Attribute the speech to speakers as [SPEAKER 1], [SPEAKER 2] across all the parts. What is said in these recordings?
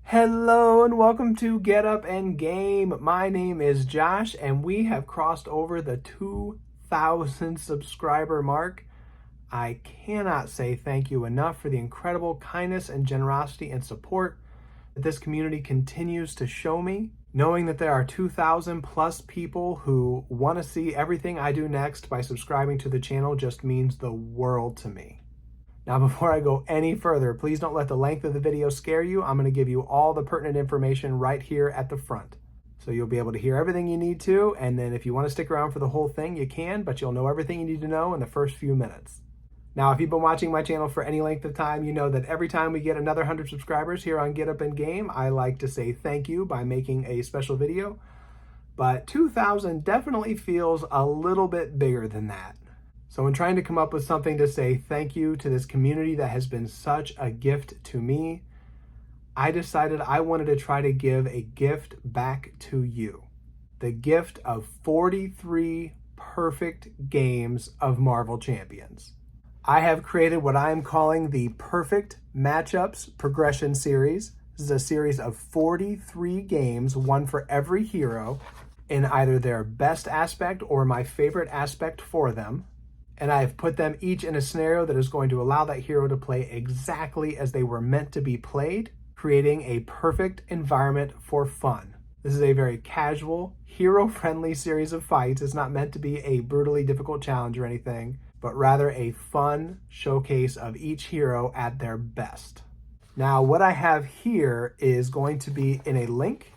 [SPEAKER 1] Hello and welcome to Get Up and Game. My name is Josh and we have crossed over the 2,000 subscriber mark. I cannot say thank you enough for the incredible kindness and generosity and support that this community continues to show me. Knowing that there are 2,000 plus people who want to see everything I do next by subscribing to the channel just means the world to me. Now, before I go any further, please don't let the length of the video scare you. I'm going to give you all the pertinent information right here at the front. So you'll be able to hear everything you need to, and then if you want to stick around for the whole thing, you can, but you'll know everything you need to know in the first few minutes. Now, if you've been watching my channel for any length of time, you know that every time we get another 100 subscribers here on Get Up and Game, I like to say thank you by making a special video. But 2,000 definitely feels a little bit bigger than that. So in trying to come up with something to say thank you to this community that has been such a gift to me, I decided I wanted to try to give a gift back to you. The gift of 43 perfect games of Marvel Champions. I have created what I am calling the Perfect Matchups Progression Series. This is a series of 43 games, one for every hero, in either their best aspect or my favorite aspect for them. And I have put them each in a scenario that is going to allow that hero to play exactly as they were meant to be played, creating a perfect environment for fun. This is a very casual, hero-friendly series of fights. It's not meant to be a brutally difficult challenge or anything, but rather a fun showcase of each hero at their best. Now, what I have here is going to be in a link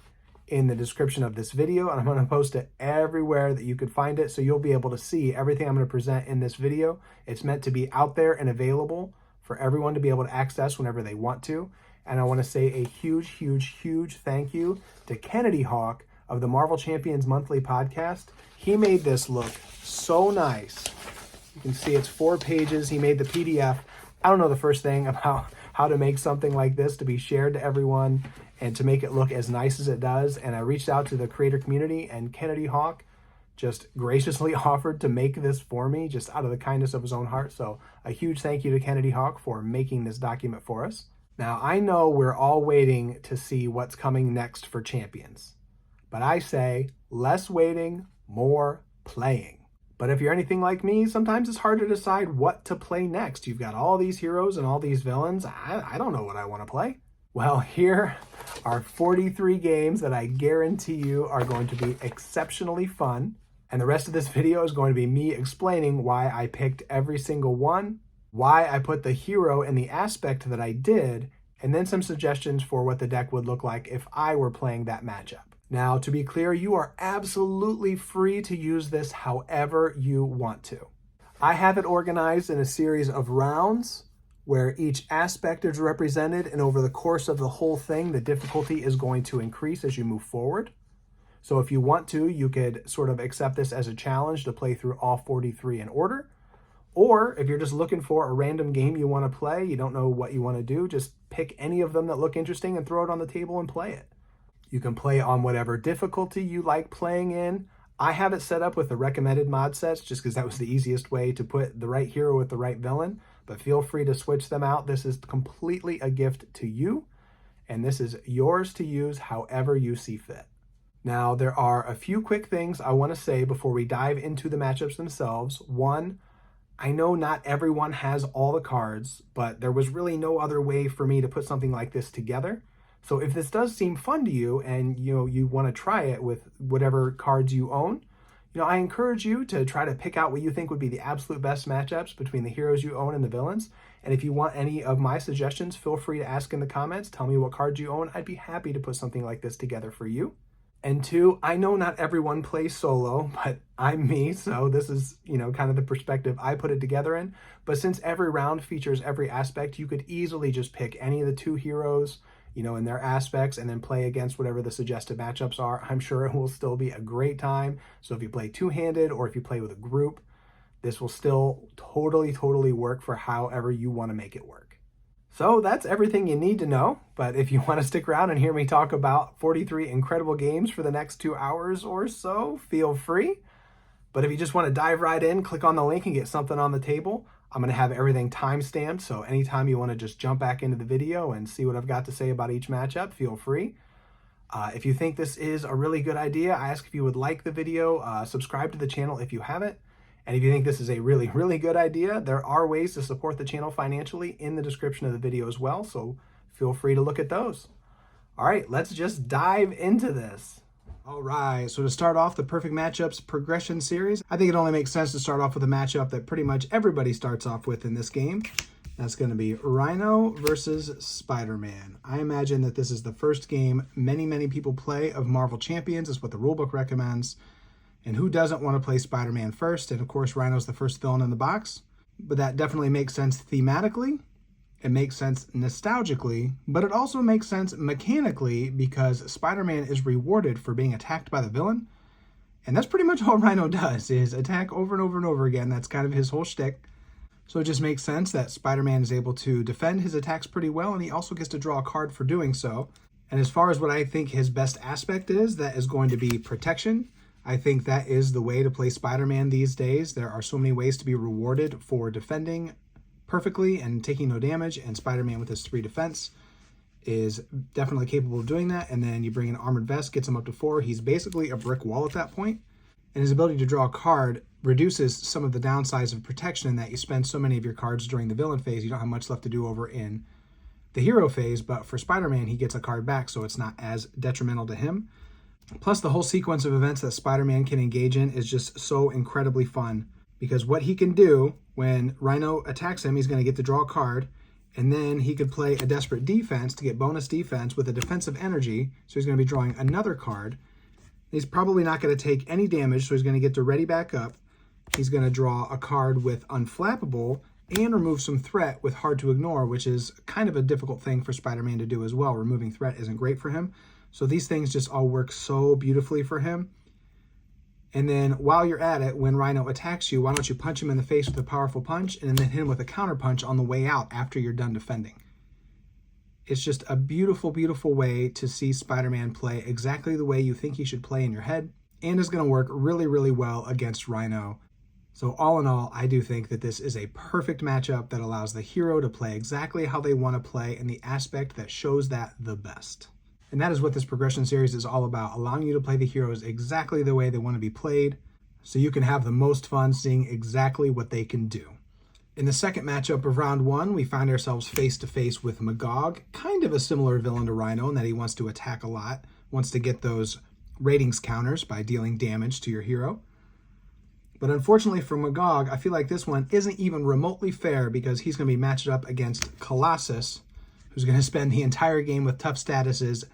[SPEAKER 1] in the description of this video, and I'm going to post it everywhere that you could find it, so you'll be able to see everything I'm going to present in this video. It's meant to be out there and available for everyone to be able to access whenever they want to. And I want to say a huge thank you to Kennedy Hawk of the Marvel Champions Monthly Podcast. He made this look so nice. You can see it's 4 pages. He made the PDF. I don't know the first thing about how to make something like this to be shared to everyone and to make it look as nice as it does. And I reached out to the creator community, and Kennedy Hawk just graciously offered to make this for me just out of the kindness of his own heart. So a huge thank you to Kennedy Hawk for making this document for us. Now, I know we're all waiting to see what's coming next for Champions, but I say less waiting, more playing. But if you're anything like me, sometimes it's hard to decide what to play next. You've got all these heroes and all these villains. I don't know what I want to play. Well, here are 43 games that I guarantee you are going to be exceptionally fun. And the rest of this video is going to be me explaining why I picked every single one, why I put the hero in the aspect that I did, and then some suggestions for what the deck would look like if I were playing that matchup. Now, to be clear, you are absolutely free to use this however you want to. I have it organized in a series of rounds where each aspect is represented, and over the course of the whole thing, the difficulty is going to increase as you move forward. So if you want to, you could sort of accept this as a challenge to play through all 43 in order. Or if you're just looking for a random game you want to play, you don't know what you want to do, just pick any of them that look interesting and throw it on the table and play it. You can play on whatever difficulty you like playing in. I have it set up with the recommended mod sets just because that was the easiest way to put the right hero with the right villain, but feel free to switch them out. This is completely a gift to you, and this is yours to use however you see fit. Now, there are a few quick things I want to say before we dive into the matchups themselves. One, I know not everyone has all the cards, but there was really no other way for me to put something like this together. So if this does seem fun to you and you want to try it with whatever cards you own, I encourage you to try to pick out what you think would be the absolute best matchups between the heroes you own and the villains. And if you want any of my suggestions, feel free to ask in the comments. Tell me what cards you own. I'd be happy to put something like this together for you. And two, I know not everyone plays solo, but I'm me, so this is, kind of the perspective I put it together in. But since every round features every aspect, you could easily just pick any of the 2 heroes, in their aspects, and then play against whatever the suggested matchups are. I'm sure it will still be a great time. So if you play two-handed or if you play with a group, this will still totally work for however you want to make it work. So that's everything you need to know. But if you want to stick around and hear me talk about 43 incredible games for the next 2 hours or so, feel free. But if you just want to dive right in, click on the link and get something on the table. I'm going to have everything time-stamped, so anytime you want to just jump back into the video and see what I've got to say about each matchup, feel free. If you think this is a really good idea, I ask if you would like the video, subscribe to the channel if you haven't, and if you think this is a really, really good idea, there are ways to support the channel financially in the description of the video as well, so feel free to look at those. All right, let's just dive into this. All right, so to start off the Perfect Matchups progression series, I think it only makes sense to start off with a matchup that pretty much everybody starts off with in this game. That's going to be Rhino versus Spider-Man. I imagine that this is the first game many people play of Marvel Champions, is what the rulebook recommends. And who doesn't want to play Spider-Man first? And of course, Rhino's the first villain in the box. But that definitely makes sense thematically. It makes sense nostalgically, but it also makes sense mechanically because Spider-Man is rewarded for being attacked by the villain. And that's pretty much all Rhino does, is attack over and over and over again. That's kind of his whole shtick. So it just makes sense that Spider-Man is able to defend his attacks pretty well, and he also gets to draw a card for doing so. And as far as what I think his best aspect is, that is going to be protection. I think that is the way to play Spider-Man these days. There are so many ways to be rewarded for defending perfectly and taking no damage, and Spider-Man with his 3 defense is definitely capable of doing that. And then you bring an armored vest, gets him up to 4. He's basically a brick wall at that point. And his ability to draw a card reduces some of the downsides of protection in that you spend so many of your cards during the villain phase. You don't have much left to do over in the hero phase, but for Spider-Man, he gets a card back, so it's not as detrimental to him. Plus, the whole sequence of events that Spider-Man can engage in is just so incredibly fun, because what he can do when Rhino attacks him, he's going to get to draw a card, and then he could play a desperate defense to get bonus defense with a defensive energy, so he's going to be drawing another card. He's probably not going to take any damage, so he's going to get to ready back up. He's going to draw a card with Unflappable and remove some threat with Hard to Ignore, which is kind of a difficult thing for Spider-Man to do as well. Removing threat isn't great for him. So these things just all work so beautifully for him. And then while you're at it, when Rhino attacks you, why don't you punch him in the face with a powerful punch and then hit him with a counter punch on the way out after you're done defending. It's just a beautiful, beautiful way to see Spider-Man play exactly the way you think he should play in your head, and is going to work really, really well against Rhino. So all in all, I do think that this is a perfect matchup that allows the hero to play exactly how they want to play in the aspect that shows that the best. And that is what this progression series is all about, allowing you to play the heroes exactly the way they want to be played, so you can have the most fun seeing exactly what they can do. In the second matchup of round 1, we find ourselves face to face with Magog, kind of a similar villain to Rhino in that he wants to attack a lot, wants to get those ratings counters by dealing damage to your hero. But unfortunately for Magog, I feel like this one isn't even remotely fair because he's going to be matched up against Colossus, who's going to spend the entire game with tough statuses,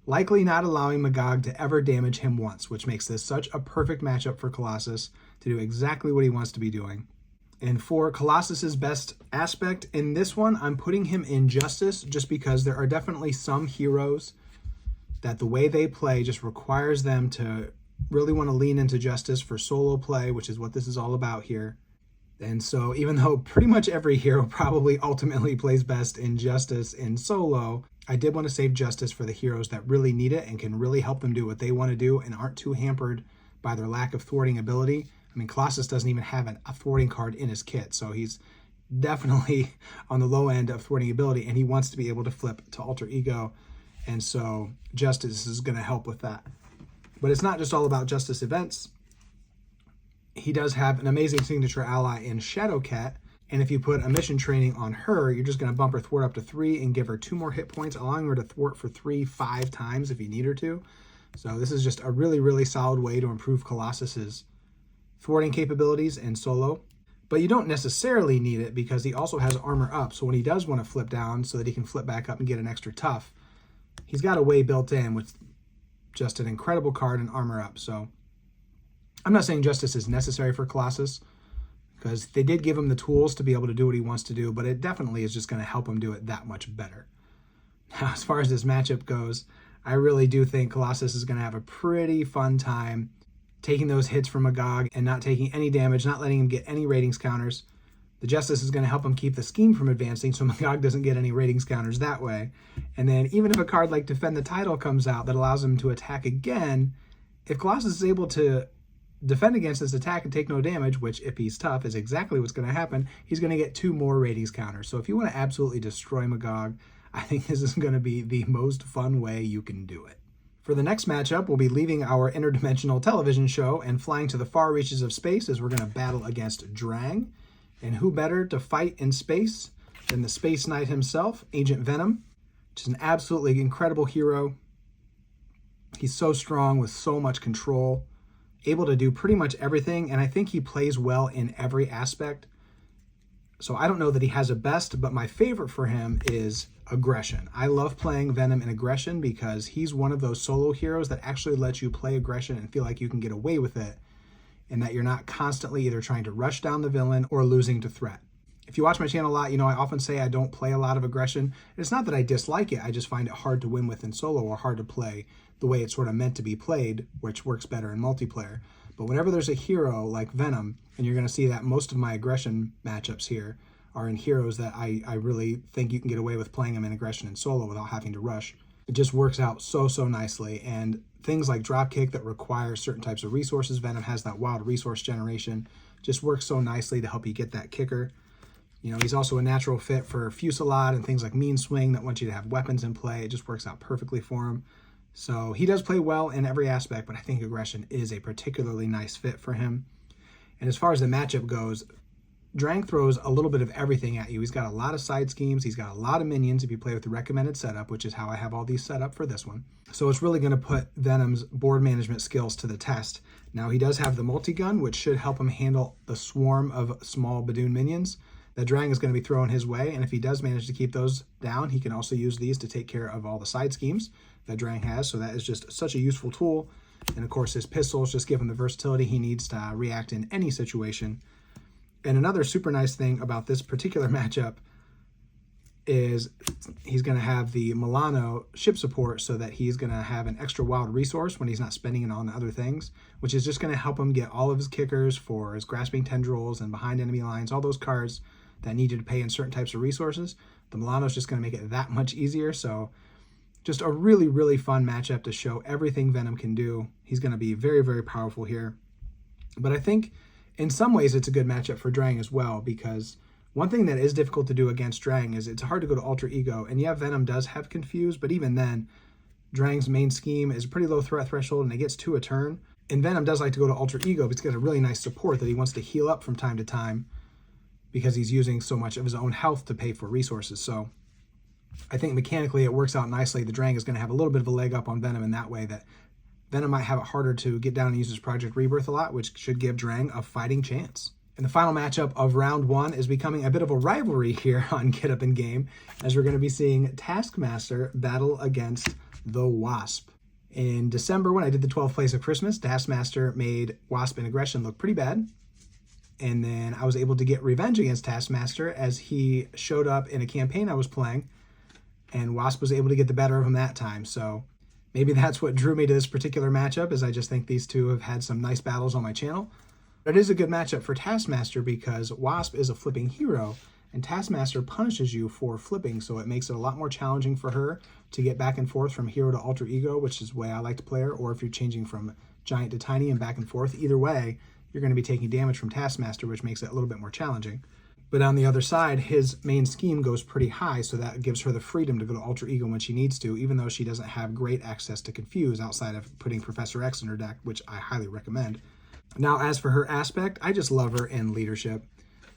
[SPEAKER 1] likely not allowing Magog to ever damage him once, which makes this such a perfect matchup for Colossus to do exactly what he wants to be doing. And for Colossus's best aspect in this one, I'm putting him in Justice, just because there are definitely some heroes that the way they play just requires them to really want to lean into Justice for solo play, which is what this is all about here. And so even though pretty much every hero probably ultimately plays best in Justice in solo, I did want to save Justice for the heroes that really need it and can really help them do what they want to do and aren't too hampered by their lack of thwarting ability. I mean, Colossus doesn't even have a thwarting card in his kit, so he's definitely on the low end of thwarting ability, and he wants to be able to flip to Alter Ego, and so Justice is going to help with that. But it's not just all about Justice events. He does have an amazing signature ally in Shadowcat, and if you put a mission training on her, you're just going to bump her thwart up to 3 and give her 2 more hit points, allowing her to thwart for 5 times if you need her to. So this is just a really, really solid way to improve Colossus's thwarting capabilities in solo. But you don't necessarily need it because he also has armor up, so when he does want to flip down so that he can flip back up and get an extra tough, he's got a way built in with just an incredible card and armor up. So I'm not saying Justice is necessary for Colossus, because they did give him the tools to be able to do what he wants to do, but it definitely is just going to help him do it that much better. Now, as far as this matchup goes, I really do think Colossus is going to have a pretty fun time taking those hits from Magog and not taking any damage, not letting him get any ratings counters. The Justice is going to help him keep the scheme from advancing, so Magog doesn't get any ratings counters that way. And then even if a card like Defend the Title comes out that allows him to attack again, if Colossus is able to defend against his attack and take no damage, which if he's tough is exactly what's going to happen, he's going to get 2 more ratings counters. So if you want to absolutely destroy Magog, I think this is going to be the most fun way you can do it. For the next matchup, we'll be leaving our interdimensional television show and flying to the far reaches of space as we're going to battle against Drang. And who better to fight in space than the Space Knight himself, Agent Venom, which is an absolutely incredible hero. He's so strong with so much control, able to do pretty much everything, and I think he plays well in every aspect. So I don't know that he has a best, but my favorite for him is aggression. I love playing Venom in aggression because he's one of those solo heroes that actually lets you play aggression and feel like you can get away with it, and that you're not constantly either trying to rush down the villain or losing to threat. If you watch my channel a lot, you know I often say I don't play a lot of aggression. It's not that I dislike it, I just find it hard to win with in solo or hard to play the way it's sort of meant to be played, which works better in multiplayer. But whenever there's a hero like Venom, and you're going to see that most of my aggression matchups here are in heroes that I really think you can get away with playing them in aggression and solo without having to rush. It just works out so nicely. And things like Dropkick that require certain types of resources, Venom has that wild resource generation, just works so nicely to help you get that kicker. You know, he's also a natural fit for Fusillade and things like Mean Swing that want you to have weapons in play. It just works out perfectly for him. So he does play well in every aspect, but I think aggression is a particularly nice fit for him. And as far as the matchup goes, Drang throws a little bit of everything at you. He's got a lot of side schemes. He's got a lot of minions if you play with the recommended setup, which is how I have all these set up for this one. So it's really going to put Venom's board management skills to the test. Now he does have the multi-gun, which should help him handle the swarm of small Badoon minions that Drang is going to be throwing his way. And if he does manage to keep those down, he can also use these to take care of all the side schemes that Drang has. So that is just such a useful tool. And of course, his pistols just give him the versatility he needs to react in any situation. And another super nice thing about this particular matchup is he's going to have the Milano ship support so that he's going to have an extra wild resource when he's not spending it on other things, which is just going to help him get all of his kickers for his grasping tendrils and behind enemy lines, all those cards that need you to pay in certain types of resources. The Milano is just going to make it that much easier. So just a really fun matchup to show everything Venom can do. He's going to be very powerful here. But I think in some ways it's a good matchup for Drang as well, because one thing that is difficult to do against Drang is it's hard to go to Alter Ego. And yeah, Venom does have Confuse, but even then, Drang's main scheme is a pretty low threat threshold and it gets 2 a turn. And Venom does like to go to Alter Ego, but he's got a really nice support that he wants to heal up from time to time because he's using so much of his own health to pay for resources. So I think mechanically it works out nicely. The Drang is going to have a little bit of a leg up on Venom in that way, that Venom might have it harder to get down and use his Project Rebirth a lot, which should give Drang a fighting chance. And the final matchup of round 1 is becoming a bit of a rivalry here on Get Up and Game, as we're going to be seeing Taskmaster battle against the Wasp. In December, when I did the 12 Plays of Christmas, Taskmaster made Wasp in aggression look pretty bad. And then I was able to get revenge against Taskmaster as he showed up in a campaign I was playing, and Wasp was able to get the better of him that time. So maybe that's what drew me to this particular matchup, is I just think these two have had some nice battles on my channel. But it is a good matchup for Taskmaster because Wasp is a flipping hero, and Taskmaster punishes you for flipping, so it makes it a lot more challenging for her to get back and forth from hero to Alter Ego, which is the way I like to play her, or if you're changing from giant to tiny and back and forth, either way, you're going to be taking damage from Taskmaster, which makes it a little bit more challenging. But on the other side, his main scheme goes pretty high, so that gives her the freedom to go to Alter Ego when she needs to, even though she doesn't have great access to Confuse outside of putting Professor X in her deck, which I highly recommend. Now, as for her aspect, I just love her in leadership.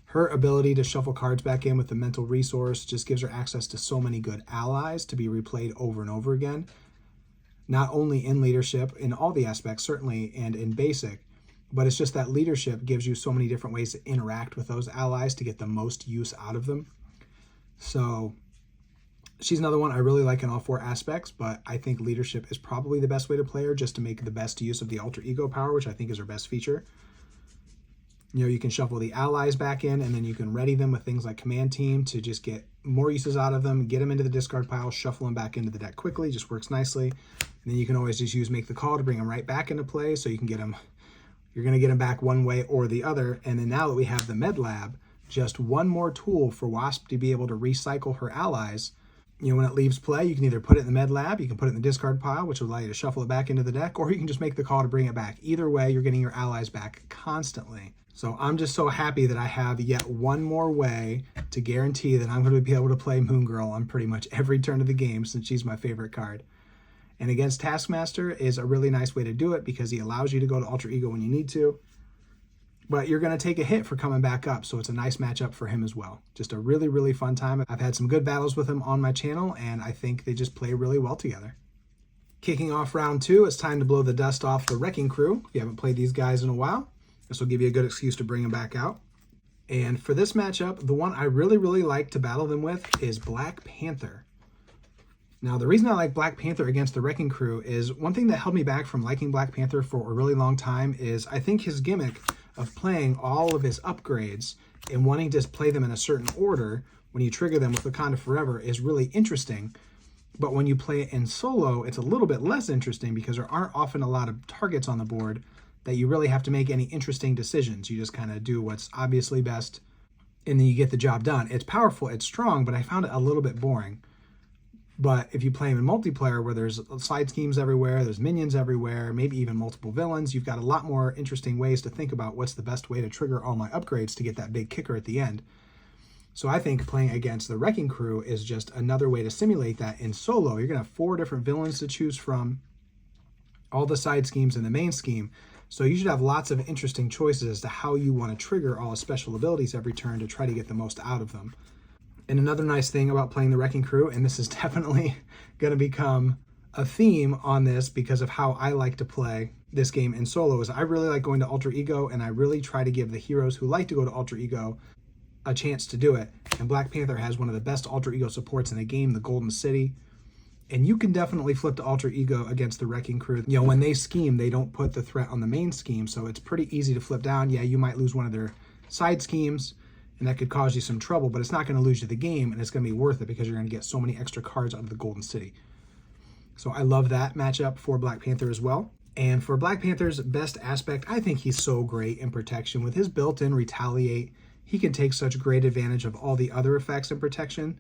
[SPEAKER 1] Her ability to shuffle cards back in with the mental resource just gives her access to so many good allies to be replayed over and over again. Not only in leadership, in all the aspects, certainly, and in basic, but it's just that leadership gives you so many different ways to interact with those allies to get the most use out of them. So she's another one I really like in all 4 aspects, but I think leadership is probably the best way to play her, just to make the best use of the Alter Ego power, which I think is her best feature. You know, you can shuffle the allies back in, and then you can ready them with things like Command Team to just get more uses out of them, get them into the discard pile, shuffle them back into the deck quickly, just works nicely. And then you can always just use Make the Call to bring them right back into play, so you can get them, you're going to get them back one way or the other. And then now that we have the Med Lab, just one more tool for Wasp to be able to recycle her allies When it leaves play, you can either put it in the med lab, you can put it in the discard pile, which will allow you to shuffle it back into the deck, or you can just make the call to bring it back. Either way, you're getting your allies back constantly. So I'm just so happy that I have yet one more way to guarantee that I'm going to be able to play Moon Girl on pretty much every turn of the game, since she's my favorite card. And against Taskmaster is a really nice way to do it because he allows you to go to Alter Ego when you need to. But you're going to take a hit for coming back up, so it's a nice matchup for him as well. Just a really, really fun time. I've had some good battles with him on my channel, and I think they just play really well together. Kicking off round 2, it's time to blow the dust off the Wrecking Crew. If you haven't played these guys in a while, this will give you a good excuse to bring them back out. And for this matchup, the one I really, really like to battle them with is Black Panther. Now, the reason I like Black Panther against the Wrecking Crew is one thing that held me back from liking Black Panther for a really long time is I think his gimmick of playing all of his upgrades and wanting to play them in a certain order when you trigger them with Wakanda Forever is really interesting. But when you play it in solo, it's a little bit less interesting because there aren't often a lot of targets on the board that you really have to make any interesting decisions. You just kind of do what's obviously best, and then you get the job done. It's powerful, it's strong, but I found it a little bit boring. But if you play him in multiplayer where there's side schemes everywhere, there's minions everywhere, maybe even multiple villains, you've got a lot more interesting ways to think about what's the best way to trigger all my upgrades to get that big kicker at the end. So I think playing against the Wrecking Crew is just another way to simulate that in solo. You're going to have 4 different villains to choose from, all the side schemes and the main scheme. So you should have lots of interesting choices as to how you want to trigger all the special abilities every turn to try to get the most out of them. And another nice thing about playing the Wrecking Crew, and this is definitely going to become a theme on this because of how I like to play this game in solo, is I really like going to Alter Ego, and I really try to give the heroes who like to go to Alter Ego a chance to do it. And Black Panther has one of the best Alter Ego supports in the game, the Golden City. And you can definitely flip to Alter Ego against the Wrecking Crew. When they scheme, they don't put the threat on the main scheme, so it's pretty easy to flip down. Yeah, you might lose one of their side schemes, and that could cause you some trouble, but it's not going to lose you the game, and it's going to be worth it because you're going to get so many extra cards out of the Golden City. So I love that matchup for Black Panther as well. And for Black Panther's best aspect, I think he's so great in protection. With his built-in Retaliate, he can take such great advantage of all the other effects in protection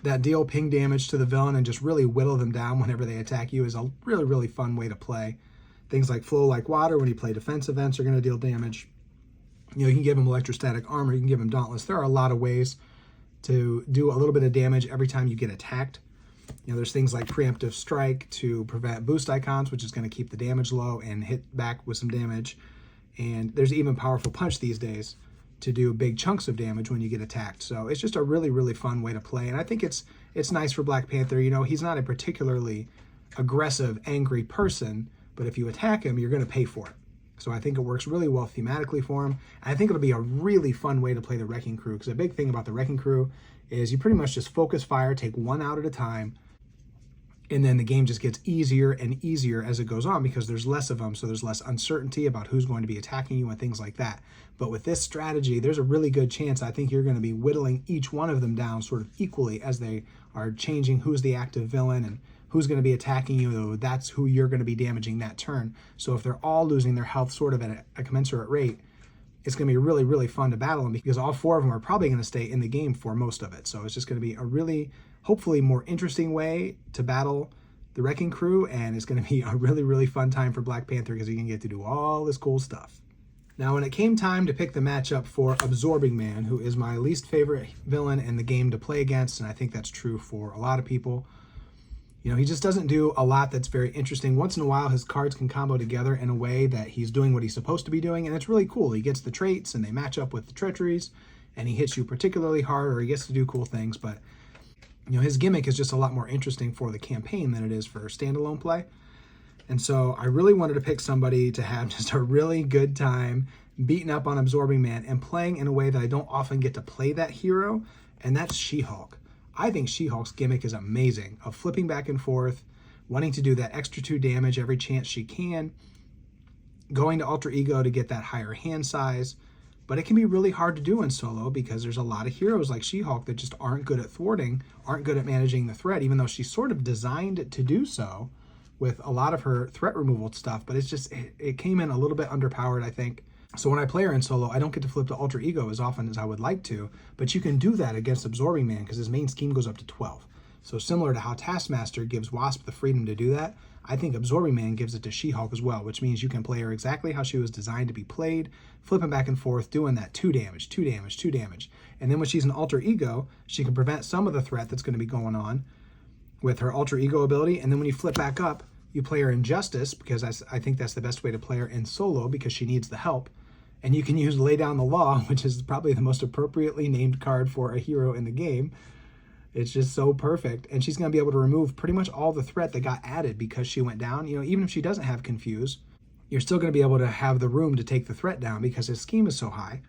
[SPEAKER 1] that deal ping damage to the villain and just really whittle them down whenever they attack you is a really, really fun way to play. Things like Flow Like Water, when you play defense events, are going to deal damage. You can give him electrostatic armor, you can give him Dauntless. There are a lot of ways to do a little bit of damage every time you get attacked. There's things like Preemptive Strike to prevent boost icons, which is going to keep the damage low and hit back with some damage. And there's even Powerful Punch these days to do big chunks of damage when you get attacked. So it's just a really, really fun way to play. And I think it's nice for Black Panther. He's not a particularly aggressive, angry person, but if you attack him, you're going to pay for it. So I think it works really well thematically for him. And I think it'll be a really fun way to play the Wrecking Crew, because a big thing about the Wrecking Crew is you pretty much just focus fire, take one out at a time, and then the game just gets easier and easier as it goes on because there's less of them, so there's less uncertainty about who's going to be attacking you and things like that. But with this strategy, there's a really good chance I think you're going to be whittling each one of them down sort of equally as they are changing who's the active villain and who's going to be attacking you. That's who you're going to be damaging that turn. So if they're all losing their health sort of at a commensurate rate, it's going to be really, really fun to battle them because all 4 of them are probably going to stay in the game for most of it. So it's just going to be a really, hopefully more interesting way to battle the Wrecking Crew, and it's going to be a really, really fun time for Black Panther because you can get to do all this cool stuff. Now, when it came time to pick the matchup for Absorbing Man, who is my least favorite villain in the game to play against, and I think that's true for a lot of people, he just doesn't do a lot that's very interesting. Once in a while, his cards can combo together in a way that he's doing what he's supposed to be doing, and it's really cool. He gets the traits, and they match up with the treacheries, and he hits you particularly hard, or he gets to do cool things, but his gimmick is just a lot more interesting for the campaign than it is for standalone play. And so I really wanted to pick somebody to have just a really good time beating up on Absorbing Man and playing in a way that I don't often get to play that hero, and that's She-Hulk. I think She-Hulk's gimmick is amazing, of flipping back and forth, wanting to do that extra 2 damage every chance she can, going to Alter Ego to get that higher hand size. But it can be really hard to do in solo because there's a lot of heroes like She-Hulk that just aren't good at thwarting, aren't good at managing the threat, even though she's sort of designed to do so with a lot of her threat removal stuff. But it came in a little bit underpowered, I think. So when I play her in solo, I don't get to flip to Alter Ego as often as I would like to, but you can do that against Absorbing Man because his main scheme goes up to 12. So similar to how Taskmaster gives Wasp the freedom to do that, I think Absorbing Man gives it to She-Hulk as well, which means you can play her exactly how she was designed to be played, flipping back and forth, doing that 2 damage, 2 damage, 2 damage. And then when she's an alter ego, she can prevent some of the threat that's going to be going on with her alter ego ability. And then when you flip back up, you play her in Justice, because I think that's the best way to play her in solo, because she needs the help. And you can use Lay Down the Law, which is probably the most appropriately named card for a hero in the game. It's just so perfect. And she's going to be able to remove pretty much all the threat that got added because she went down. You know, even if she doesn't have Confuse, you're still going to be able to have the room to take the threat down because his scheme is so high.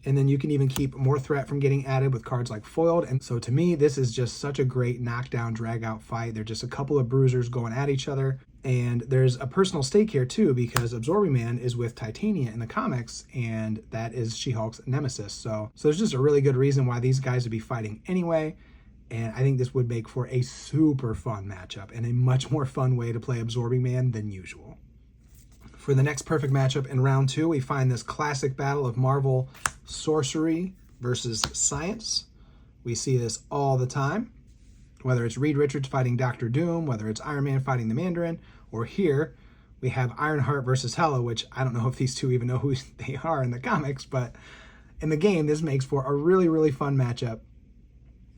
[SPEAKER 1] And then you can even keep more threat from getting added with cards like Foiled. And so to me, this is just such a great knockdown, drag out fight. They're just a couple of bruisers going at each other. And there's a personal stake here too, because Absorbing Man is with Titania in the comics, and that is She-Hulk's nemesis. So there's just a really good reason why these guys would be fighting anyway. And I think this would make for a super fun matchup and a much more fun way to play Absorbing Man than usual. For the next perfect matchup in round 2, we find this classic battle of Marvel Sorcery versus Science. We see this all the time, whether it's Reed Richards fighting Doctor Doom, whether it's Iron Man fighting the Mandarin, or here we have Ironheart versus Hela, which I don't know if these two even know who they are in the comics, but in the game, this makes for a really, really fun matchup,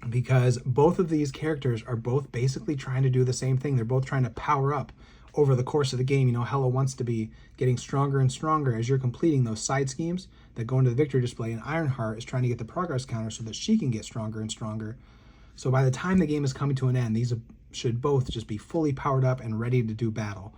[SPEAKER 1] because both of these characters are both basically trying to do the same thing. They're both trying to power up over the course of the game. You know, Hela wants to be getting stronger and stronger as you're completing those side schemes that go into the victory display, and Ironheart is trying to get the progress counter so that she can get stronger and stronger. So by the time the game is coming to an end, these should both just be fully powered up and ready to do battle.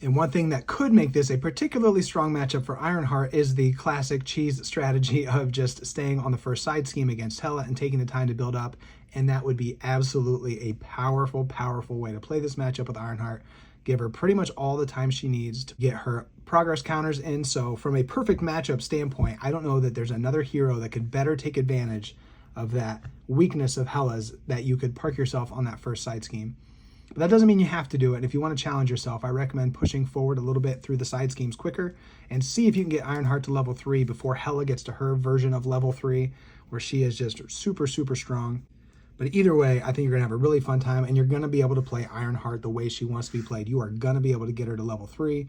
[SPEAKER 1] And one thing that could make this a particularly strong matchup for Ironheart is the classic cheese strategy of just staying on the first side scheme against Hela and taking the time to build up. And that would be absolutely a powerful, powerful way to play this matchup with Ironheart. Give her pretty much all the time she needs to get her progress counters in. So from a perfect matchup standpoint, I don't know that there's another hero that could better take advantage of that weakness of Hela's, that you could park yourself on that first side scheme. But that doesn't mean you have to do it. If you want to challenge yourself, I recommend pushing forward a little bit through the side schemes quicker and see if you can get Ironheart to level 3 before Hela gets to her version of level 3, where she is just super, super strong. But either way, I think you're going to have a really fun time, and you're going to be able to play Ironheart the way she wants to be played. You are going to be able to get her to level 3,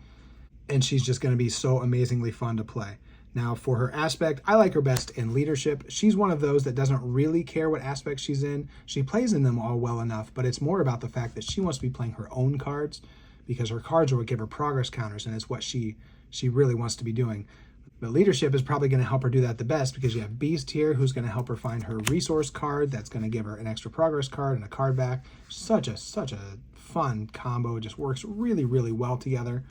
[SPEAKER 1] and she's just going to be so amazingly fun to play. Now, for her aspect, I like her best in leadership. She's one of those that doesn't really care what aspect she's in. She plays in them all well enough, but it's more about the fact that she wants to be playing her own cards, because her cards are what give her progress counters, and it's what she really wants to be doing. But leadership is probably going to help her do that the best, because you have Beast here, who's going to help her find her resource card. That's going to give her an extra progress card and a card back. Such a fun combo. It just works really, really well together.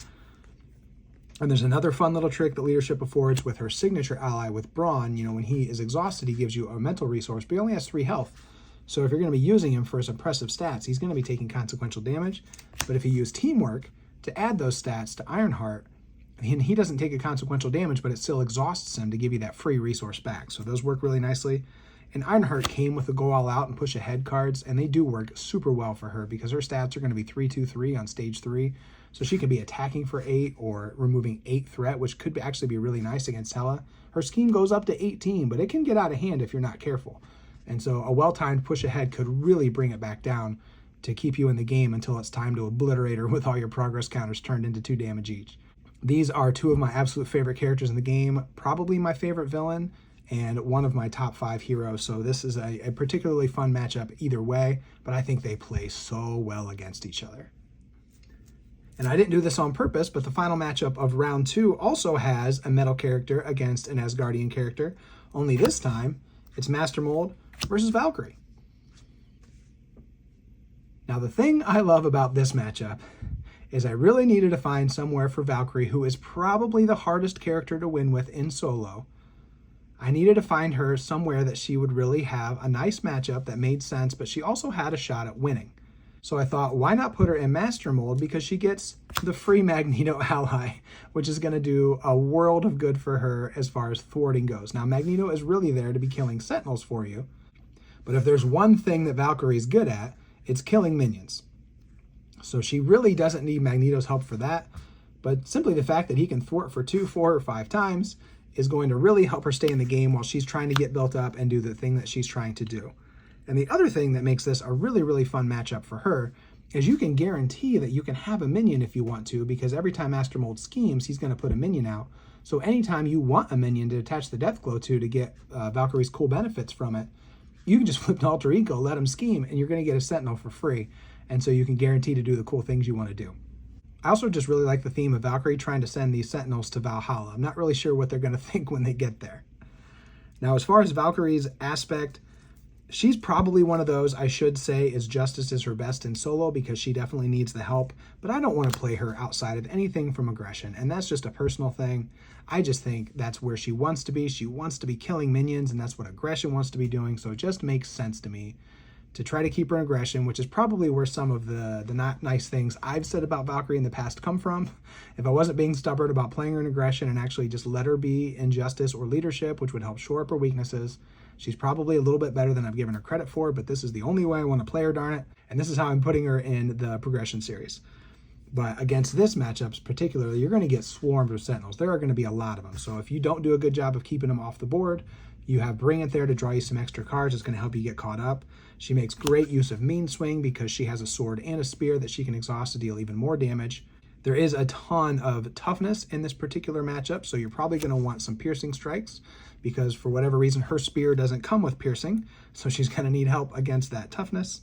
[SPEAKER 1] And there's another fun little trick that leadership affords with her signature ally with Brawn. You know, when he is exhausted, he gives you a mental resource, but he only has 3 health. So if you're going to be using him for his impressive stats, he's going to be taking consequential damage. But if you use Teamwork to add those stats to Ironheart, he doesn't take a consequential damage, but it still exhausts him to give you that free resource back. So those work really nicely. And Ironheart came with the Go All Out and Push Ahead cards, and they do work super well for her because her stats are going to be 3-2-3 on stage 3. So she can be attacking for 8 or removing 8 threat, which could actually be really nice against Hela. Her scheme goes up to 18, but it can get out of hand if you're not careful. And so a well-timed push ahead could really bring it back down to keep you in the game until it's time to obliterate her with all your progress counters turned into 2 damage each. These are 2 of my absolute favorite characters in the game, probably my favorite villain, and one of my top 5 heroes. So this is a particularly fun matchup either way, but I think they play so well against each other. And I didn't do this on purpose, but the final matchup of round 2 also has a metal character against an Asgardian character, only this time it's Master Mold versus Valkyrie. Now the thing I love about this matchup is I really needed to find somewhere for Valkyrie, who is probably the hardest character to win with in solo. I needed to find her somewhere that she would really have a nice matchup that made sense, but she also had a shot at winning. So I thought, why not put her in Master Mold, because she gets the free Magneto ally, which is going to do a world of good for her as far as thwarting goes. Now, Magneto is really there to be killing Sentinels for you, but if there's one thing that Valkyrie's good at, it's killing minions. So she really doesn't need Magneto's help for that, but simply the fact that he can thwart for 2, 4, or 5 times is going to really help her stay in the game while she's trying to get built up and do the thing that she's trying to do. And the other thing that makes this a really, really fun matchup for her is you can guarantee that you can have a minion if you want to, because every time Master Mold schemes, he's going to put a minion out. So anytime you want a minion to attach the Deathglow to get Valkyrie's cool benefits from it, you can just flip an Alter Ego, let him scheme, and you're going to get a Sentinel for free. And so you can guarantee to do the cool things you want to do. I also just really like the theme of Valkyrie trying to send these Sentinels to Valhalla. I'm not really sure what they're going to think when they get there. Now, as far as Valkyrie's aspect, she's probably one of those I should say is Justice is her best in solo, because she definitely needs the help, but I don't want to play her outside of anything from aggression, and that's just a personal thing. I just think that's where she wants to be. She wants to be killing minions, and that's what aggression wants to be doing, so it just makes sense to me to try to keep her in aggression, which is probably where some of the not nice things I've said about Valkyrie in the past come from. If I wasn't being stubborn about playing her in aggression and actually just let her be in Justice or Leadership, which would help shore up her weaknesses, she's probably a little bit better than I've given her credit for, but this is the only way I want to play her, darn it. And this is how I'm putting her in the progression series. But against this matchup particularly, you're going to get swarmed with Sentinels. There are going to be a lot of them. So if you don't do a good job of keeping them off the board, you have Bring It there to draw you some extra cards. It's going to help you get caught up. She makes great use of Mean Swing because she has a sword and a spear that she can exhaust to deal even more damage. There is a ton of toughness in this particular matchup, so you're probably going to want some piercing strikes because for whatever reason her spear doesn't come with piercing, so she's going to need help against that toughness.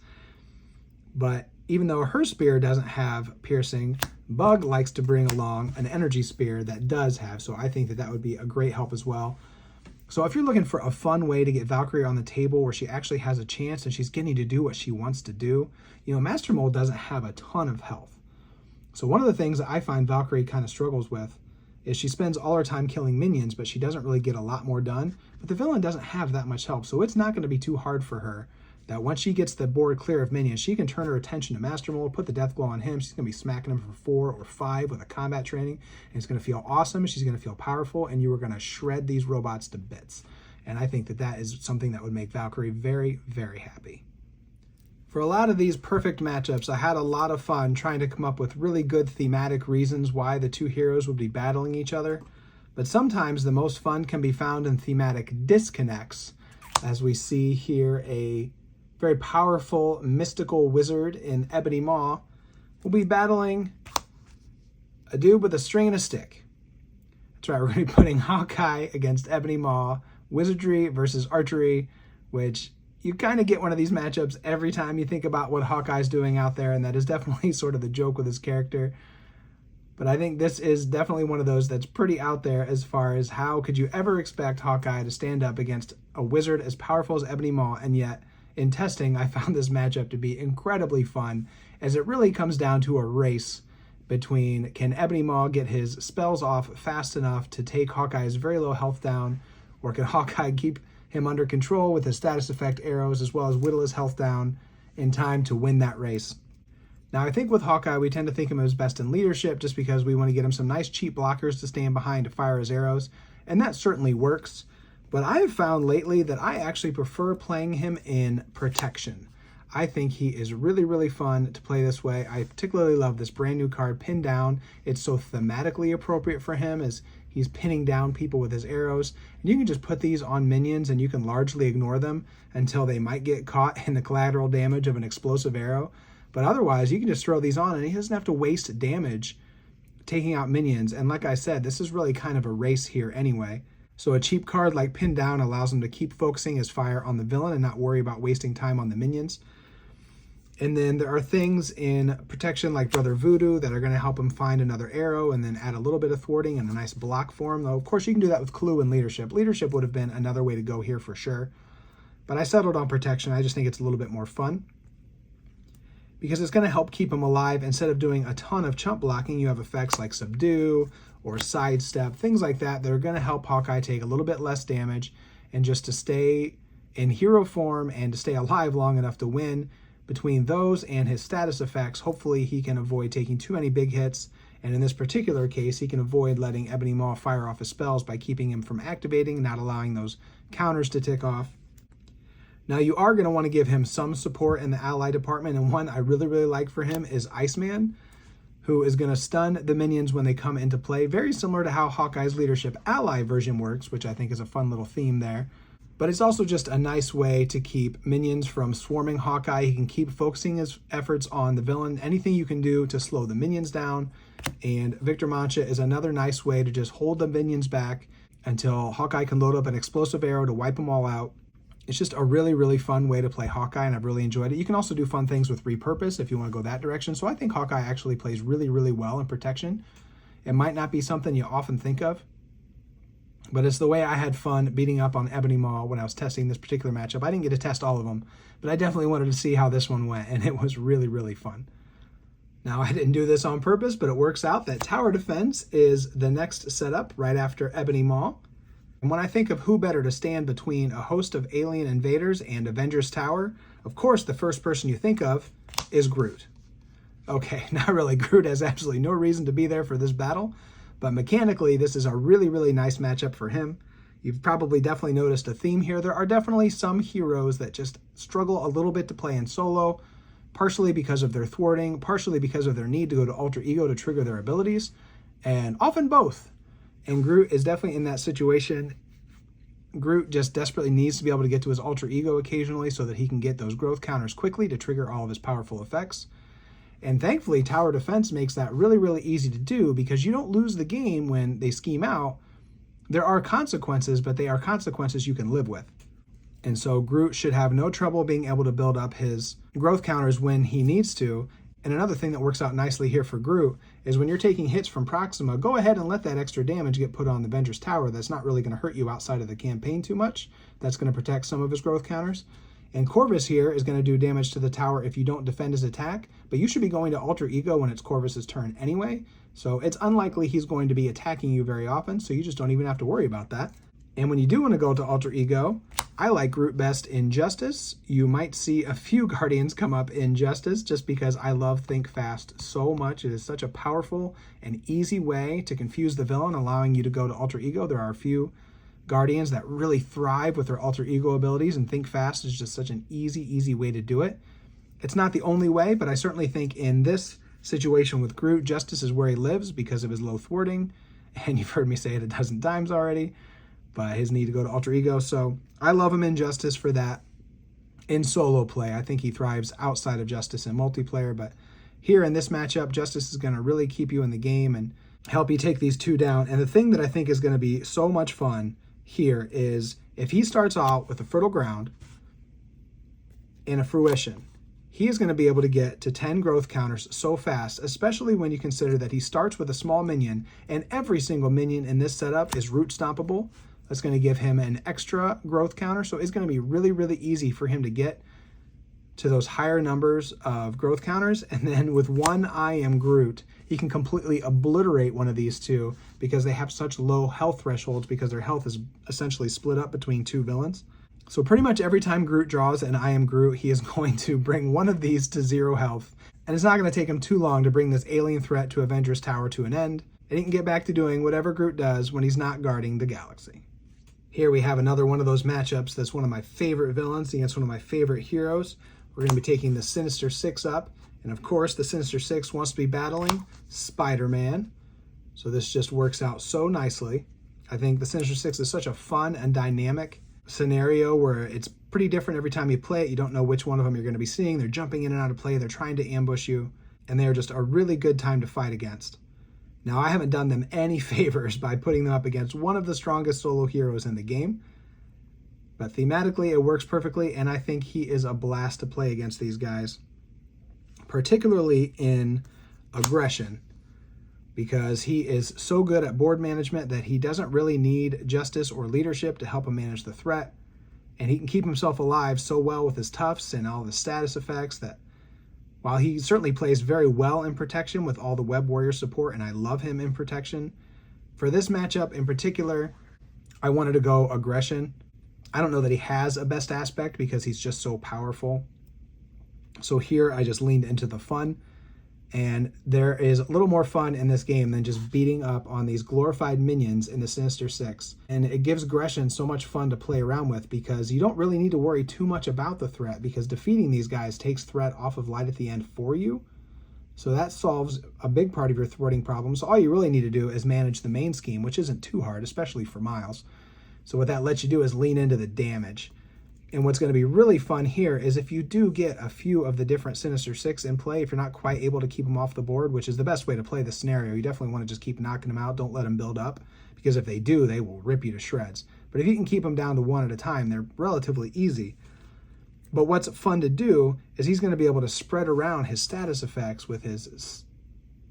[SPEAKER 1] But even though her spear doesn't have piercing, Bug likes to bring along an energy spear that does have, so I think that that would be a great help as well. So if you're looking for a fun way to get Valkyrie on the table where she actually has a chance and she's getting to do what she wants to do, you know, Master Mold doesn't have a ton of health. So one of the things that I find Valkyrie kind of struggles with is she spends all her time killing minions, but she doesn't really get a lot more done. But the villain doesn't have that much help, so it's not going to be too hard for her that once she gets the board clear of minions, she can turn her attention to Master Mold, put the Deathglow on him. She's going to be smacking him for 4 or 5 with a combat training, and it's going to feel awesome. She's going to feel powerful, and you are going to shred these robots to bits. And I think that that is something that would make Valkyrie very, very happy. For a lot of these perfect matchups, I had a lot of fun trying to come up with really good thematic reasons why the two heroes would be battling each other. But sometimes the most fun can be found in thematic disconnects, as we see here a very powerful mystical wizard in Ebony Maw will be battling a dude with a string and a stick. That's right, we're going to be putting Hawkeye against Ebony Maw, wizardry versus archery, which you kind of get one of these matchups every time you think about what Hawkeye's doing out there, and that is definitely sort of the joke with his character. But I think this is definitely one of those that's pretty out there as far as how could you ever expect Hawkeye to stand up against a wizard as powerful as Ebony Maw, and yet in testing, I found this matchup to be incredibly fun, as it really comes down to a race between can Ebony Maw get his spells off fast enough to take Hawkeye's very low health down, or can Hawkeye keep him under control with his status effect arrows as well as whittle his health down in time to win that race. Now, I think with Hawkeye, we tend to think of him as best in leadership just because we want to get him some nice cheap blockers to stand behind to fire his arrows, and that certainly works. But I have found lately that I actually prefer playing him in protection. I think he is really, really fun to play this way. I particularly love this brand new card, Pin Down. It's so thematically appropriate for him as he's pinning down people with his arrows. And you can just put these on minions and you can largely ignore them until they might get caught in the collateral damage of an explosive arrow. But otherwise, you can just throw these on and he doesn't have to waste damage taking out minions. And like I said, this is really kind of a race here anyway. So a cheap card like Pin Down allows him to keep focusing his fire on the villain and not worry about wasting time on the minions. And then there are things in protection like Brother Voodoo that are going to help him find another arrow and then add a little bit of thwarting and a nice block for him. Though, of course, you can do that with Clue and Leadership. Leadership would have been another way to go here for sure. But I settled on protection. I just think it's a little bit more fun, because it's going to help keep him alive. Instead of doing a ton of chump blocking, you have effects like Subdue or Sidestep, things like that are going to help Hawkeye take a little bit less damage and just to stay in hero form and to stay alive long enough to win. Between those and his status effects, hopefully he can avoid taking too many big hits, and in this particular case, he can avoid letting Ebony Maw fire off his spells by keeping him from activating, not allowing those counters to tick off. Now, you are going to want to give him some support in the ally department, and one I really, really like for him is Iceman, who is going to stun the minions when they come into play, very similar to how Hawkeye's Leadership ally version works, which I think is a fun little theme there. But it's also just a nice way to keep minions from swarming Hawkeye. He can keep focusing his efforts on the villain. Anything you can do to slow the minions down. And Victor Mancha is another nice way to just hold the minions back until Hawkeye can load up an explosive arrow to wipe them all out. It's just a really, really fun way to play Hawkeye, and I've really enjoyed it. You can also do fun things with Repurpose if you want to go that direction. So I think Hawkeye actually plays really, really well in protection. It might not be something you often think of, but it's the way I had fun beating up on Ebony Maw when I was testing this particular matchup. I didn't get to test all of them, but I definitely wanted to see how this one went, and it was really, really fun. Now, I didn't do this on purpose, but it works out that Tower Defense is the next setup right after Ebony Maw. And when I think of who better to stand between a host of alien invaders and Avengers Tower, of course, the first person you think of is Groot. Okay, not really. Groot has absolutely no reason to be there for this battle, but mechanically, this is a really, really nice matchup for him. You've probably definitely noticed a theme here. There are definitely some heroes that just struggle a little bit to play in solo, partially because of their thwarting, partially because of their need to go to Alter Ego to trigger their abilities, and often both. And Groot is definitely in that situation. Groot just desperately needs to be able to get to his Alter Ego occasionally so that he can get those growth counters quickly to trigger all of his powerful effects. And thankfully, Tower Defense makes that really, really easy to do because you don't lose the game when they scheme out. There are consequences, but they are consequences you can live with. And so Groot should have no trouble being able to build up his growth counters when he needs to. And another thing that works out nicely here for Groot is when you're taking hits from Proxima, go ahead and let that extra damage get put on the Avengers Tower. That's not really going to hurt you outside of the campaign too much. That's going to protect some of his growth counters. And Corvus here is going to do damage to the tower if you don't defend his attack, but you should be going to Alter Ego when it's Corvus's turn anyway. So it's unlikely he's going to be attacking you very often, so you just don't even have to worry about that. And when you do want to go to Alter Ego, I like Groot best in Justice. You might see a few Guardians come up in Justice just because I love Think Fast so much. It is such a powerful and easy way to confuse the villain, allowing you to go to Alter Ego. There are a few Guardians that really thrive with their Alter Ego abilities, and Think Fast is just such an easy way to do it. It's not the only way, but I certainly think in this situation with Groot, Justice is where he lives because of his low thwarting, and you've heard me say it a dozen times already, but his need to go to Alter Ego. So I love him in Justice for that. In solo play, I think he thrives outside of Justice in multiplayer, but here in this matchup, Justice is going to really keep you in the game and help you take these two down. And the thing that I think is going to be so much fun here is if he starts out with a Fertile Ground and a Fruition, he is going to be able to get to 10 growth counters so fast, especially when you consider that he starts with a small minion, and every single minion in this setup is root stompable. That's going to give him an extra growth counter, so it's going to be really easy for him to get to those higher numbers of growth counters. And then with one I Am Groot, he can completely obliterate one of these two because they have such low health thresholds because their health is essentially split up between two villains. So pretty much every time Groot draws an I Am Groot, he is going to bring one of these to 0 health. And it's not going to take him too long to bring this alien threat to Avengers Tower to an end. And he can get back to doing whatever Groot does when he's not guarding the galaxy. Here we have another one of those matchups that's one of my favorite villains against one of my favorite heroes. We're going to be taking the Sinister Six up. And of course, the Sinister Six wants to be battling Spider-Man. So this just works out so nicely. I think the Sinister Six is such a fun and dynamic scenario where it's pretty different every time you play it. You don't know which one of them you're going to be seeing. They're jumping in and out of play. They're trying to ambush you. And they're just a really good time to fight against. Now, I haven't done them any favors by putting them up against one of the strongest solo heroes in the game. But thematically, it works perfectly, and I think he is a blast to play against these guys. Particularly in aggression, because he is so good at board management that he doesn't really need Justice or leadership to help him manage the threat. And he can keep himself alive so well with his Tufts and all the status effects that while he certainly plays very well in protection with all the Web Warrior support, and I love him in protection, for this matchup in particular, I wanted to go aggression. I don't know that he has a best aspect because he's just so powerful. So here I just leaned into the fun, and there is a little more fun in this game than just beating up on these glorified minions in the Sinister Six. And it gives aggression so much fun to play around with because you don't really need to worry too much about the threat because defeating these guys takes threat off of Light at the End for you. So that solves a big part of your thwarting problem. So all you really need to do is manage the main scheme, which isn't too hard, especially for Miles. So what that lets you do is lean into the damage. And what's going to be really fun here is if you do get a few of the different Sinister Six in play, if you're not quite able to keep them off the board, which is the best way to play the scenario, you definitely want to just keep knocking them out. Don't let them build up, because if they do, they will rip you to shreds. But if you can keep them down to one at a time, they're relatively easy. But what's fun to do is he's going to be able to spread around his status effects with his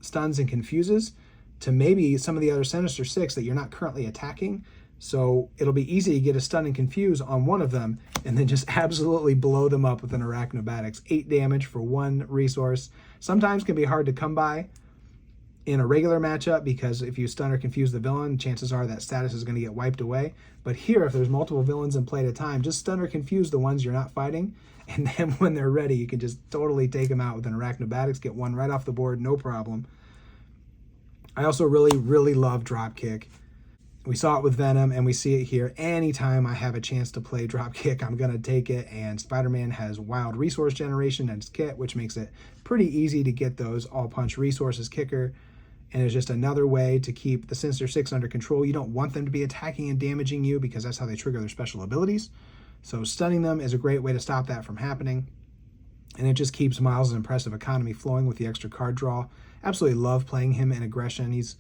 [SPEAKER 1] stuns and confuses to maybe some of the other Sinister Six that you're not currently attacking. So it'll be easy to get a stun and confuse on one of them and then just absolutely blow them up with an Arachnobatics. 8 damage for 1 resource. Sometimes can be hard to come by in a regular matchup, because if you stun or confuse the villain, chances are that status is going to get wiped away. But here, if there's multiple villains in play at a time, just stun or confuse the ones you're not fighting, and then when they're ready, you can just totally take them out with an Arachnobatics, get one right off the board, no problem. I also really love Dropkick. We saw it with Venom, and we see it here. Anytime I have a chance to play Dropkick, I'm going to take it, and Spider-Man has wild resource generation in his kit, which makes it pretty easy to get those all-punch resources kicker, and it's just another way to keep the Sinister Six under control. You don't want them to be attacking and damaging you, because that's how they trigger their special abilities. So stunning them is a great way to stop that from happening, and it just keeps Miles' impressive economy flowing with the extra card draw. Absolutely love playing him in aggression. He's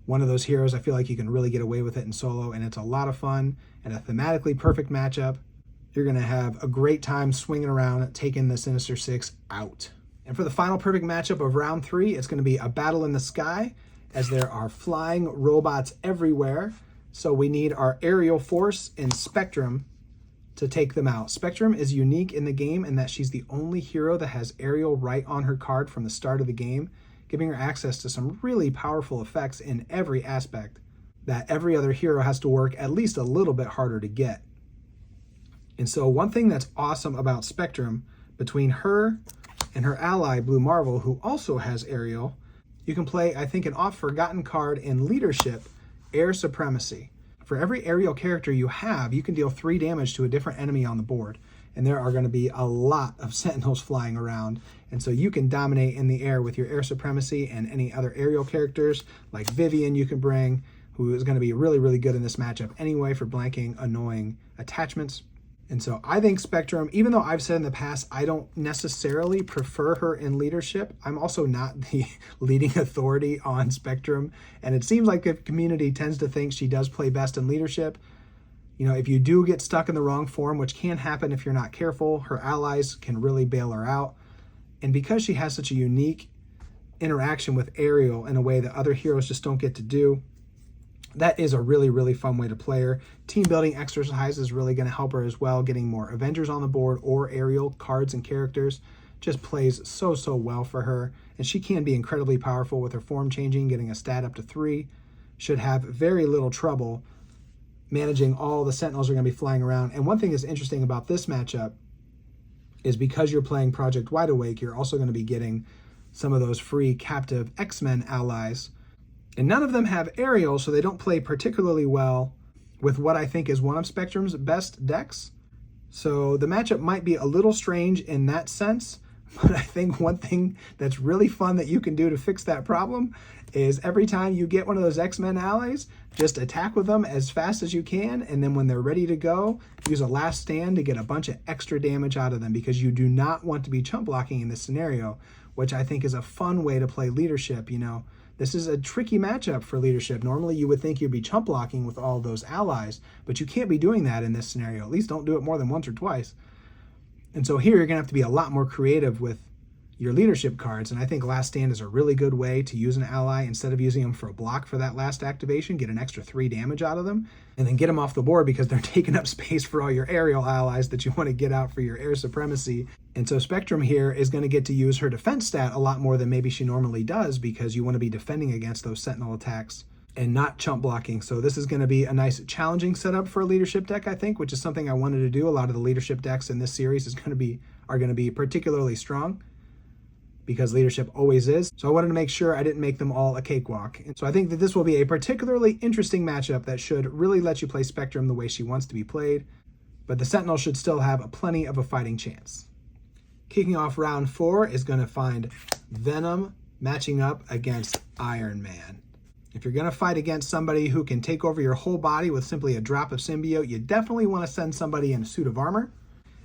[SPEAKER 1] one of those heroes I feel like you can really get away with it in solo, and it's a lot of fun and a thematically perfect matchup. You're going to have a great time swinging around, taking the Sinister Six out. And for the final perfect matchup of round 3, it's going to be a battle in the sky, as there are flying robots everywhere. So we need our aerial force and Spectrum to take them out. Spectrum is unique in the game in that she's the only hero that has aerial right on her card from the start of the game, giving her access to some really powerful effects in every aspect that every other hero has to work at least a little bit harder to get. And so one thing that's awesome about Spectrum, between her and her ally Blue Marvel, who also has aerial, you can play, I think, an oft-forgotten card in Leadership, Air Supremacy. For every aerial character you have, you can deal 3 damage to a different enemy on the board. And there are going to be a lot of Sentinels flying around. And so you can dominate in the air with your Air Supremacy, and any other aerial characters like Vivian you can bring, who is going to be really good in this matchup anyway for blanking annoying attachments. And so I think Spectrum, even though I've said in the past I don't necessarily prefer her in Leadership, I'm also not the leading authority on Spectrum. And it seems like the community tends to think she does play best in Leadership. You know, if you do get stuck in the wrong form, which can happen if you're not careful, her allies can really bail her out. And because she has such a unique interaction with Ariel in a way that other heroes just don't get to do, that is a really fun way to play her. Team building exercise is really going to help her as well. Getting more Avengers on the board or Ariel cards and characters just plays so well for her. And she can be incredibly powerful with her form changing, getting a stat up to 3. Should have very little trouble managing all the Sentinels are going to be flying around. And one thing that's interesting about this matchup is because you're playing Project Wide Awake, you're also going to be getting some of those free captive X-Men allies. And none of them have aerial, so they don't play particularly well with what I think is one of Spectrum's best decks. So the matchup might be a little strange in that sense, but I think one thing that's really fun that you can do to fix that problem is every time you get one of those X-Men allies, just attack with them as fast as you can, and then when they're ready to go, use a last stand to get a bunch of extra damage out of them, because you do not want to be chump blocking in this scenario, which I think is a fun way to play Leadership. You know, this is a tricky matchup for Leadership. Normally you would think you'd be chump blocking with all those allies, but you can't be doing that in this scenario. At least don't do it more than once or twice. And so here you're going to have to be a lot more creative with your Leadership cards, and I think Last Stand is a really good way to use an ally. Instead of using them for a block for that last activation, get an extra 3 damage out of them, and then get them off the board because they're taking up space for all your aerial allies that you want to get out for your Air Supremacy. And so Spectrum here is going to get to use her defense stat a lot more than maybe she normally does, because you want to be defending against those Sentinel attacks and not chump blocking. So this is going to be a nice challenging setup for a Leadership deck, I think, which is something I wanted to do. A lot of the Leadership decks in this series are going to be particularly strong, because Leadership always is. So I wanted to make sure I didn't make them all a cakewalk. And so I think that this will be a particularly interesting matchup that should really let you play Spectrum the way she wants to be played, but the Sentinel should still have plenty of a fighting chance. Kicking off round 4 is going to find Venom matching up against Iron Man. If you're going to fight against somebody who can take over your whole body with simply a drop of symbiote, you definitely want to send somebody in a suit of armor.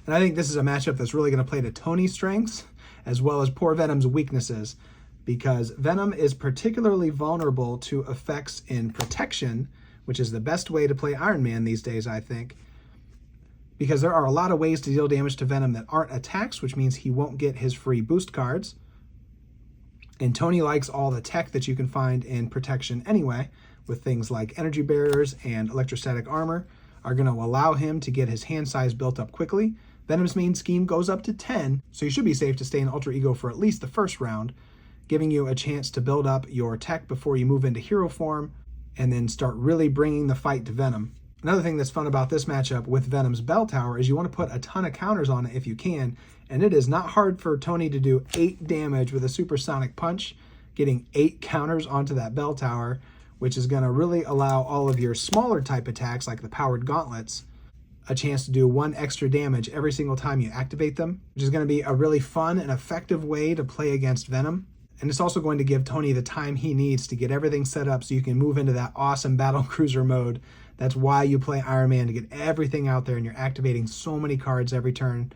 [SPEAKER 1] And I think this is a matchup that's really going to play to Tony's strengths as well as poor Venom's weaknesses, because Venom is particularly vulnerable to effects in protection, which is the best way to play Iron Man these days, I think, because there are a lot of ways to deal damage to Venom that aren't attacks, which means he won't get his free boost cards. And Tony likes all the tech that you can find in protection anyway, with things like energy barriers and electrostatic armor are going to allow him to get his hand size built up quickly. Venom's main scheme goes up to 10, so you should be safe to stay in Ultra Ego for at least the first round, giving you a chance to build up your tech before you move into hero form and then start really bringing the fight to Venom. Another thing that's fun about this matchup with Venom's Bell Tower is you want to put a ton of counters on it if you can, and it is not hard for Tony to do 8 damage with a supersonic punch, getting 8 counters onto that Bell Tower, which is going to really allow all of your smaller type attacks like the powered gauntlets a chance to do 1 extra damage every single time you activate them, which is going to be a really fun and effective way to play against Venom. And it's also going to give Tony the time he needs to get everything set up so you can move into that awesome battle cruiser mode. That's why you play Iron Man, to get everything out there, and you're activating so many cards every turn.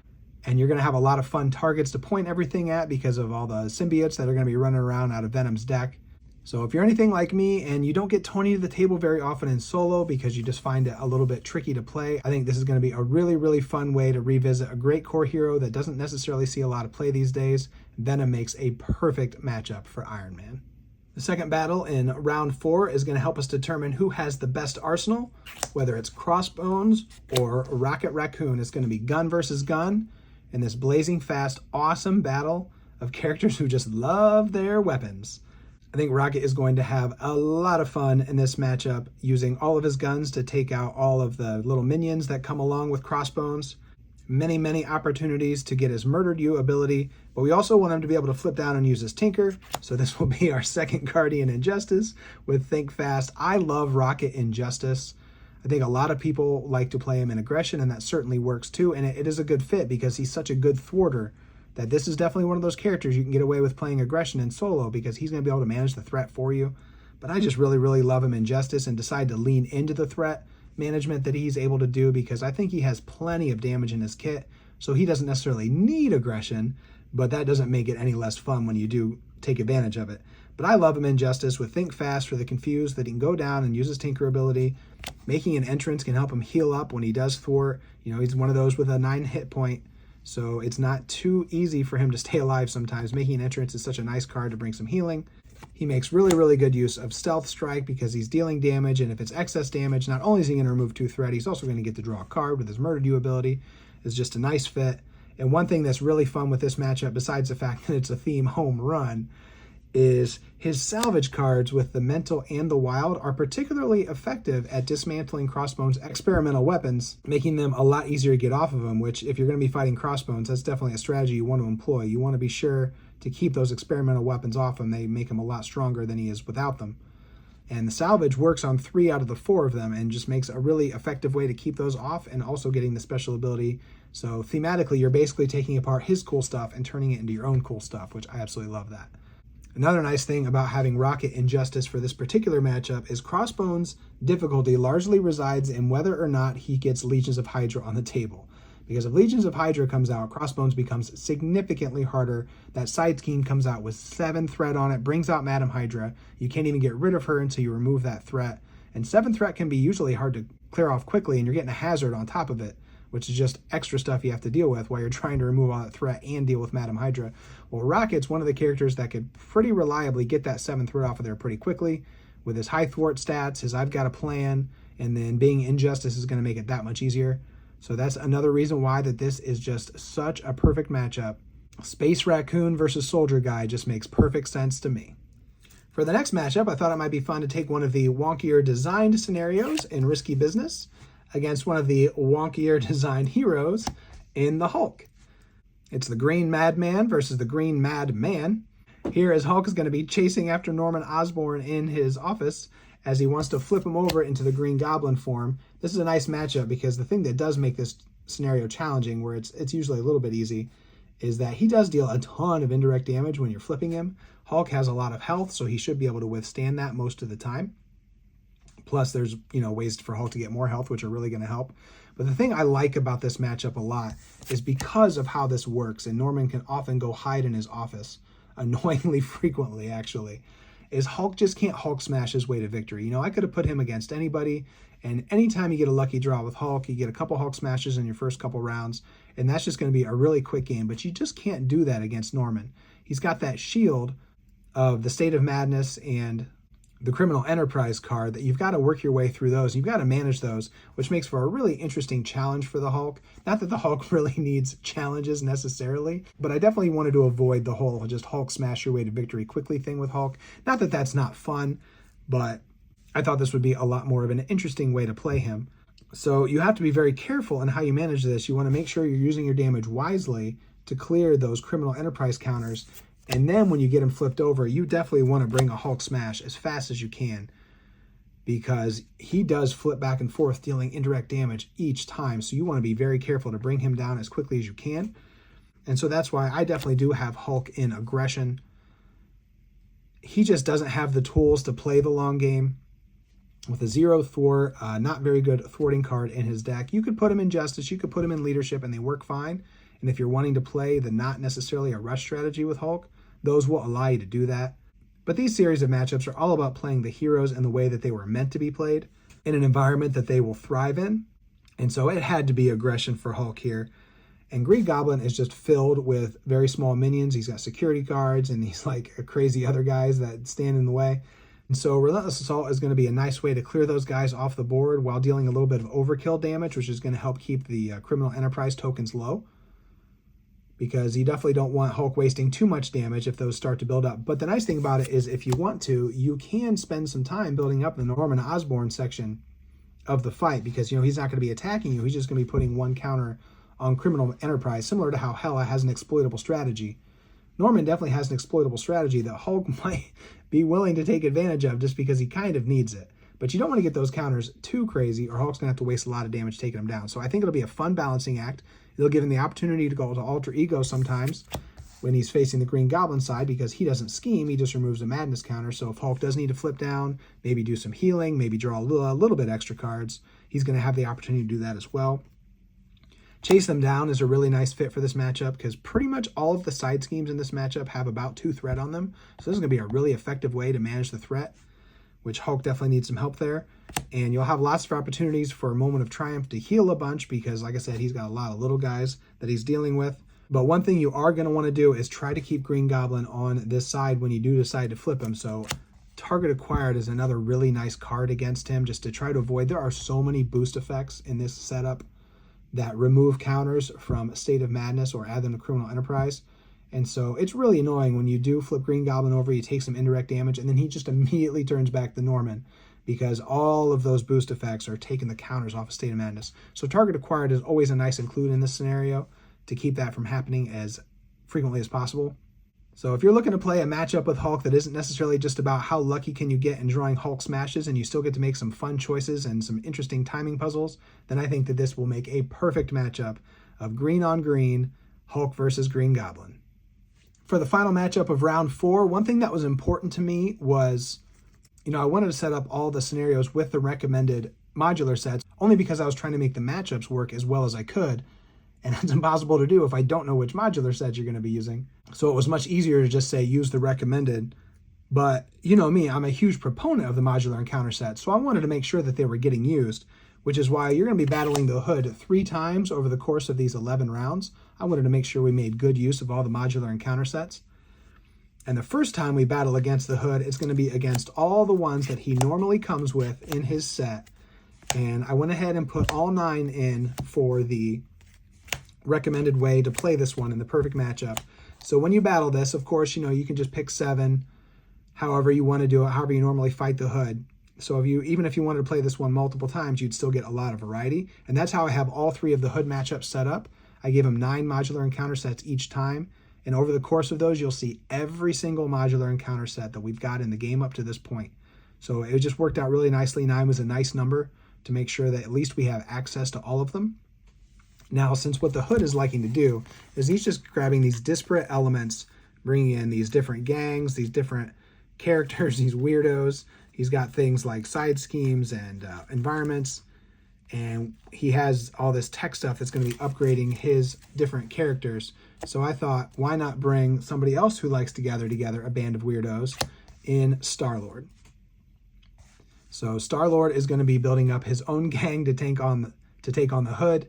[SPEAKER 1] And you're going to have a lot of fun targets to point everything at because of all the symbiotes that are going to be running around out of Venom's deck. So if you're anything like me and you don't get Tony to the table very often in solo because you just find it a little bit tricky to play, I think this is going to be a really, really fun way to revisit a great core hero that doesn't necessarily see a lot of play these days. Venom makes a perfect matchup for Iron Man. The second battle in round 4 is going to help us determine who has the best arsenal, whether it's Crossbones or Rocket Raccoon. It's going to be gun versus gun in this blazing fast, awesome battle of characters who just love their weapons. I think Rocket is going to have a lot of fun in this matchup, using all of his guns to take out all of the little minions that come along with Crossbones. Many, many opportunities to get his Murdered You ability, but we also want him to be able to flip down and use his Tinker, so this will be our second Guardian Injustice with Think Fast. I love Rocket Injustice. I think a lot of people like to play him in Aggression, and that certainly works too, and it is a good fit because he's such a good thwarter that this is definitely one of those characters you can get away with playing Aggression in solo because he's going to be able to manage the threat for you. But I just really, really love him in Justice and decide to lean into the threat management that he's able to do because I think he has plenty of damage in his kit, so he doesn't necessarily need Aggression, but that doesn't make it any less fun when you do take advantage of it. But I love him in Justice with Think Fast for the Confused, that he can go down and use his Tinker ability. Making an entrance can help him heal up when he does thwart. You know, he's one of those with a 9 hit point, so it's not too easy for him to stay alive sometimes. Making an entrance is such a nice card to bring some healing. He makes really, really good use of Stealth Strike because he's dealing damage, and if it's excess damage, not only is he going to remove 2 threat, he's also going to get to draw a card with his Murdered You ability. It's just a nice fit. And one thing that's really fun with this matchup, besides the fact that it's a theme home run, is his salvage cards with the Mental and the Wild are particularly effective at dismantling Crossbones' experimental weapons, making them a lot easier to get off of him, which if you're going to be fighting Crossbones, that's definitely a strategy you want to employ. You want to be sure to keep those experimental weapons off him. They make him a lot stronger than he is without them. And the salvage works on 3 out of the 4 of them and just makes a really effective way to keep those off and also getting the special ability. So thematically, you're basically taking apart his cool stuff and turning it into your own cool stuff, which I absolutely love that. Another nice thing about having Rocket Injustice for this particular matchup is Crossbones' difficulty largely resides in whether or not he gets Legions of Hydra on the table. Because if Legions of Hydra comes out, Crossbones becomes significantly harder. That side scheme comes out with 7 threat on it, brings out Madam Hydra. You can't even get rid of her until you remove that threat. And 7 threat can be usually hard to clear off quickly, and you're getting a hazard on top of it, which is just extra stuff you have to deal with while you're trying to remove all that threat and deal with Madam Hydra. Well, Rocket's one of the characters that could pretty reliably get that 7 threat off of there pretty quickly. With his high thwart stats, his I've got a plan, and then being Injustice is going to make it that much easier. So that's another reason why that this is just such a perfect matchup. Space Raccoon versus Soldier Guy just makes perfect sense to me. For the next matchup, I thought it might be fun to take one of the wonkier designed scenarios in Risky Business against one of the wonkier designed heroes in the Hulk. It's the Green Madman versus the Green Madman. Here, as Hulk is going to be chasing after Norman Osborn in his office as he wants to flip him over into the Green Goblin form. This is a nice matchup because the thing that does make this scenario challenging, where it's usually a little bit easy, is that he does deal a ton of indirect damage when you're flipping him. Hulk has a lot of health, so he should be able to withstand that most of the time. Plus, there's, ways for Hulk to get more health, which are really going to help. But the thing I like about this matchup a lot is because of how this works, and Norman can often go hide in his office, annoyingly frequently, actually, is Hulk just can't Hulk smash his way to victory. I could have put him against anybody, and anytime you get a lucky draw with Hulk, you get a couple Hulk smashes in your first couple rounds, and that's just going to be a really quick game. But you just can't do that against Norman. He's got that shield of the State of Madness and the Criminal Enterprise card that you've got to work your way through those. You've got to manage those, which makes for a really interesting challenge for the Hulk. Not that the Hulk really needs challenges necessarily, but I definitely wanted to avoid the whole just Hulk smash your way to victory quickly thing with Hulk. Not that that's not fun, but I thought this would be a lot more of an interesting way to play him. So you have to be very careful in how you manage this. You want to make sure you're using your damage wisely to clear those Criminal Enterprise counters. And then when you get him flipped over, you definitely want to bring a Hulk smash as fast as you can, because he does flip back and forth, dealing indirect damage each time. So you want to be very careful to bring him down as quickly as you can. And so that's why I definitely do have Hulk in aggression. He just doesn't have the tools to play the long game. With a 0 thwart, not very good thwarting card in his deck, you could put him in Justice, you could put him in Leadership, and they work fine. And if you're wanting to play the not necessarily a rush strategy with Hulk, those will allow you to do that. But these series of matchups are all about playing the heroes in the way that they were meant to be played, in an environment that they will thrive in. And so it had to be aggression for Hulk here. And Green Goblin is just filled with very small minions. He's got security guards and these crazy other guys that stand in the way. And so Relentless Assault is going to be a nice way to clear those guys off the board while dealing a little bit of overkill damage, which is going to help keep the Criminal Enterprise tokens low, because you definitely don't want Hulk wasting too much damage if those start to build up. But the nice thing about it is if you want to, you can spend some time building up the Norman Osborn section of the fight, because he's not going to be attacking you. He's just going to be putting one counter on Criminal Enterprise, similar to how Hela has an exploitable strategy. Norman definitely has an exploitable strategy that Hulk might be willing to take advantage of just because he kind of needs it. But you don't want to get those counters too crazy, or Hulk's going to have to waste a lot of damage taking him down. So I think it'll be a fun balancing act. It'll give him the opportunity to go to Alter Ego sometimes when he's facing the Green Goblin side, because he doesn't scheme, he just removes a Madness counter. So if Hulk does need to flip down, maybe do some healing, maybe draw a little bit extra cards, he's going to have the opportunity to do that as well. Chase Them Down is a really nice fit for this matchup, because pretty much all of the side schemes in this matchup have about 2 threat on them. So this is going to be a really effective way to manage the threat, which Hulk definitely needs some help there. And you'll have lots of opportunities for a moment of triumph to heal a bunch, because like I said, he's got a lot of little guys that he's dealing with. But one thing you are going to want to do is try to keep Green Goblin on this side when you do decide to flip him. So Target Acquired is another really nice card against him, just to try to avoid. There are so many boost effects in this setup that remove counters from State of Madness or add them to Criminal Enterprise. And so it's really annoying when you do flip Green Goblin over, you take some indirect damage, and then he just immediately turns back to Norman, because all of those boost effects are taking the counters off of State of Madness. So Target Acquired is always a nice include in this scenario to keep that from happening as frequently as possible. So if you're looking to play a matchup with Hulk that isn't necessarily just about how lucky can you get in drawing Hulk smashes, and you still get to make some fun choices and some interesting timing puzzles, then I think that this will make a perfect matchup of green on green, Hulk versus Green Goblin. For the final matchup of round 4, one thing that was important to me was, I wanted to set up all the scenarios with the recommended modular sets, only because I was trying to make the matchups work as well as I could. And it's impossible to do if I don't know which modular sets you're going to be using. So it was much easier to just say use the recommended. But you know me, I'm a huge proponent of the modular encounter sets, so I wanted to make sure that they were getting used, which is why you're going to be battling the Hood 3 times over the course of these 11 rounds. I wanted to make sure we made good use of all the modular encounter sets. And the first time we battle against the Hood, it's going to be against all the ones that he normally comes with in his set. And I went ahead and put all 9 in for the recommended way to play this one in the perfect matchup. So when you battle this, of course, you can just pick 7, however you want to do it, however you normally fight the Hood. So even if you wanted to play this one multiple times, you'd still get a lot of variety. And that's how I have all 3 of the Hood matchups set up. I gave them 9 modular encounter sets each time. And over the course of those, you'll see every single modular encounter set that we've got in the game up to this point. So it just worked out really nicely. 9 was a nice number to make sure that at least we have access to all of them. Now, since what the Hood is liking to do is he's just grabbing these disparate elements, bringing in these different gangs, these different characters, these weirdos. He's got things like side schemes and environments, and he has all this tech stuff that's going to be upgrading his different characters. So I thought, why not bring somebody else who likes to gather together a band of weirdos in Star-Lord? So Star-Lord is going to be building up his own gang to take on the Hood.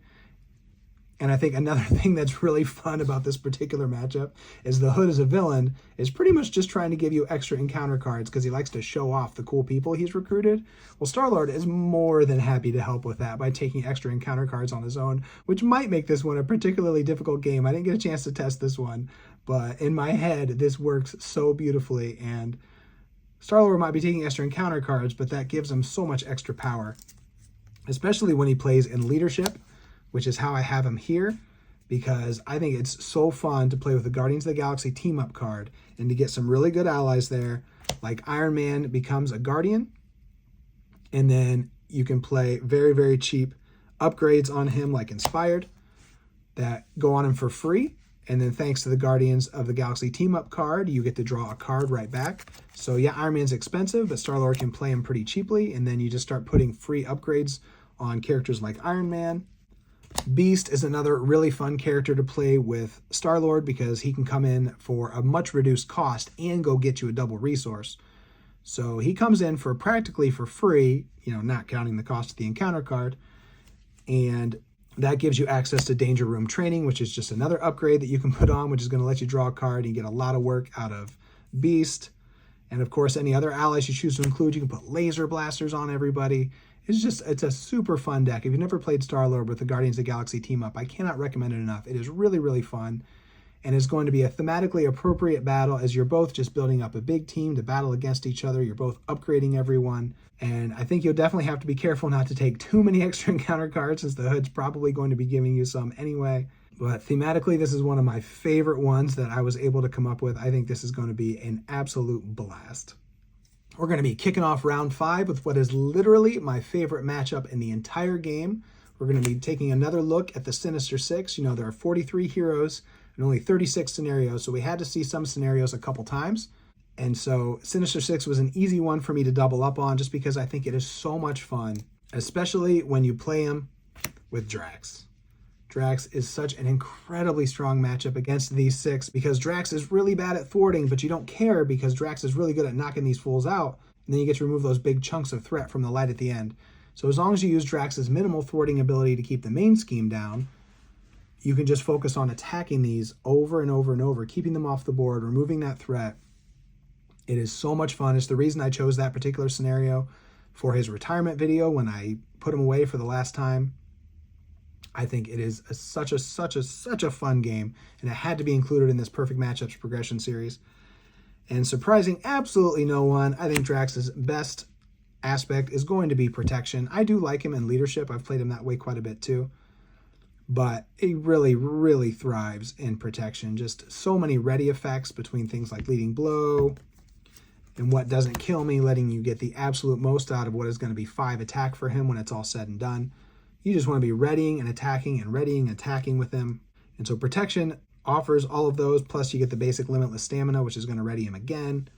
[SPEAKER 1] And I think another thing that's really fun about this particular matchup is the Hood as a villain is pretty much just trying to give you extra encounter cards because he likes to show off the cool people he's recruited. Well, Star-Lord is more than happy to help with that by taking extra encounter cards on his own, which might make this one a particularly difficult game. I didn't get a chance to test this one, but in my head, this works so beautifully. And Star-Lord might be taking extra encounter cards, but that gives him so much extra power, especially when he plays in leadership, which is how I have him here, because I think it's so fun to play with the Guardians of the Galaxy team-up card and to get some really good allies there, like Iron Man becomes a Guardian, and then you can play very, very cheap upgrades on him like Inspired that go on him for free, and then thanks to the Guardians of the Galaxy team-up card, you get to draw a card right back. So yeah, Iron Man's expensive, but Star-Lord can play him pretty cheaply, and then you just start putting free upgrades on characters like Iron Man. Beast is another really fun character to play with Star-Lord because he can come in for a much reduced cost and go get you a double resource. So he comes in for practically for free, not counting the cost of the encounter card. And that gives you access to Danger Room Training, which is just another upgrade that you can put on, which is going to let you draw a card and get a lot of work out of Beast. And of course, any other allies you choose to include, you can put laser blasters on everybody. It's a super fun deck. If you've never played Star-Lord with the Guardians of the Galaxy team-up, I cannot recommend it enough. It is really, really fun, and it's going to be a thematically appropriate battle as you're both just building up a big team to battle against each other. You're both upgrading everyone, and I think you'll definitely have to be careful not to take too many extra encounter cards since the Hood's probably going to be giving you some anyway. But thematically, this is one of my favorite ones that I was able to come up with. I think this is going to be an absolute blast. We're going to be kicking off round 5 with what is literally my favorite matchup in the entire game. We're going to be taking another look at the Sinister Six. There are 43 heroes and only 36 scenarios, so we had to see some scenarios a couple times. And so Sinister Six was an easy one for me to double up on just because I think it is so much fun, especially when you play him with Drax. Drax is such an incredibly strong matchup against these 6 because Drax is really bad at thwarting, but you don't care because Drax is really good at knocking these fools out, and then you get to remove those big chunks of threat from the light at the end. So as long as you use Drax's minimal thwarting ability to keep the main scheme down, you can just focus on attacking these over and over and over, keeping them off the board, removing that threat. It is so much fun. It's the reason I chose that particular scenario for his retirement video when I put him away for the last time. I think it is such a fun game, and it had to be included in this Perfect Matchups progression series. And surprising absolutely no one, I think Drax's best aspect is going to be protection. I do like him in leadership. I've played him that way quite a bit too. But he really, really thrives in protection. Just so many ready effects between things like leading blow and what doesn't kill me, letting you get the absolute most out of what is going to be 5 attack for him when it's all said and done. You just want to be readying and attacking and readying and attacking with him. And so protection offers all of those, plus you get the basic limitless stamina, which is going to ready him again.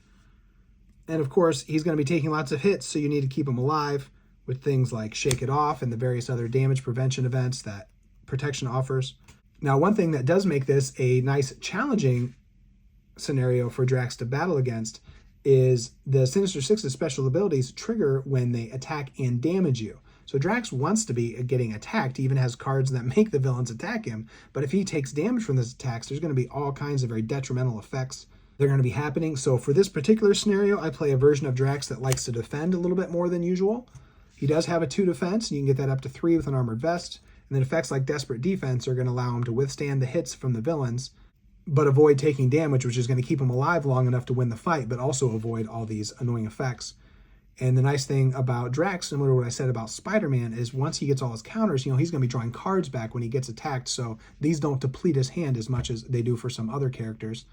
[SPEAKER 1] And of course, he's going to be taking lots of hits, so you need to keep him alive with things like Shake It Off and the various other damage prevention events that protection offers. Now, one thing that does make this a nice challenging scenario for Drax to battle against is the Sinister Six's special abilities trigger when they attack and damage you. So Drax wants to be getting attacked. He even has cards that make the villains attack him. But if he takes damage from those attacks, there's going to be all kinds of very detrimental effects that are going to be happening. So for this particular scenario, I play a version of Drax that likes to defend a little bit more than usual. He does have a 2 defense, and you can get that up to 3 with an armored vest. And then effects like Desperate Defense are going to allow him to withstand the hits from the villains, but avoid taking damage, which is going to keep him alive long enough to win the fight, but also avoid all these annoying effects. And the nice thing about Drax, similar to what I said about Spider-Man, is once he gets all his counters, he's going to be drawing cards back when he gets attacked, so these don't deplete his hand as much as they do for some other characters.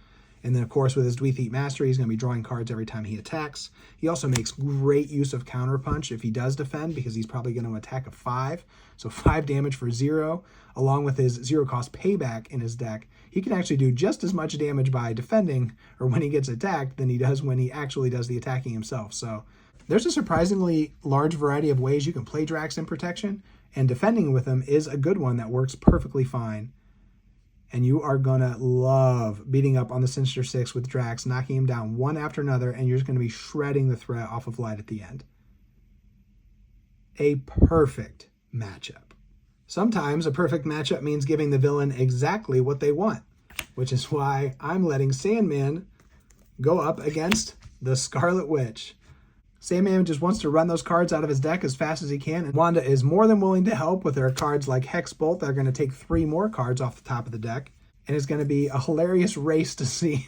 [SPEAKER 1] And then, of course, with his Dweethite Mastery, he's going to be drawing cards every time he attacks. He also makes great use of Counterpunch if he does defend, because he's probably going to attack a 5. So 5 damage for 0, along with his 0-cost Payback in his deck. He can actually do just as much damage by defending, or when he gets attacked, than he does when he actually does the attacking himself. So there's a surprisingly large variety of ways you can play Drax in protection, and defending with him is a good one that works perfectly fine. And you are going to love beating up on the Sinister Six with Drax, knocking him down one after another, and you're just going to be shredding the threat off of light at the end. A perfect matchup. Sometimes a perfect matchup means giving the villain exactly what they want, which is why I'm letting Sandman go up against the Scarlet Witch. Sandman just wants to run those cards out of his deck as fast as he can, and Wanda is more than willing to help with her cards like Hex Bolt that are going to take 3 more cards off the top of the deck, and it's going to be a hilarious race to see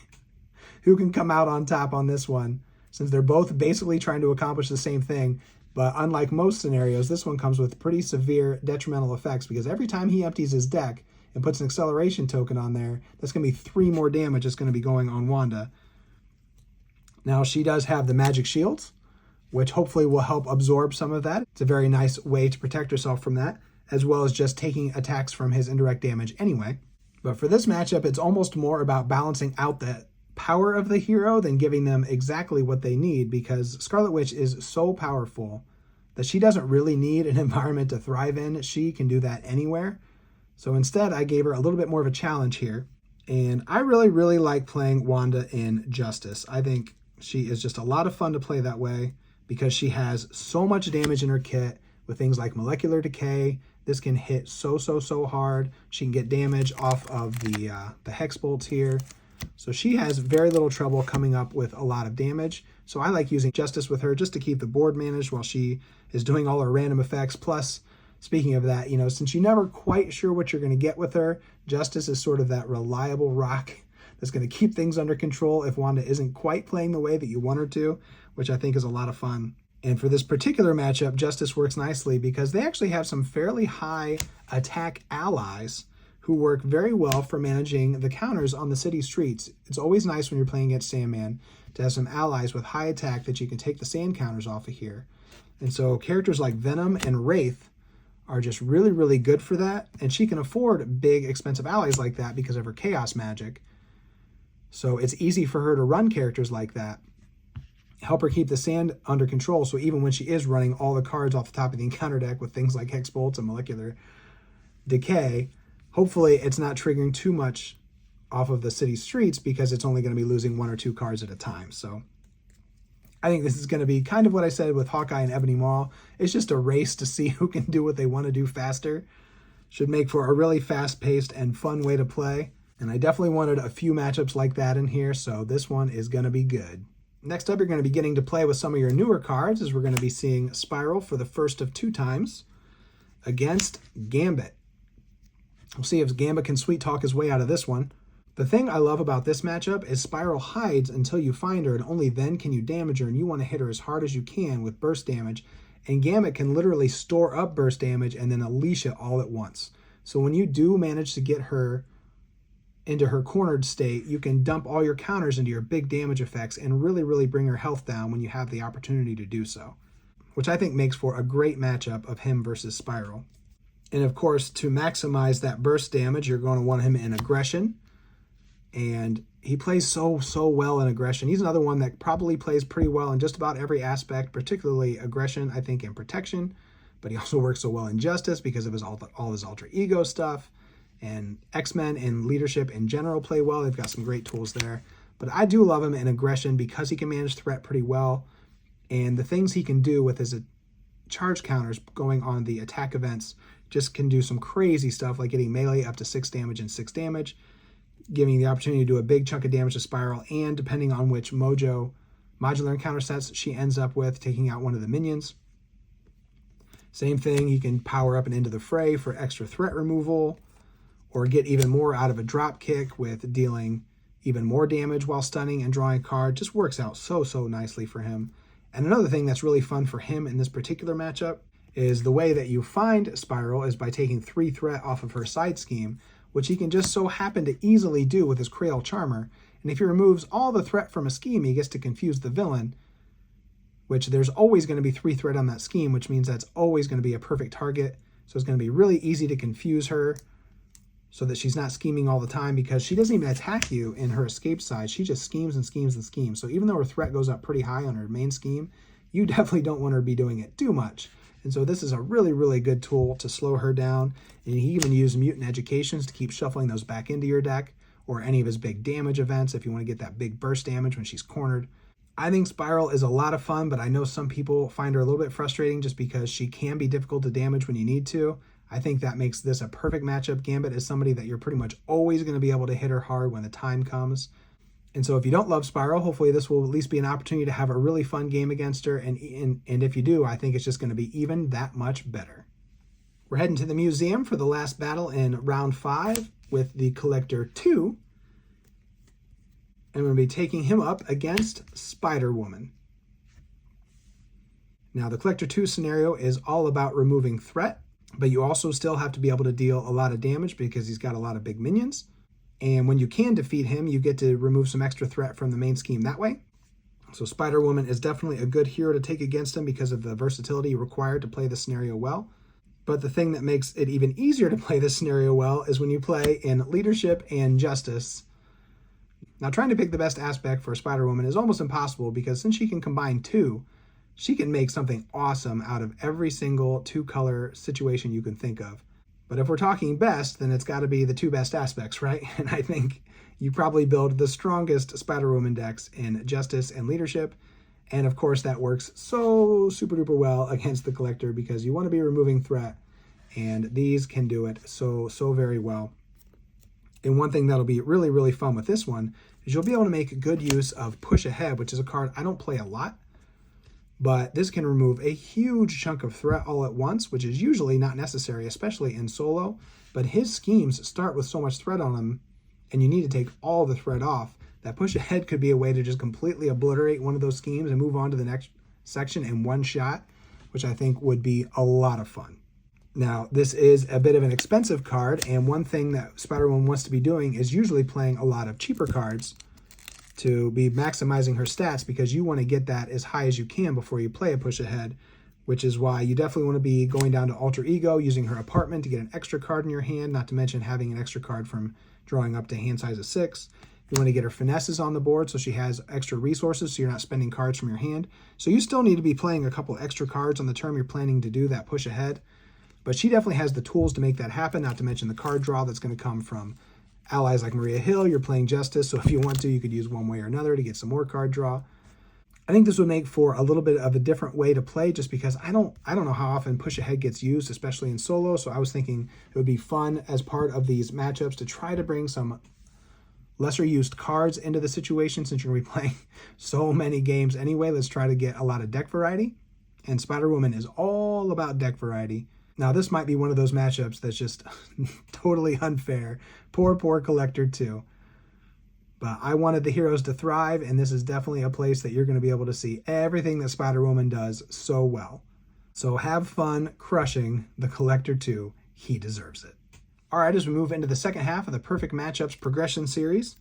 [SPEAKER 1] who can come out on top on this one, since they're both basically trying to accomplish the same thing. But unlike most scenarios, this one comes with pretty severe detrimental effects, because every time he empties his deck and puts an acceleration token on there, that's going to be 3 more damage that's going to be going on Wanda. Now, she does have the magic shields, which hopefully will help absorb some of that. It's a very nice way to protect herself from that, as well as just taking attacks from his indirect damage anyway. But for this matchup, it's almost more about balancing out the power of the hero than giving them exactly what they need, because Scarlet Witch is so powerful that she doesn't really need an environment to thrive in. She can do that anywhere. So instead, I gave her a little bit more of a challenge here. And I really like playing Wanda in Justice. I think she is just a lot of fun to play that way, because she has so much damage in her kit with things like Molecular Decay. This can hit so hard. She can get damage off of the Hex Bolts here. So she has very little trouble coming up with a lot of damage. So I like using Justice with her just to keep the board managed while she is doing all her random effects. Plus, speaking of that, since you're never quite sure what you're going to get with her, Justice is sort of that reliable rock that's going to keep things under control if Wanda isn't quite playing the way that you want her to, which I think is a lot of fun. And for this particular matchup, Justice works nicely because they actually have some fairly high attack allies who work very well for managing the counters on the city streets. It's always nice when you're playing against Sandman to have some allies with high attack that you can take the sand counters off of here. And so characters like Venom and Wraith are just really good for that, and she can afford big expensive allies like that because of her chaos magic. So it's easy for her to run characters like that, help her keep the sand under control, so even when she is running all the cards off the top of the encounter deck with things like Hex Bolts and Molecular Decay, hopefully it's not triggering too much off of the city streets, because it's only going to be losing 1 or 2 cards at a time. So I think this is going to be kind of what I said with Hawkeye and Ebony Maw. It's just a race to see who can do what they want to do faster. Should make for a really fast-paced and fun way to play. And I definitely wanted a few matchups like that in here, so this one is going to be good. Next up, you're going to be getting to play with some of your newer cards, as we're going to be seeing Spiral for the first of 2 times against Gambit. We'll see if Gambit can sweet talk his way out of this one. The thing I love about this matchup is Spiral hides until you find her, and only then can you damage her, and you want to hit her as hard as you can with burst damage. And Gambit can literally store up burst damage and then unleash it all at once. So when you do manage to get her into her cornered state, you can dump all your counters into your big damage effects and really bring her health down when you have the opportunity to do so, which I think makes for a great matchup of him versus Spiral. And of course, to maximize that burst damage, you're going to want him in Aggression, and he plays so well in Aggression. He's another one that probably plays pretty well in just about every aspect, particularly Aggression, I think, in Protection, but he also works so well in Justice because of all his alter ego stuff. And X-Men and Leadership in general play well. They've got some great tools there. But I do love him in Aggression because he can manage threat pretty well. And the things he can do with his charge counters going on the attack events just can do some crazy stuff, like getting melee up to 6 damage and 6 damage, giving the opportunity to do a big chunk of damage to Spiral, and depending on which modular encounter sets she ends up with, taking out one of the minions. Same thing, you can power up and Into the Fray for extra threat removal, or get even more out of a drop kick with dealing even more damage while stunning and drawing a card. Just works out so nicely for him. And another thing that's really fun for him in this particular matchup is the way that you find Spiral is by taking 3 threat off of her side scheme, which he can just so happen to easily do with his Crail Charmer. And if he removes all the threat from a scheme, he gets to confuse the villain, which there's always going to be 3 threat on that scheme, which means that's always going to be a perfect target. So it's going to be really easy to confuse her so that she's not scheming all the time, because she doesn't even attack you in her escape side. She just schemes and schemes and schemes. So even though her threat goes up pretty high on her main scheme, you definitely don't want her to be doing it too much. And so this is a really, really good tool to slow her down. And you can even use Mutant Educations to keep shuffling those back into your deck, or any of his big damage events if you want to get that big burst damage when she's cornered. I think Spiral is a lot of fun, but I know some people find her a little bit frustrating just because she can be difficult to damage when you need to. I think that makes this a perfect matchup. Gambit is somebody that you're pretty much always going to be able to hit her hard when the time comes. And so if you don't love Spiral, hopefully this will at least be an opportunity to have a really fun game against her. And if you do, I think it's just going to be even that much better. We're heading to the museum for the last battle in round 5 with the Collector 2. And we're going to be taking him up against Spider-Woman. Now, the Collector 2 scenario is all about removing threat, but you also still have to be able to deal a lot of damage because he's got a lot of big minions. And when you can defeat him, you get to remove some extra threat from the main scheme that way. So Spider-Woman is definitely a good hero to take against him because of the versatility required to play the scenario well. But the thing that makes it even easier to play this scenario well is when you play in Leadership and Justice. Now, trying to pick the best aspect for Spider-Woman is almost impossible because since she can combine 2, she can make something awesome out of every single 2-color situation you can think of. But if we're talking best, then it's got to be the 2 best aspects, right? And I think you probably build the strongest Spider-Woman decks in Justice and Leadership. And of course, that works so super duper well against the Collector because you want to be removing threat. And these can do it so very well. And one thing that'll be really, really fun with this one is you'll be able to make good use of Push Ahead, which is a card I don't play a lot. But this can remove a huge chunk of threat all at once, which is usually not necessary, especially in solo. But his schemes start with so much threat on them, and you need to take all the threat off. That Push Ahead could be a way to just completely obliterate one of those schemes and move on to the next section in one shot, which I think would be a lot of fun. Now, this is a bit of an expensive card, and one thing that Spider-Woman wants to be doing is usually playing a lot of cheaper cards to be maximizing her stats because you want to get that as high as you can before you play a Push Ahead, which is why you definitely want to be going down to Alter Ego, using her Apartment to get an extra card in your hand, not to mention having an extra card from drawing up to hand size of 6. You want to get her Finesses on the board so she has extra resources so you're not spending cards from your hand. So you still need to be playing a couple extra cards on the turn you're planning to do that Push Ahead. But she definitely has the tools to make that happen, not to mention the card draw that's going to come from allies like Maria Hill. You're playing Justice, so if you want to, you could use one way or another to get some more card draw. I think this would make for a little bit of a different way to play just because I don't know how often Push Ahead gets used, especially in solo, so I was thinking it would be fun as part of these matchups to try to bring some lesser used cards into the situation since you're going to be playing so many games anyway. Let's try to get a lot of deck variety, and Spider-Woman is all about deck variety. Now, this might be one of those matchups that's just totally unfair. Poor Collector 2. But I wanted the heroes to thrive, and this is definitely a place that you're going to be able to see everything that Spider-Woman does so well. So have fun crushing the Collector 2. He deserves it. All right, as we move into the second half of the Perfect Matchups Progression Series,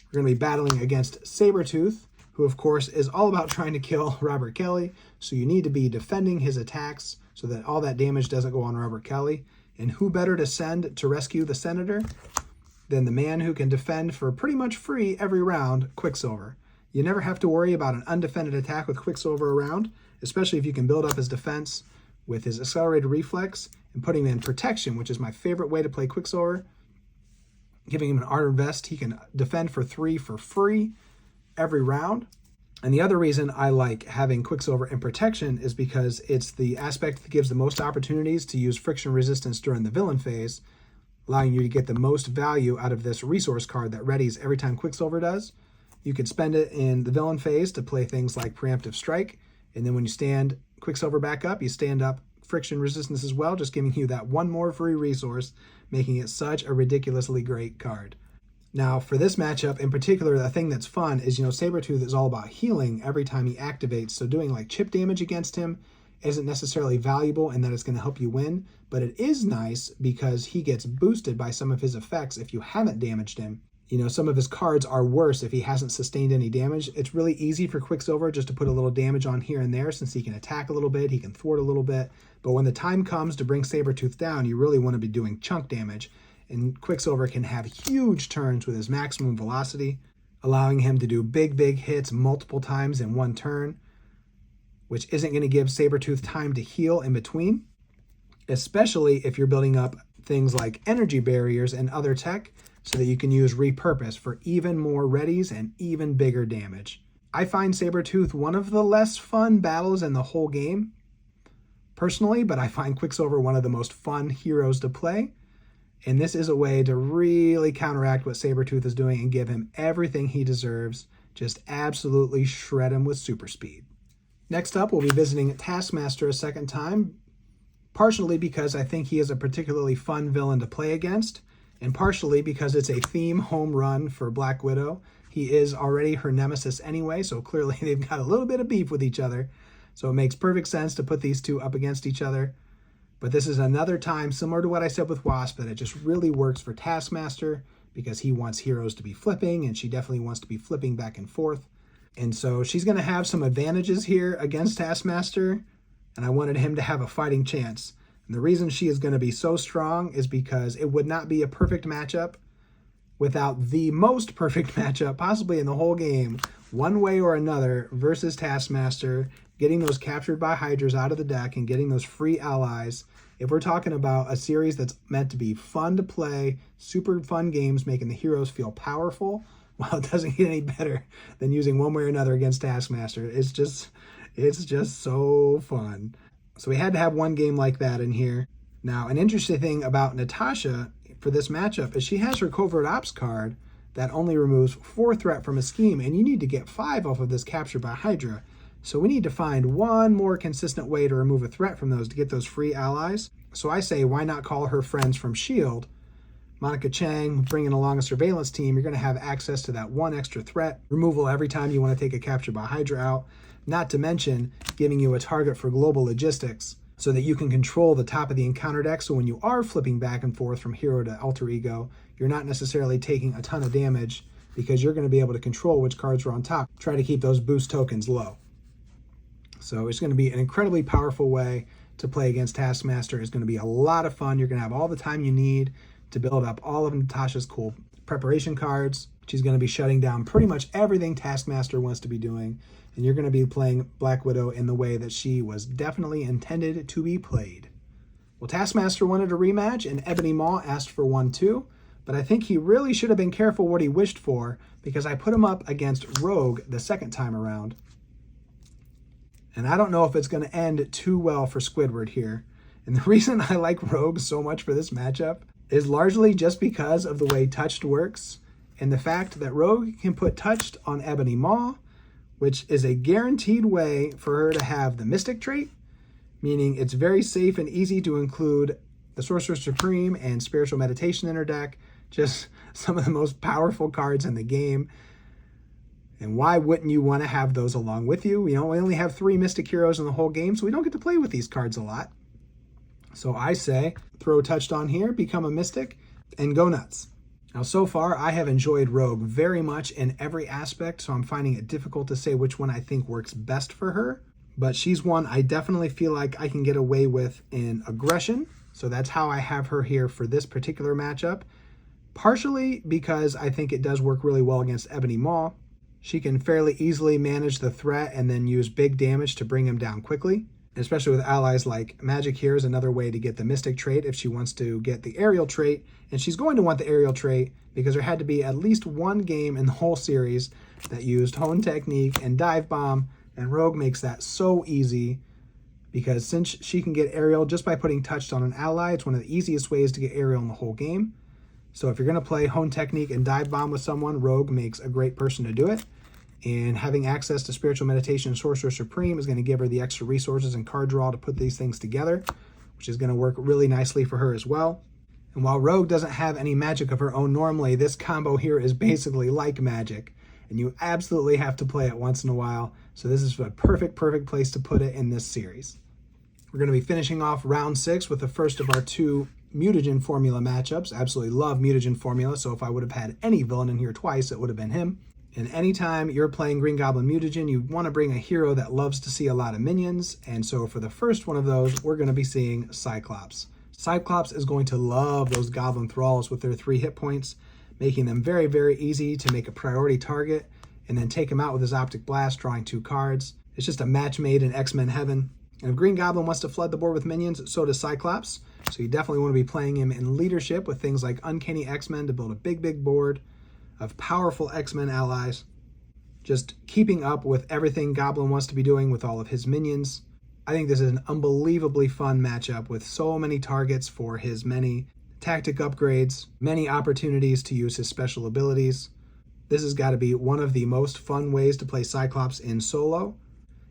[SPEAKER 1] we're going to be battling against Sabretooth, who, of course, is all about trying to kill Robert Kelly. So you need to be defending his attacks so that all that damage doesn't go on Robert Kelly. And who better to send to rescue the Senator than the man who can defend for pretty much free every round, Quicksilver. You never have to worry about an undefended attack with Quicksilver around, especially if you can build up his defense with his accelerated reflex and putting him in protection, which is my favorite way to play Quicksilver. Giving him an Armor Vest, he can defend for 3 for free every round. And the other reason I like having Quicksilver in protection is because it's the aspect that gives the most opportunities to use friction resistance during the villain phase, allowing you to get the most value out of this resource card that readies every time Quicksilver does. You could spend it in the villain phase to play things like Preemptive Strike, and then when you stand Quicksilver back up, you stand up friction resistance as well, just giving you that one more free resource, making it such a ridiculously great card. Now, for this matchup in particular, the thing that's fun is, Sabretooth is all about healing every time he activates, so doing like chip damage against him isn't necessarily valuable in that it's going to help you win, but it is nice because he gets boosted by some of his effects if you haven't damaged him. some of his cards are worse if he hasn't sustained any damage. It's really easy for Quicksilver just to put a little damage on here and there, since he can attack a little bit, he can thwart a little bit. But when the time comes to bring Sabretooth down, you really want to be doing chunk damage. And Quicksilver can have huge turns with his maximum velocity, allowing him to do big hits multiple times in one turn, which isn't going to give Sabretooth time to heal in between, especially if you're building up things like energy barriers and other tech, so that you can use Repurpose for even more readies and even bigger damage. I find Sabretooth one of the less fun battles in the whole game, personally, but I find Quicksilver one of the most fun heroes to play, and this is a way to really counteract what Sabretooth is doing and give him everything he deserves. Just absolutely shred him with super speed. Next up, we'll be visiting Taskmaster a second time, partially because I think he is a particularly fun villain to play against, and partially because it's a theme home run for Black Widow. He is already her nemesis anyway, so clearly they've got a little bit of beef with each other. So it makes perfect sense to put these two up against each other. But this is another time, similar to what I said with Wasp, that it just really works for Taskmaster, because he wants heroes to be flipping, and she definitely wants to be flipping back and forth. And so she's going to have some advantages here against Taskmaster, and I wanted him to have a fighting chance. And the reason she is going to be so strong is because it would not be a perfect matchup without the most perfect matchup possibly in the whole game, one way or another, versus Taskmaster, getting those captured by Hydras out of the deck and getting those free allies. If we're talking about a series that's meant to be fun to play, super fun games, making the heroes feel powerful, well, it doesn't get any better than using one way or another against Taskmaster. It's just so fun. So we had to have one game like that in here. Now, an interesting thing about Natasha for this matchup is she has her Covert Ops card that only removes 4 threat from a scheme, and you need to get 5 off of this capture by Hydra. So we need to find one more consistent way to remove a threat from those to get those free allies. So I say, why not call her friends from S.H.I.E.L.D.? Monica Chang, bringing along a surveillance team, you're going to have access to that one extra threat removal every time you want to take a capture by Hydra out. Not to mention giving you a target for global logistics so that you can control the top of the encounter deck. So when you are flipping back and forth from hero to alter ego, you're not necessarily taking a ton of damage because you're going to be able to control which cards are on top. Try to keep those boost tokens low. So it's going to be an incredibly powerful way to play against Taskmaster. It's going to be a lot of fun. You're going to have all the time you need to build up all of Natasha's cool preparation cards. She's going to be shutting down pretty much everything Taskmaster wants to be doing. And you're going to be playing Black Widow in the way that she was definitely intended to be played. Well, Taskmaster wanted a rematch, and Ebony Maw asked for one too. But I think he really should have been careful what he wished for, because I put him up against Rogue the second time around. And I don't know if it's going to end too well for Squidward here. And the reason I like Rogue so much for this matchup is largely just because of the way Touched works, and the fact that Rogue can put Touched on Ebony Maw, which is a guaranteed way for her to have the Mystic trait, meaning it's very safe and easy to include the Sorcerer Supreme and Spiritual Meditation in her deck, just some of the most powerful cards in the game. And why wouldn't you want to have those along with you? We only have 3 Mystic heroes in the whole game, so we don't get to play with these cards a lot. So I say, throw Touched on here, become a Mystic, and go nuts. Now, so far, I have enjoyed Rogue very much in every aspect, so I'm finding it difficult to say which one I think works best for her. But she's one I definitely feel like I can get away with in aggression, so that's how I have her here for this particular matchup. Partially because I think it does work really well against Ebony Maw. She can fairly easily manage the threat and then use big damage to bring him down quickly. Especially with allies like Magic here is another way to get the Mystic trait if she wants to get the Aerial trait. And she's going to want the Aerial trait because there had to be at least one game in the whole series that used Hone Technique and Dive Bomb. And Rogue makes that so easy because since she can get Aerial just by putting Touched on an ally, it's one of the easiest ways to get Aerial in the whole game. So if you're going to play Hone Technique and Dive Bomb with someone, Rogue makes a great person to do it. And having access to Spiritual Meditation and Sorcerer Supreme is going to give her the extra resources and card draw to put these things together, which is going to work really nicely for her as well. And while Rogue doesn't have any magic of her own normally, this combo here is basically like magic. And you absolutely have to play it once in a while. So this is a perfect place to put it in this series. We're going to be finishing off round 6 with the first of our 2 mutagen formula matchups. Absolutely love mutagen formula, so if I would have had any villain in here twice, it would have been him. And anytime you're playing Green Goblin mutagen, you want to bring a hero that loves to see a lot of minions, and so for the first one of those, we're going to be seeing Cyclops. Cyclops is going to love those Goblin Thralls with their 3 hit points, making them very, very easy to make a priority target, and then take him out with his Optic Blast, drawing 2 cards. It's just a match made in X-Men heaven. And if Green Goblin wants to flood the board with minions, so does Cyclops. So you definitely want to be playing him in leadership with things like Uncanny X-Men to build a big, big board of powerful X-Men allies. Just keeping up with everything Goblin wants to be doing with all of his minions. I think this is an unbelievably fun matchup with so many targets for his many tactic upgrades, many opportunities to use his special abilities. This has got to be one of the most fun ways to play Cyclops in solo.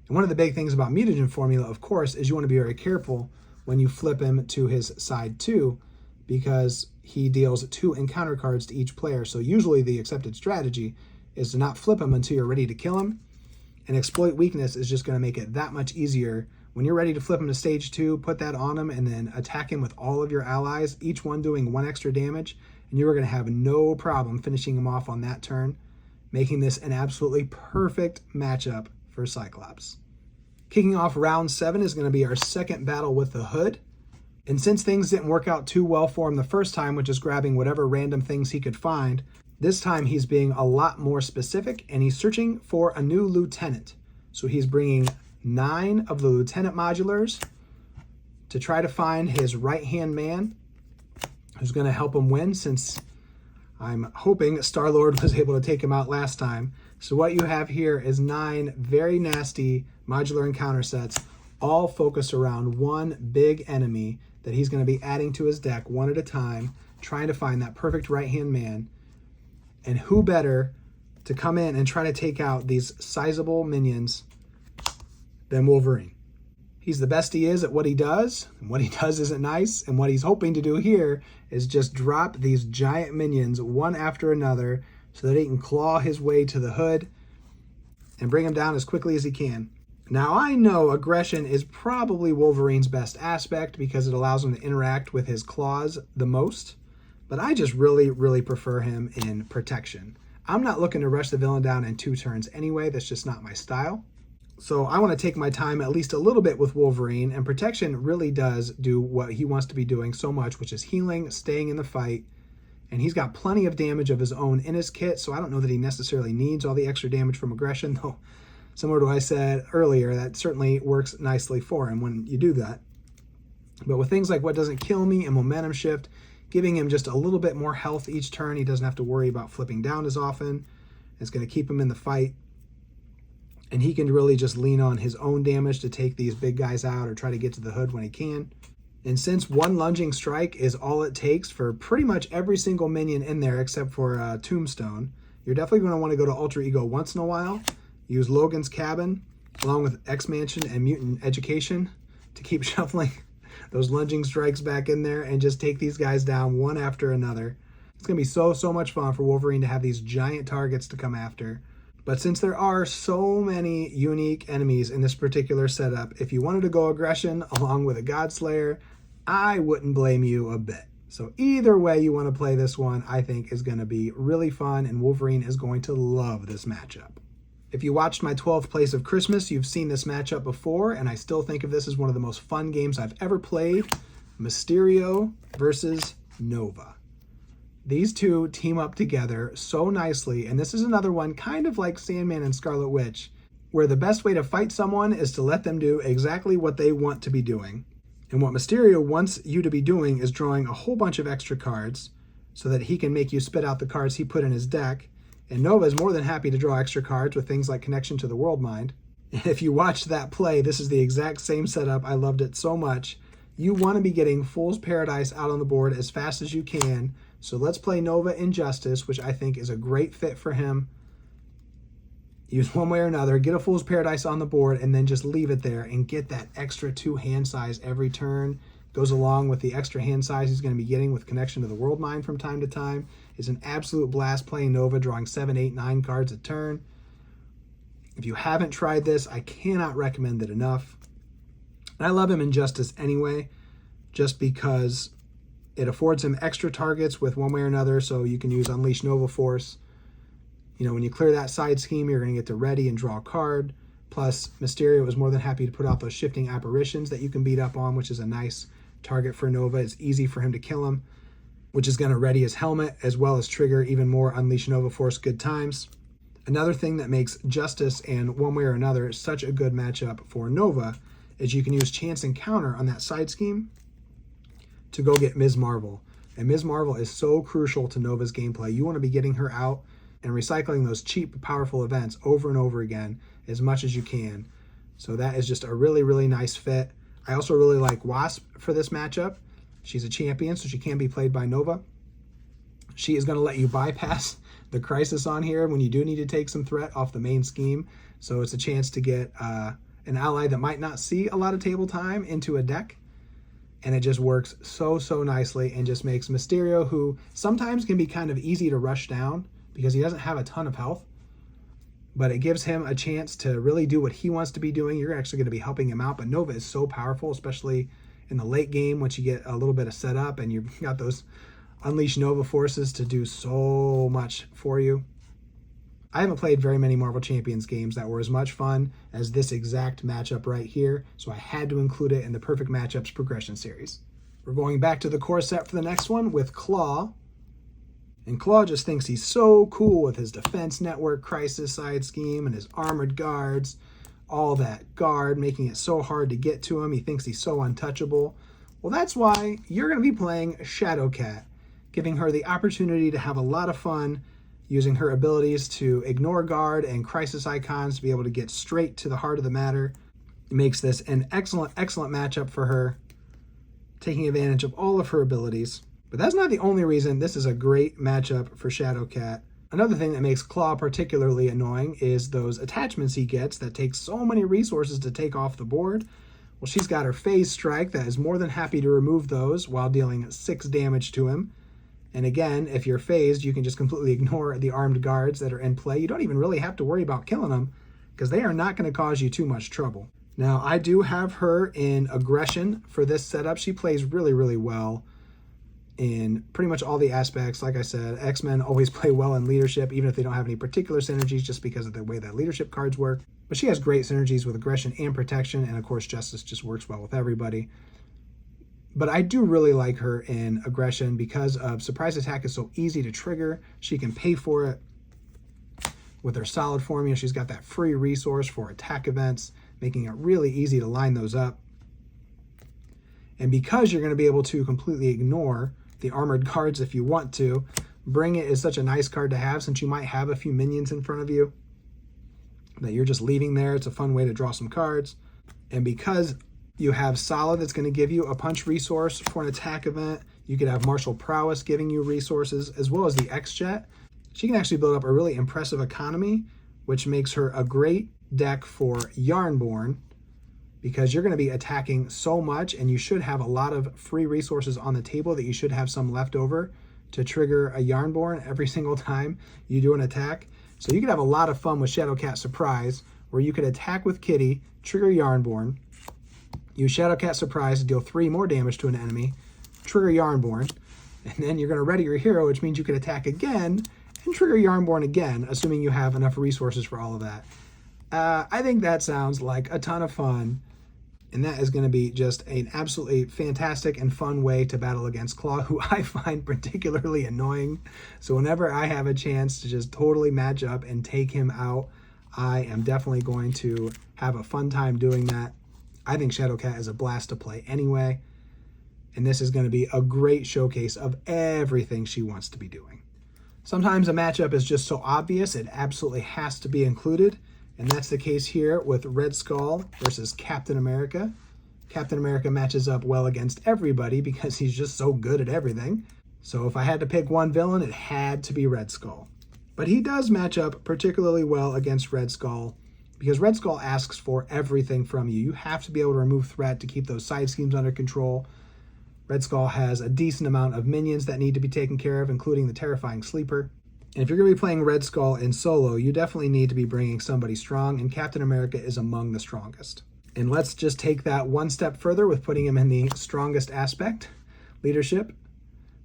[SPEAKER 1] And one of the big things about mutagen formula, of course, is you want to be very careful when you flip him to his side 2, because he deals 2 encounter cards to each player. So usually the accepted strategy is to not flip him until you're ready to kill him. And exploit weakness is just going to make it that much easier. When you're ready to flip him to stage 2, put that on him and then attack him with all of your allies, each one doing 1 extra damage, and you are going to have no problem finishing him off on that turn, making this an absolutely perfect matchup for Cyclops. Kicking off round 7 is going to be our second battle with the Hood. And since things didn't work out too well for him the first time, with just grabbing whatever random things he could find, this time he's being a lot more specific, and he's searching for a new lieutenant. So he's bringing 9 of the lieutenant modulars to try to find his right-hand man who's going to help him win, since I'm hoping Star-Lord was able to take him out last time. So what you have here is 9 very nasty modular encounter sets, all focused around one big enemy that he's going to be adding to his deck one at a time, trying to find that perfect right-hand man. And who better to come in and try to take out these sizable minions than Wolverine? He's the best he is at what he does, and what he does isn't nice, and what he's hoping to do here is just drop these giant minions one after another so that he can claw his way to the Hood and bring him down as quickly as he can. Now, I know aggression is probably Wolverine's best aspect because it allows him to interact with his claws the most, but I just really, really prefer him in protection. I'm not looking to rush the villain down in 2 turns anyway. That's just not my style. So I want to take my time at least a little bit with Wolverine, and protection really does do what he wants to be doing so much, which is healing, staying in the fight, and he's got plenty of damage of his own in his kit, so I don't know that he necessarily needs all the extra damage from aggression, though similar to what I said earlier, that certainly works nicely for him when you do that. But with things like What Doesn't Kill Me and Momentum Shift, giving him just a little bit more health each turn, he doesn't have to worry about flipping down as often. It's going to keep him in the fight. And he can really just lean on his own damage to take these big guys out or try to get to the Hood when he can. And since 1 lunging strike is all it takes for pretty much every single minion in there except for Tombstone, you're definitely going to want to go to Alter Ego once in a while. Use Logan's Cabin along with X-Mansion and Mutant Education to keep shuffling those lunging strikes back in there and just take these guys down one after another. It's going to be so much fun for Wolverine to have these giant targets to come after. But since there are so many unique enemies in this particular setup, if you wanted to go aggression along with a Godslayer, I wouldn't blame you a bit. So either way you want to play this one, I think is going to be really fun, and Wolverine is going to love this matchup. If you watched my 12th Place of Christmas, you've seen this matchup before, and I still think of this as one of the most fun games I've ever played. Mysterio versus Nova. These two team up together so nicely, and this is another one kind of like Sandman and Scarlet Witch, where the best way to fight someone is to let them do exactly what they want to be doing. And what Mysterio wants you to be doing is drawing a whole bunch of extra cards so that he can make you spit out the cards he put in his deck. And Nova is more than happy to draw extra cards with things like Connection to the World Mind. If you watched that play, this is the exact same setup. I loved it so much. You want to be getting Fool's Paradise out on the board as fast as you can. So let's play Nova Injustice, which I think is a great fit for him. Use one way or another, get a Fool's Paradise on the board, and then just leave it there and get that extra 2 hand size every turn. Goes along with the extra hand size he's going to be getting with Connection to the World Mind from time to time. It's an absolute blast playing Nova, drawing 7, 8, 9 cards a turn. If you haven't tried this, I cannot recommend it enough. And I love him in Justice anyway, just because It affords him extra targets with one way or another, so you can use Unleash Nova Force. You know, when you clear that side scheme, you're going to get to ready and draw a card. Plus, Mysterio is more than happy to put out those shifting apparitions that you can beat up on, which is a nice target for Nova. It's easy for him to kill him, which is going to ready his helmet, as well as trigger even more Unleash Nova Force good times. Another thing that makes Justice and One Way or Another such a good matchup for Nova is you can use Chance Encounter on that side scheme to go get Ms. Marvel. And Ms. Marvel is so crucial to Nova's gameplay. You want to be getting her out and recycling those cheap, powerful events over and over again as much as you can. So that is just a really, really nice fit. I also really like Wasp for this matchup. She's a champion, so she can be played by Nova. She is going to let you bypass the Crisis on here when you do need to take some threat off the main scheme. So it's a chance to get an ally that might not see a lot of table time into a deck. And it just works so, so nicely and just makes Mysterio, who sometimes can be kind of easy to rush down because he doesn't have a ton of health, but it gives him a chance to really do what he wants to be doing. You're actually going to be helping him out, but Nova is so powerful, especially in the late game once you get a little bit of setup and you've got those Unleash Nova Forces to do so much for you. I haven't played very many Marvel Champions games that were as much fun as this exact matchup right here, so I had to include it in the Perfect Matchups progression series. We're going back to the core set for the next one with Claw. And Claw just thinks he's so cool with his Defense Network Crisis side scheme and his Armored Guards, all that guard, making it so hard to get to him. He thinks he's so untouchable. Well, that's why you're going to be playing Shadowcat, giving her the opportunity to have a lot of fun using her abilities to ignore guard and crisis icons to be able to get straight to the heart of the matter. It makes this an excellent, excellent matchup for her, taking advantage of all of her abilities. But that's not the only reason this is a great matchup for Shadowcat. Another thing that makes Claw particularly annoying is those attachments he gets that take so many resources to take off the board. Well, she's got her Phase Strike that is more than happy to remove those while dealing 6 damage to him. And again, if you're phased, you can just completely ignore the armed guards that are in play. You don't even really have to worry about killing them because they are not going to cause you too much trouble. Now, I do have her in Aggression for this setup. She plays really, really well in pretty much all the aspects. Like I said, X-Men always play well in Leadership, even if they don't have any particular synergies just because of the way that Leadership cards work. But she has great synergies with Aggression and Protection, and of course, Justice just works well with everybody. But I do really like her in Aggression because of Surprise Attack is so easy to trigger. She can pay for it with her solid formula. She's got that free resource for attack events, making it really easy to line those up. And because you're going to be able to completely ignore the armored cards if you want to, Bring It is such a nice card to have since you might have a few minions in front of you that you're just leaving there. It's a fun way to draw some cards. And because you have Solid that's going to give you a punch resource for an attack event, you could have Martial Prowess giving you resources, as well as the X-Jet. She can actually build up a really impressive economy, which makes her a great deck for Yarnborn, because you're going to be attacking so much and you should have a lot of free resources on the table that you should have some left over to trigger a Yarnborn every single time you do an attack. So you could have a lot of fun with Shadowcat Surprise, where you could attack with Kitty, trigger Yarnborn, use Shadowcat Surprise to deal 3 more damage to an enemy, trigger Yarnborn, and then you're going to ready your hero, which means you can attack again and trigger Yarnborn again, assuming you have enough resources for all of that. I think that sounds like a ton of fun, and that is going to be just an absolutely fantastic and fun way to battle against Claw, who I find particularly annoying. So whenever I have a chance to just totally match up and take him out, I am definitely going to have a fun time doing that. I think Shadowcat is a blast to play anyway, and this is going to be a great showcase of everything she wants to be doing. Sometimes a matchup is just so obvious it absolutely has to be included, and that's the case here with Red Skull versus Captain America. Captain America matches up well against everybody because he's just so good at everything. So if I had to pick one villain, it had to be Red Skull. But he does match up particularly well against Red Skull because Red Skull asks for everything from you. You have to be able to remove threat to keep those side schemes under control. Red Skull has a decent amount of minions that need to be taken care of, including the Terrifying Sleeper. And if you're going to be playing Red Skull in solo, you definitely need to be bringing somebody strong, and Captain America is among the strongest. And let's just take that one step further with putting him in the strongest aspect, Leadership.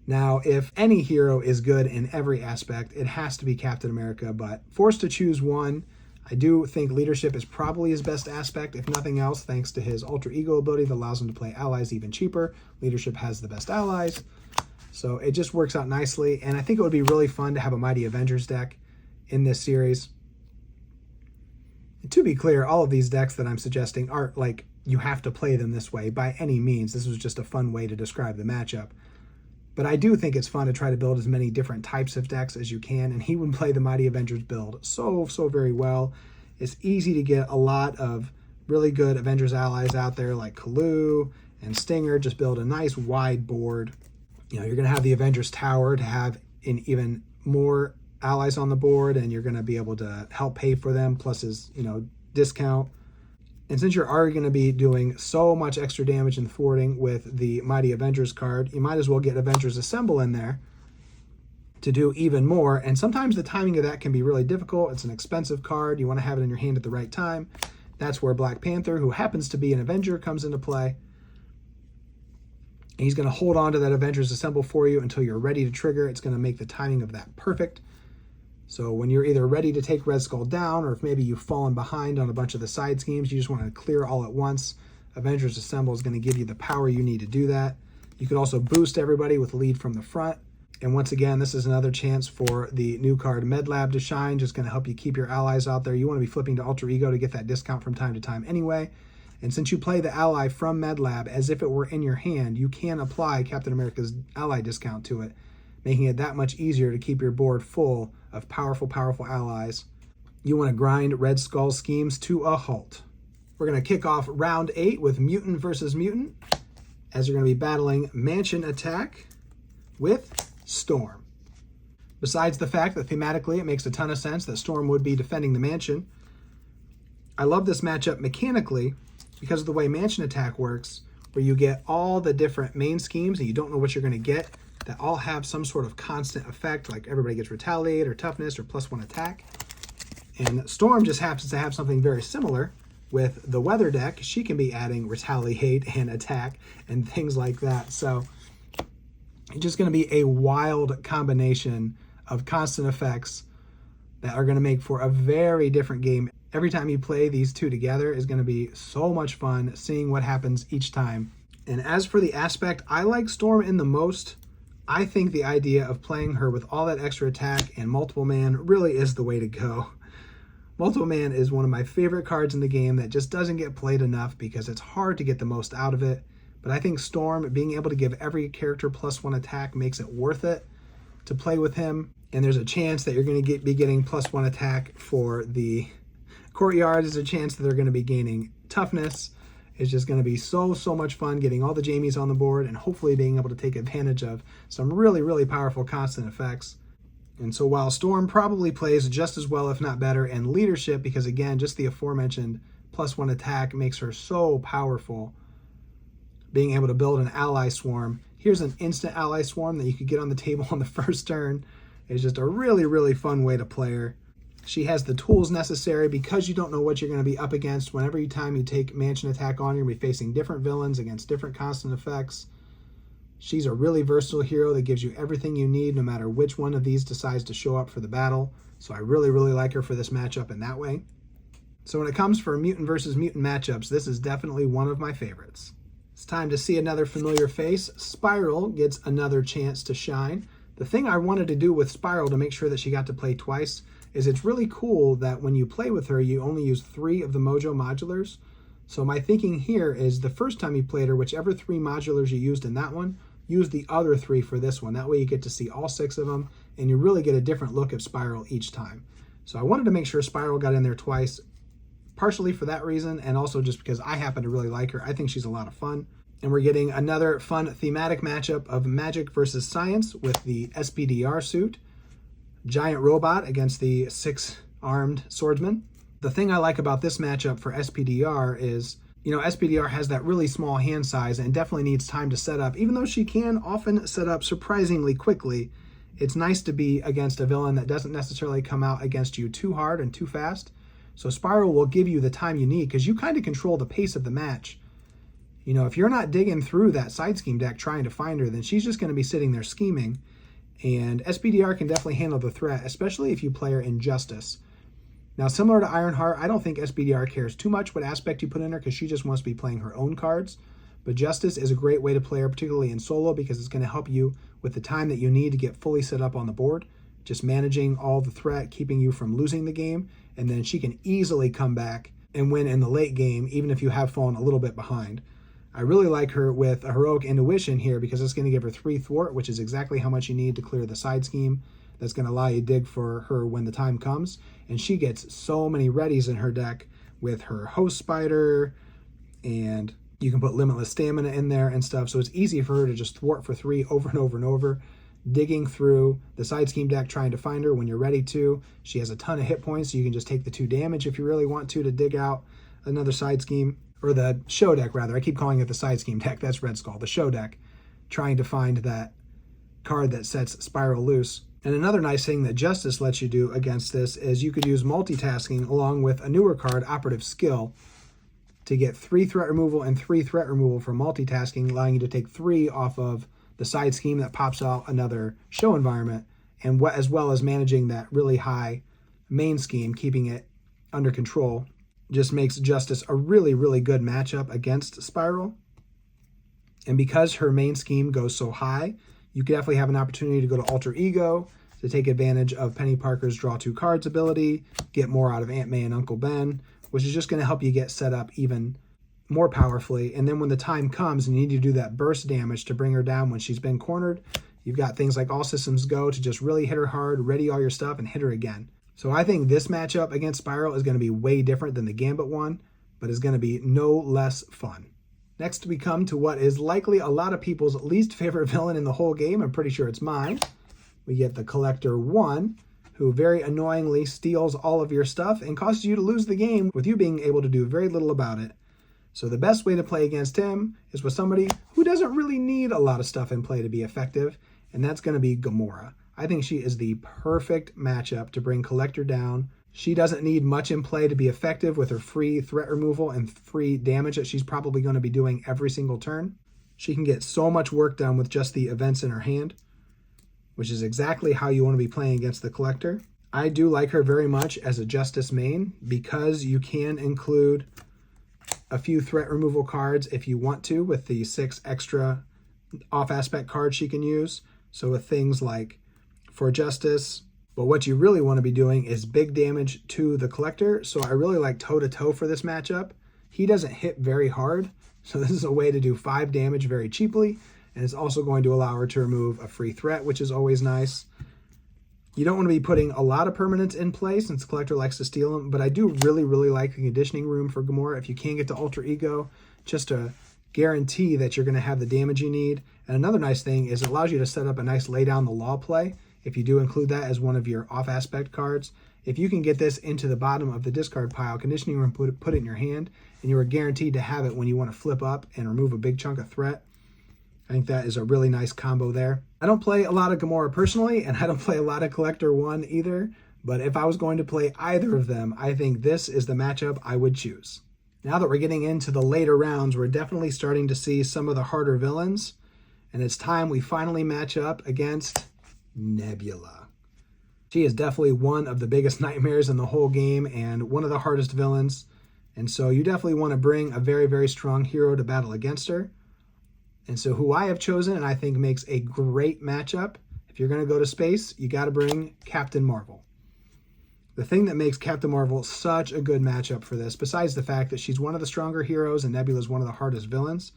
[SPEAKER 1] Now, if any hero is good in every aspect, it has to be Captain America, but forced to choose one, I do think leadership is probably his best aspect, if nothing else, thanks to his alter ego ability that allows him to play allies even cheaper. Leadership has the best allies, so it just works out nicely, and I think it would be really fun to have a Mighty Avengers deck in this series. And to be clear, all of these decks that I'm suggesting aren't like you have to play them this way by any means. This was just a fun way to describe the matchup. But I do think it's fun to try to build as many different types of decks as you can, and he would play the Mighty Avengers build so very well. It's easy to get a lot of really good Avengers allies out there like Kalu and Stinger. Just build a nice wide board. You know, you're going to have the Avengers Tower to have even more allies on the board, and you're going to be able to help pay for them, plus his, discount. And since you're already going to be doing so much extra damage and thwarting with the Mighty Avengers card, you might as well get Avengers Assemble in there to do even more. And sometimes the timing of that can be really difficult. It's an expensive card. You want to have it in your hand at the right time. That's where Black Panther, who happens to be an Avenger, comes into play. And he's going to hold on to that Avengers Assemble for you until you're ready to trigger. It's going to make the timing of that perfect. So when you're either ready to take Red Skull down, or if maybe you've fallen behind on a bunch of the side schemes, you just want to clear all at once, Avengers Assemble is going to give you the power you need to do that. You could also boost everybody with lead from the front. And once again, this is another chance for the new card MedLab to shine, just going to help you keep your allies out there. You want to be flipping to Alter Ego to get that discount from time to time anyway. And since you play the ally from MedLab as if it were in your hand, you can apply Captain America's ally discount to it, making it that much easier to keep your board full of powerful allies. You want to grind Red Skull schemes to a halt. We're going to kick off round 8 with Mutant versus Mutant, as you're going to be battling Mansion Attack with Storm. Besides the fact that thematically it makes a ton of sense that Storm would be defending the Mansion, I love this matchup mechanically because of the way Mansion Attack works, where you get all the different main schemes and you don't know what you're going to get, that all have some sort of constant effect, like everybody gets Retaliate or Toughness or +1 attack. And Storm just happens to have something very similar with the Weather deck. She can be adding Retaliate and Attack and things like that. So it's just going to be a wild combination of constant effects that are going to make for a very different game. Every time you play these two together is going to be so much fun seeing what happens each time. And as for the aspect I like Storm in the most, I think the idea of playing her with all that extra attack and multiple man really is the way to go. Multiple man is one of my favorite cards in the game that just doesn't get played enough because it's hard to get the most out of it. But I think Storm, being able to give every character +1 attack, makes it worth it to play with him. And there's a chance that you're going to be getting +1 attack for the Courtyard. There's a chance that they're going to be gaining Toughness. It's just going to be so much fun getting all the Jamies on the board and hopefully being able to take advantage of some really powerful constant effects. And so while Storm probably plays just as well, if not better, in leadership, because again, just the aforementioned +1 attack makes her so powerful, being able to build an ally swarm. Here's an instant ally swarm that you could get on the table on the first turn. It's just a really fun way to play her. She has the tools necessary because you don't know what you're going to be up against. Whenever time you take Mansion Attack on, you're going to be facing different villains against different constant effects. She's a really versatile hero that gives you everything you need no matter which one of these decides to show up for the battle. So I really like her for this matchup in that way. So when it comes for Mutant versus Mutant matchups, this is definitely one of my favorites. It's time to see another familiar face. Spiral gets another chance to shine. The thing I wanted to do with Spiral to make sure that she got to play twice is it's really cool that when you play with her, you only use 3 of the Mojo modulars. So my thinking here is the first time you played her, whichever 3 modulars you used in that one, use the other 3 for this one. That way you get to see all 6 of them, and you really get a different look at Spiral each time. So I wanted to make sure Spiral got in there twice, partially for that reason, and also just because I happen to really like her. I think she's a lot of fun. And we're getting another fun thematic matchup of Magic versus Science with the SPDR suit. Giant robot against the 6-armed swordsman. The thing I like about this matchup for SPDR is, SPDR has that really small hand size and definitely needs time to set up. Even though she can often set up surprisingly quickly, it's nice to be against a villain that doesn't necessarily come out against you too hard and too fast. So Spiral will give you the time you need because you kind of control the pace of the match. You know, if you're not digging through that side scheme deck trying to find her, then she's just going to be sitting there scheming. And SPDR can definitely handle the threat, especially if you play her in Justice. Now, similar to Ironheart, I don't think SPDR cares too much what aspect you put in her because she just wants to be playing her own cards. But Justice is a great way to play her, particularly in solo, because it's going to help you with the time that you need to get fully set up on the board, just managing all the threat, keeping you from losing the game, and then she can easily come back and win in the late game, even if you have fallen a little bit behind. I really like her with a Heroic Intuition here because it's going to give her 3 thwart, which is exactly how much you need to clear the side scheme. That's going to allow you to dig for her when the time comes. And she gets so many readies in her deck with her Host Spider, and you can put Limitless Stamina in there and stuff. So it's easy for her to just thwart for 3 over and over and over, digging through the side scheme deck trying to find her when you're ready to. She has a ton of hit points, so you can just take the 2 damage if you really want to dig out another side scheme. Or the show deck, rather. I keep calling it the side scheme deck. That's Red Skull. The show deck, trying to find that card that sets Spiral loose. And another nice thing that Justice lets you do against this is you could use multitasking along with a newer card, Operative Skill, to get 3 threat removal and 3 threat removal for multitasking, allowing you to take 3 off of the side scheme that pops out another show environment, and as well as managing that really high main scheme, keeping it under control. Just makes Justice a really, really good matchup against Spiral. And because her main scheme goes so high, you could definitely have an opportunity to go to Alter Ego to take advantage of Penny Parker's Draw 2 Cards ability, get more out of Aunt May and Uncle Ben, which is just going to help you get set up even more powerfully. And then when the time comes and you need to do that burst damage to bring her down when she's been cornered, you've got things like All Systems Go to just really hit her hard, ready all your stuff, and hit her again. So I think this matchup against Spiral is going to be way different than the Gambit one, but is going to be no less fun. Next, we come to what is likely a lot of people's least favorite villain in the whole game. I'm pretty sure it's mine. We get the Collector 1, who very annoyingly steals all of your stuff and causes you to lose the game with you being able to do very little about it. So the best way to play against him is with somebody who doesn't really need a lot of stuff in play to be effective, and that's going to be Gamora. I think she is the perfect matchup to bring Collector down. She doesn't need much in play to be effective with her free threat removal and free damage that she's probably going to be doing every single turn. She can get so much work done with just the events in her hand, which is exactly how you want to be playing against the Collector. I do like her very much as a Justice main because you can include a few threat removal cards if you want to with the 6 extra off-aspect cards she can use. So with things like for Justice, but what you really want to be doing is big damage to the Collector. So I really like toe-to-toe for this matchup. He doesn't hit very hard, so this is a way to do 5 damage very cheaply, and it's also going to allow her to remove a free threat, which is always nice. You don't want to be putting a lot of permanents in play since Collector likes to steal them, but I do really, really like the conditioning room for Gamora if you can get to Alter Ego, just to guarantee that you're going to have the damage you need. And another nice thing is it allows you to set up a nice lay down the law play. If you do include that as one of your off-aspect cards, if you can get this into the bottom of the discard pile, conditioning room, put it in your hand, and you are guaranteed to have it when you want to flip up and remove a big chunk of threat. I think that is a really nice combo there. I don't play a lot of Gamora personally, and I don't play a lot of Collector 1 either, but if I was going to play either of them, I think this is the matchup I would choose. Now that we're getting into the later rounds, we're definitely starting to see some of the harder villains, and it's time we finally match up against Nebula. She is definitely one of the biggest nightmares in the whole game and one of the hardest villains, and so you definitely want to bring a very, very strong hero to battle against her. And so who I have chosen and I think makes a great matchup, if you're going to go to space, you got to bring Captain Marvel. The thing that makes Captain Marvel such a good matchup for this, besides the fact that she's one of the stronger heroes and Nebula is one of the hardest villains,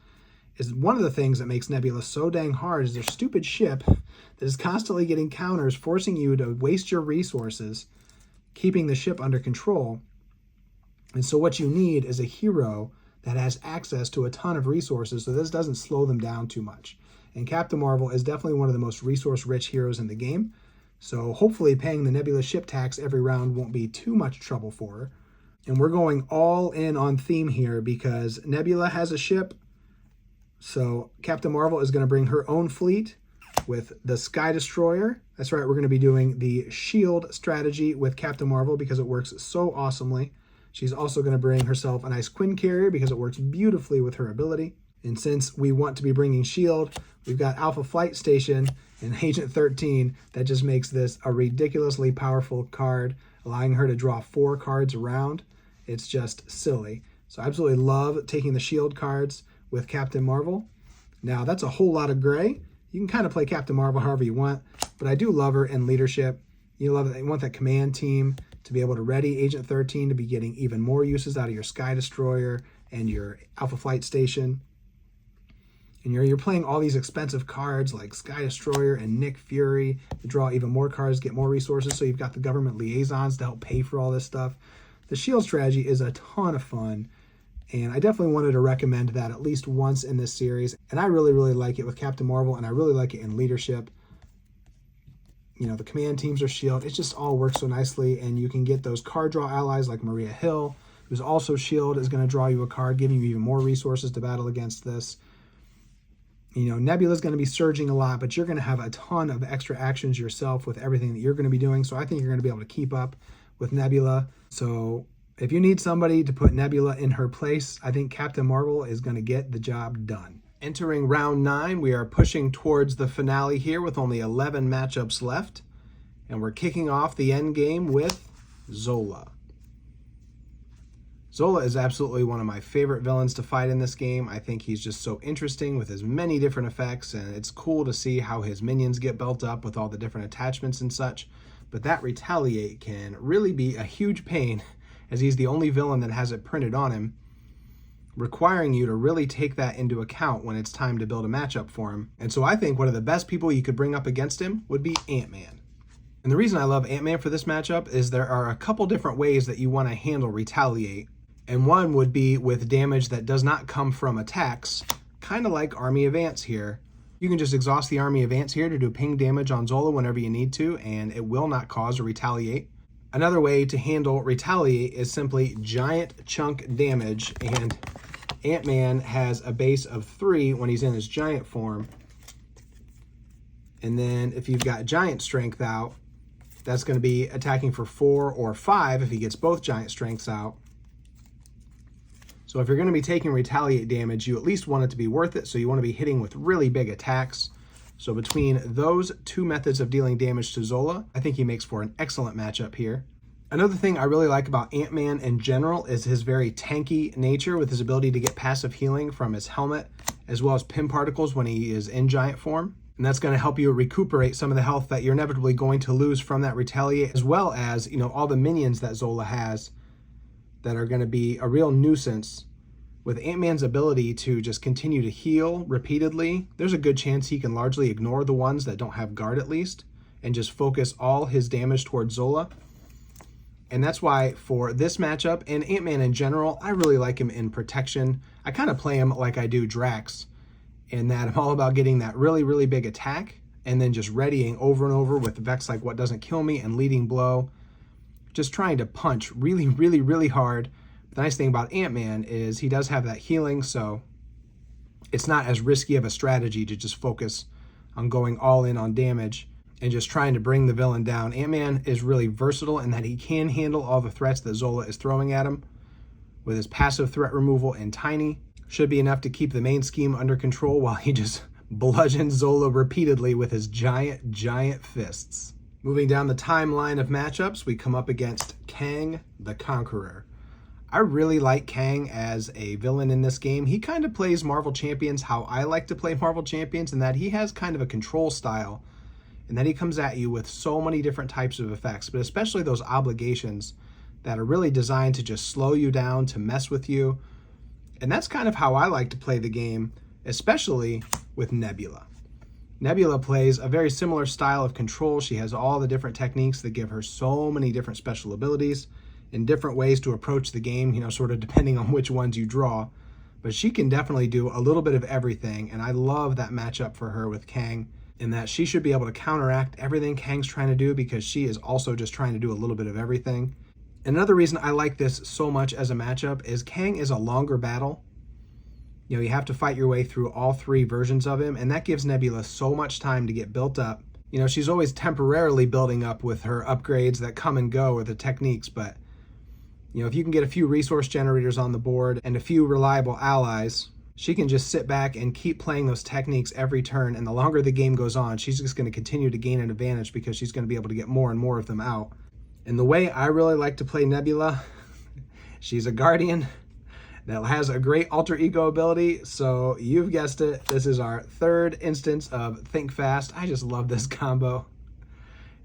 [SPEAKER 1] is one of the things that makes Nebula so dang hard is their stupid ship that is constantly getting counters, forcing you to waste your resources, keeping the ship under control. And so what you need is a hero that has access to a ton of resources, so this doesn't slow them down too much. And Captain Marvel is definitely one of the most resource-rich heroes in the game, so hopefully paying the Nebula ship tax every round won't be too much trouble for her. And we're going all in on theme here because Nebula has a ship, so Captain Marvel is going to bring her own fleet with the Sky Destroyer. That's right, we're going to be doing the shield strategy with Captain Marvel because it works so awesomely. She's also going to bring herself a nice Quinn carrier because it works beautifully with her ability. And since we want to be bringing shield, we've got Alpha Flight Station and Agent 13. That just makes this a ridiculously powerful card, allowing her to draw 4 cards around. It's just silly. So I absolutely love taking the shield cards with Captain Marvel. Now, that's a whole lot of gray. You can kind of play Captain Marvel however you want, but I do love her in leadership. You want that command team to be able to ready Agent 13 to be getting even more uses out of your Sky Destroyer and your Alpha Flight Station. And you're playing all these expensive cards like Sky Destroyer and Nick Fury to draw even more cards, get more resources, so you've got the government liaisons to help pay for all this stuff. The shield strategy is a ton of fun, and I definitely wanted to recommend that at least once in this series. And I really, really like it with Captain Marvel, and I really like it in leadership. You know, the command teams are shield. It just all works so nicely, and you can get those card draw allies like Maria Hill, who's also shield, is going to draw you a card, giving you even more resources to battle against this. You know, Nebula's going to be surging a lot, but you're going to have a ton of extra actions yourself with everything that you're going to be doing. So I think you're going to be able to keep up with Nebula. So if you need somebody to put Nebula in her place, I think Captain Marvel is going to get the job done. Entering round 9, we are pushing towards the finale here with only 11 matchups left. And we're kicking off the end game with Zola. Zola is absolutely one of my favorite villains to fight in this game. I think he's just so interesting with his many different effects, and it's cool to see how his minions get built up with all the different attachments and such. But that Retaliate can really be a huge pain, as he's the only villain that has it printed on him, requiring you to really take that into account when it's time to build a matchup for him. And so I think one of the best people you could bring up against him would be Ant-Man. And the reason I love Ant-Man for this matchup is there are a couple different ways that you want to handle Retaliate. And one would be with damage that does not come from attacks, kind of like Army of Ants here. You can just exhaust the Army of Ants here to do ping damage on Zola whenever you need to, and it will not cause a Retaliate. Another way to handle Retaliate is simply giant chunk damage, and Ant-Man has a base of 3 when he's in his giant form. And then if you've got giant strength out, that's going to be attacking for 4 or 5 if he gets both giant strengths out. So if you're going to be taking Retaliate damage, you at least want it to be worth it, so you want to be hitting with really big attacks. So between those 2 methods of dealing damage to Zola, I think he makes for an excellent matchup here. Another thing I really like about Ant-Man in general is his very tanky nature with his ability to get passive healing from his helmet, as well as pin particles when he is in giant form. And that's going to help you recuperate some of the health that you're inevitably going to lose from that Retaliate, as well as, you know, all the minions that Zola has that are going to be a real nuisance. With Ant-Man's ability to just continue to heal repeatedly, there's a good chance he can largely ignore the ones that don't have guard at least, and just focus all his damage towards Zola. And that's why for this matchup, and Ant-Man in general, I really like him in protection. I kind of play him like I do Drax, in that I'm all about getting that really, really big attack, and then just readying over and over with Vex like What Doesn't Kill Me and Leading Blow. Just trying to punch really, really, really hard. The nice thing about Ant-Man is he does have that healing, so it's not as risky of a strategy to just focus on going all in on damage and just trying to bring the villain down. Ant-Man is really versatile in that he can handle all the threats that Zola is throwing at him. With his passive threat removal and Tiny, should be enough to keep the main scheme under control while he just bludgeons Zola repeatedly with his giant fists. Moving down the timeline of matchups, we come up against Kang the Conqueror. I really like Kang as a villain in this game. He kind of plays Marvel Champions how I like to play Marvel Champions, in that he has kind of a control style, and that he comes at you with so many different types of effects, but especially those obligations that are really designed to just slow you down, to mess with you. And that's kind of how I like to play the game, especially with Nebula. Nebula plays a very similar style of control. She has all the different techniques that give her so many different special abilities in different ways to approach the game, you know, sort of depending on which ones you draw. But she can definitely do a little bit of everything, and I love that matchup for her with Kang, in that she should be able to counteract everything Kang's trying to do, because she is also just trying to do a little bit of everything. And another reason I like this so much as a matchup is Kang is a longer battle. You know, you have to fight your way through all 3 versions of him, and that gives Nebula so much time to get built up. You know, she's always temporarily building up with her upgrades that come and go, or the techniques, but you know, if you can get a few resource generators on the board and a few reliable allies, she can just sit back and keep playing those techniques every turn, and the longer the game goes on, she's just going to continue to gain an advantage because she's going to be able to get more and more of them out. And the way I really like to play Nebula, she's a Guardian that has a great alter ego ability, so you've guessed it, this is our third instance of Think Fast. I just love this combo.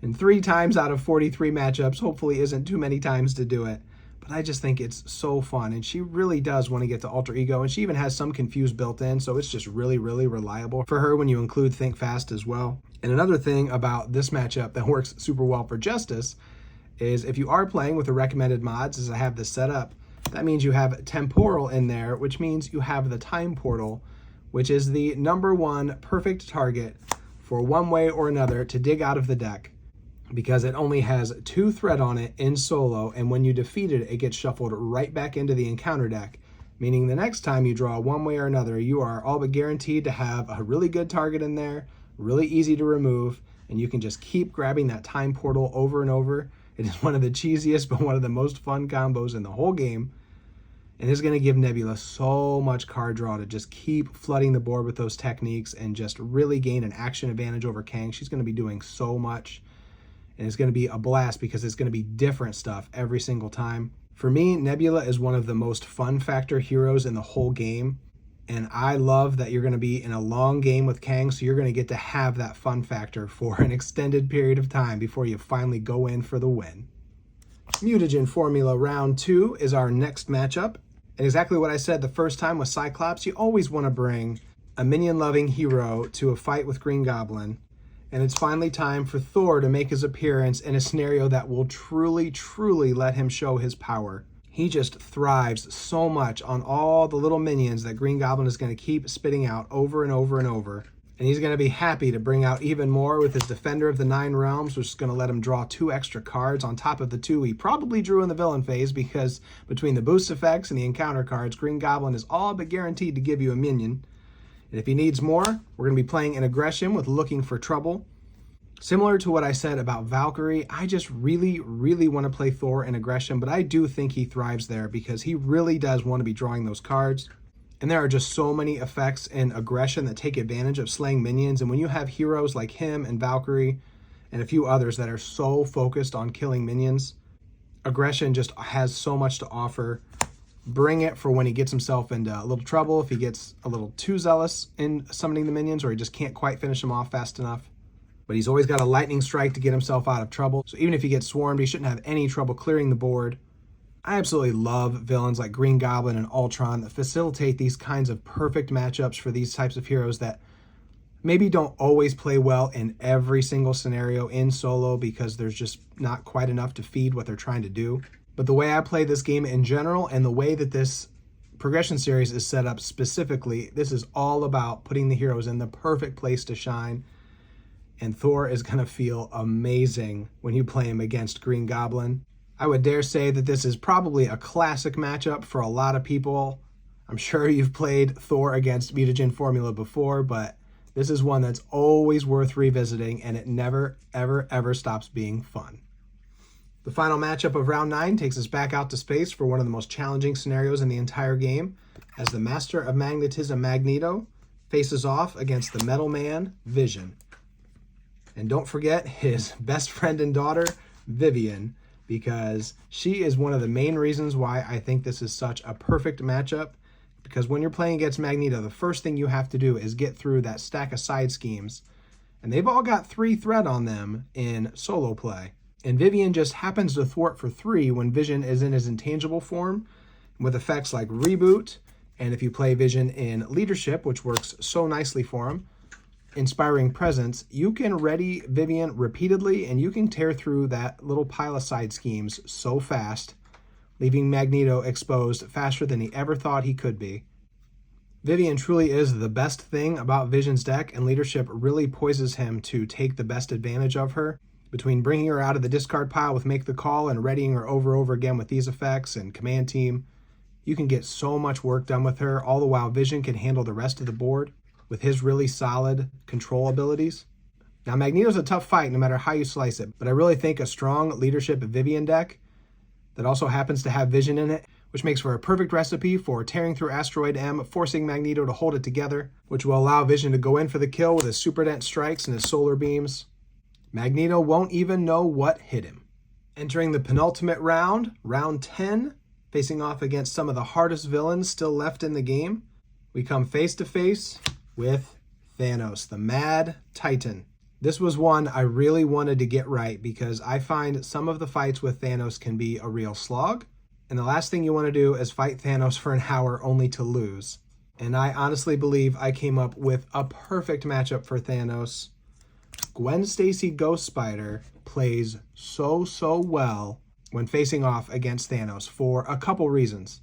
[SPEAKER 1] And 3 times out of 43 matchups, hopefully isn't too many times to do it. But I just think it's so fun, and she really does want to get to alter ego, and she even has some confuse built in, so it's just really, really reliable for her when you include Think Fast as well. And another thing about this matchup that works super well for Justice is if you are playing with the recommended mods, as I have this set up, that means you have Temporal in there, which means you have the Time Portal, which is the #1 perfect target for one way or another to dig out of the deck, because it only has 2 threat on it in solo, and when you defeat it, it gets shuffled right back into the encounter deck, meaning the next time you draw one way or another, you are all but guaranteed to have a really good target in there, really easy to remove, and you can just keep grabbing that Time Portal over and over. It is one of the cheesiest, but one of the most fun combos in the whole game, and it's going to give Nebula so much card draw to just keep flooding the board with those techniques and just really gain an action advantage over Kang. She's going to be doing so much. And it's going to be a blast because it's going to be different stuff every single time. For me, Nebula is one of the most fun factor heroes in the whole game. And I love that you're going to be in a long game with Kang, so you're going to get to have that fun factor for an extended period of time before you finally go in for the win. Mutagen Formula Round 2 is our next matchup. And exactly what I said the first time with Cyclops, you always want to bring a minion-loving hero to a fight with Green Goblin. And it's finally time for Thor to make his appearance in a scenario that will truly, truly let him show his power. He just thrives so much on all the little minions that Green Goblin is going to keep spitting out over and over and over. And he's going to be happy to bring out even more with his Defender of the Nine Realms, which is going to let him draw 2 extra cards on top of the 2 he probably drew in the villain phase, because between the boost effects and the encounter cards, Green Goblin is all but guaranteed to give you a minion. And if he needs more, we're going to be playing an aggression with Looking for Trouble. Similar to what I said about Valkyrie, I just really, really want to play Thor in aggression, but I do think he thrives there because he really does want to be drawing those cards. And there are just so many effects in aggression that take advantage of slaying minions. And when you have heroes like him and Valkyrie and a few others that are so focused on killing minions, aggression just has so much to offer. Bring it for when he gets himself into a little trouble, if he gets a little too zealous in summoning the minions, or he just can't quite finish them off fast enough. But he's always got a lightning strike to get himself out of trouble. So even if he gets swarmed, he shouldn't have any trouble clearing the board. I absolutely love villains like Green Goblin and Ultron that facilitate these kinds of perfect matchups for these types of heroes that maybe don't always play well in every single scenario in solo because there's just not quite enough to feed what they're trying to do. But the way I play this game in general and the way that this progression series is set up specifically, this is all about putting the heroes in the perfect place to shine. And Thor is going to feel amazing when you play him against Green Goblin. I would dare say that this is probably a classic matchup for a lot of people. I'm sure you've played Thor against Mutagen Formula before, but this is one that's always worth revisiting, and it never, ever, ever stops being fun. The final matchup of Round 9 takes us back out to space for one of the most challenging scenarios in the entire game, as the Master of Magnetism Magneto faces off against the Metal Man Vision. And don't forget his best friend and daughter, Vivian, because she is one of the main reasons why I think this is such a perfect matchup. Because when you're playing against Magneto, the first thing you have to do is get through that stack of side schemes. And they've all got 3 threat on them in solo play. And Vivian just happens to thwart for 3 when Vision is in his intangible form, with effects like Reboot, and if you play Vision in Leadership, which works so nicely for him, Inspiring Presence, you can ready Vivian repeatedly, and you can tear through that little pile of side schemes so fast, leaving Magneto exposed faster than he ever thought he could be. Vivian truly is the best thing about Vision's deck, and Leadership really poises him to take the best advantage of her. Between bringing her out of the discard pile with Make the Call and readying her over again with these effects and Command Team, you can get so much work done with her, all the while Vision can handle the rest of the board with his really solid control abilities. Now, Magneto's a tough fight no matter how you slice it, but I really think a strong Leadership Vivian deck that also happens to have Vision in it which makes for a perfect recipe for tearing through Asteroid M, forcing Magneto to hold it together, which will allow Vision to go in for the kill with his super dense strikes and his solar beams. Magneto won't even know what hit him. Entering the penultimate round, round 10, facing off against some of the hardest villains still left in the game, we come face to face with Thanos, the Mad Titan. This was one I really wanted to get right because I find some of the fights with Thanos can be a real slog. And the last thing you want to do is fight Thanos for an hour only to lose. And I honestly believe I came up with a perfect matchup for Thanos. Gwen Stacy Ghost Spider plays so well when facing off against Thanos for a couple reasons.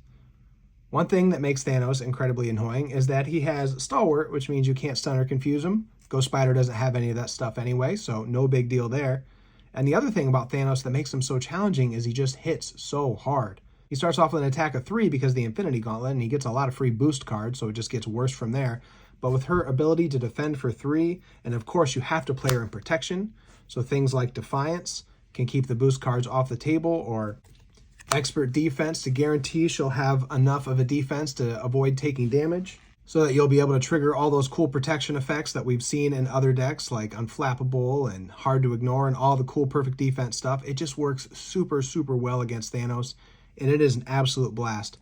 [SPEAKER 1] One thing that makes Thanos incredibly annoying is that he has Stalwart, which means you can't stun or confuse him. Ghost Spider doesn't have any of that stuff anyway, so no big deal there. And the other thing about Thanos that makes him so challenging is he just hits so hard. He starts off with an attack of 3 because of the Infinity Gauntlet, and he gets a lot of free boost cards, so it just gets worse from there. But with her ability to defend for 3, and of course you have to play her in protection, so things like Defiance can keep the boost cards off the table, or Expert Defense to guarantee she'll have enough of a defense to avoid taking damage, so that you'll be able to trigger all those cool protection effects that we've seen in other decks like Unflappable and Hard to Ignore and all the cool perfect defense stuff. It just works super well against Thanos, and it is an absolute blast.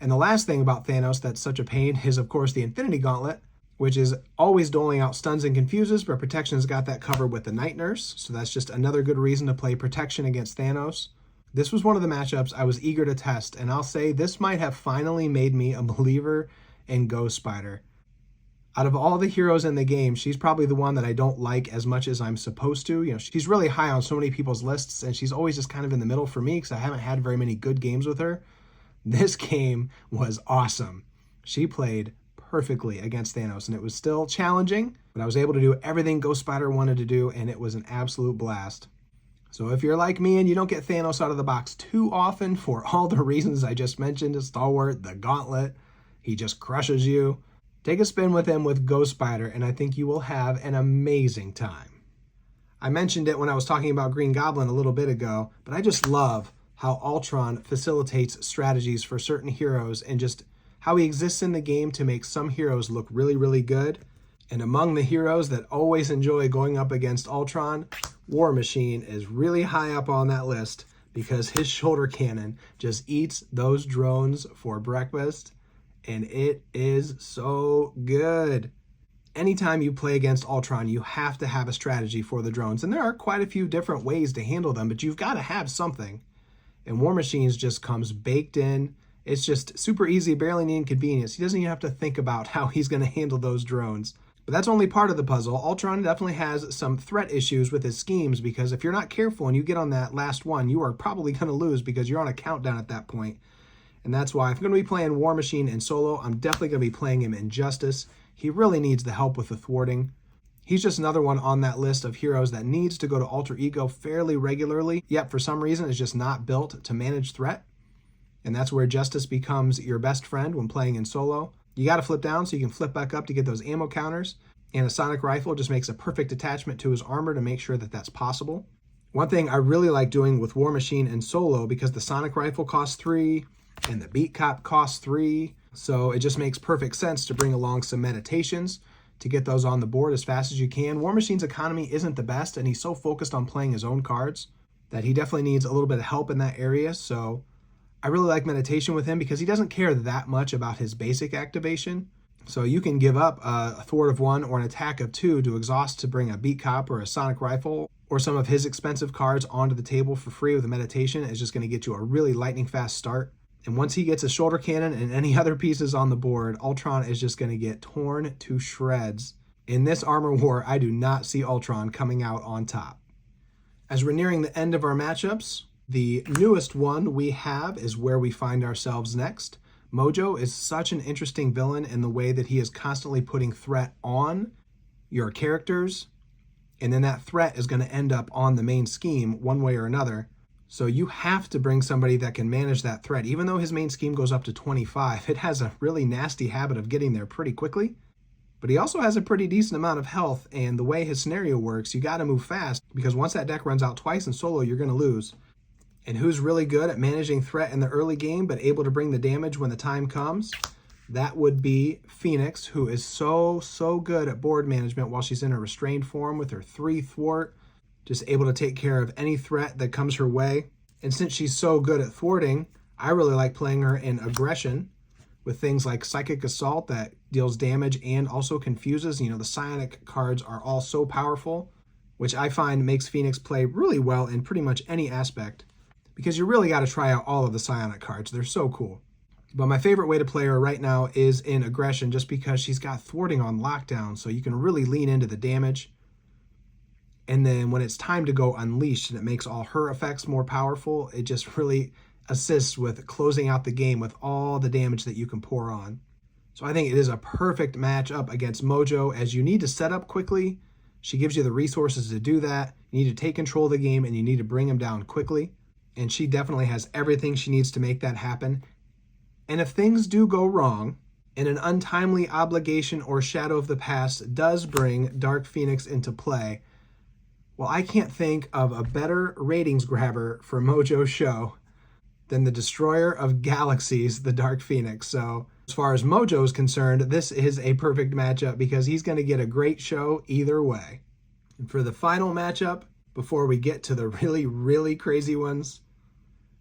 [SPEAKER 1] And the last thing about Thanos that's such a pain is, of course, the Infinity Gauntlet, which is always doling out stuns and confuses, but Protection's got that covered with the Night Nurse, so that's just another good reason to play Protection against Thanos. This was one of the matchups I was eager to test, and I'll say this might have finally made me a believer in Ghost Spider. Out of all the heroes in the game, she's probably the one that I don't like as much as I'm supposed to. You know, she's really high on so many people's lists, and she's always just kind of in the middle for me because I haven't had very many good games with her. This game was awesome. She played perfectly against Thanos, and it was still challenging, but I was able to do everything Ghost Spider wanted to do, and it was an absolute blast. So if you're like me and you don't get Thanos out of the box too often for all the reasons I just mentioned, Stalwart, the Gauntlet, he just crushes you, take a spin with him with Ghost Spider, and I think you will have an amazing time. I mentioned it when I was talking about Green Goblin a little bit ago, but I just love how Ultron facilitates strategies for certain heroes and just how he exists in the game to make some heroes look really good. And among the heroes that always enjoy going up against Ultron, War Machine is really high up on that list because his shoulder cannon just eats those drones for breakfast, and it is so good. Anytime you play against Ultron, you have to have a strategy for the drones, and there are quite a few different ways to handle them, but you've got to have something. And War Machines just comes baked in. It's just super easy, barely any inconvenience. He doesn't even have to think about how he's going to handle those drones. But that's only part of the puzzle. Ultron definitely has some threat issues with his schemes because if you're not careful and you get on that last one, you are probably going to lose because you're on a countdown at that point. And that's why if I'm going to be playing War Machine in solo, I'm definitely going to be playing him in Justice. He really needs the help with the thwarting. He's just another one on that list of heroes that needs to go to Alter Ego fairly regularly, yet for some reason is just not built to manage threat. And that's where Justice becomes your best friend when playing in solo. You got to flip down so you can flip back up to get those ammo counters. And a sonic rifle just makes a perfect attachment to his armor to make sure that that's possible. One thing I really like doing with War Machine in solo, because the sonic rifle costs 3 and the Beat Cop costs 3, so it just makes perfect sense to bring along some meditations to get those on the board as fast as you can. War Machine's economy isn't the best, and he's so focused on playing his own cards that he definitely needs a little bit of help in that area. So I really like meditation with him because he doesn't care that much about his basic activation. So you can give up a thwart of 1 or an attack of 2 to exhaust to bring a Beat Cop or a sonic rifle or some of his expensive cards onto the table for free with a meditation. It's just going to get you a really lightning fast start. And once he gets a shoulder cannon and any other pieces on the board, Ultron is just going to get torn to shreds. In this Armor War, I do not see Ultron coming out on top. As we're nearing the end of our matchups, the newest one we have is where we find ourselves next. Mojo is such an interesting villain in the way that he is constantly putting threat on your characters, and then that threat is going to end up on the main scheme one way or another. So you have to bring somebody that can manage that threat. Even though his main scheme goes up to 25, it has a really nasty habit of getting there pretty quickly. But he also has a pretty decent amount of health, and the way his scenario works, you got to move fast, because once that deck runs out twice in solo, you're going to lose. And who's really good at managing threat in the early game, but able to bring the damage when the time comes? That would be Phoenix, who is so good at board management while she's in a restrained form with her 3 thwart, just able to take care of any threat that comes her way. And since she's so good at thwarting, I really like playing her in aggression with things like Psychic Assault that deals damage and also confuses. You know, the Psionic cards are all so powerful, which I find makes Phoenix play really well in pretty much any aspect, because you really got to try out all of the Psionic cards. They're so cool. But my favorite way to play her right now is in aggression, just because she's got thwarting on lockdown, so you can really lean into the damage. And then when it's time to go unleashed and it makes all her effects more powerful, it just really assists with closing out the game with all the damage that you can pour on. So I think it is a perfect matchup against Mojo, as you need to set up quickly. She gives you the resources to do that. You need to take control of the game and you need to bring him down quickly. And she definitely has everything she needs to make that happen. And if things do go wrong, and an untimely obligation or shadow of the past does bring Dark Phoenix into play, well, I can't think of a better ratings grabber for Mojo's show than the Destroyer of Galaxies, the Dark Phoenix. So as far as Mojo is concerned, this is a perfect matchup because he's going to get a great show either way. And for the final matchup, before we get to the really crazy ones,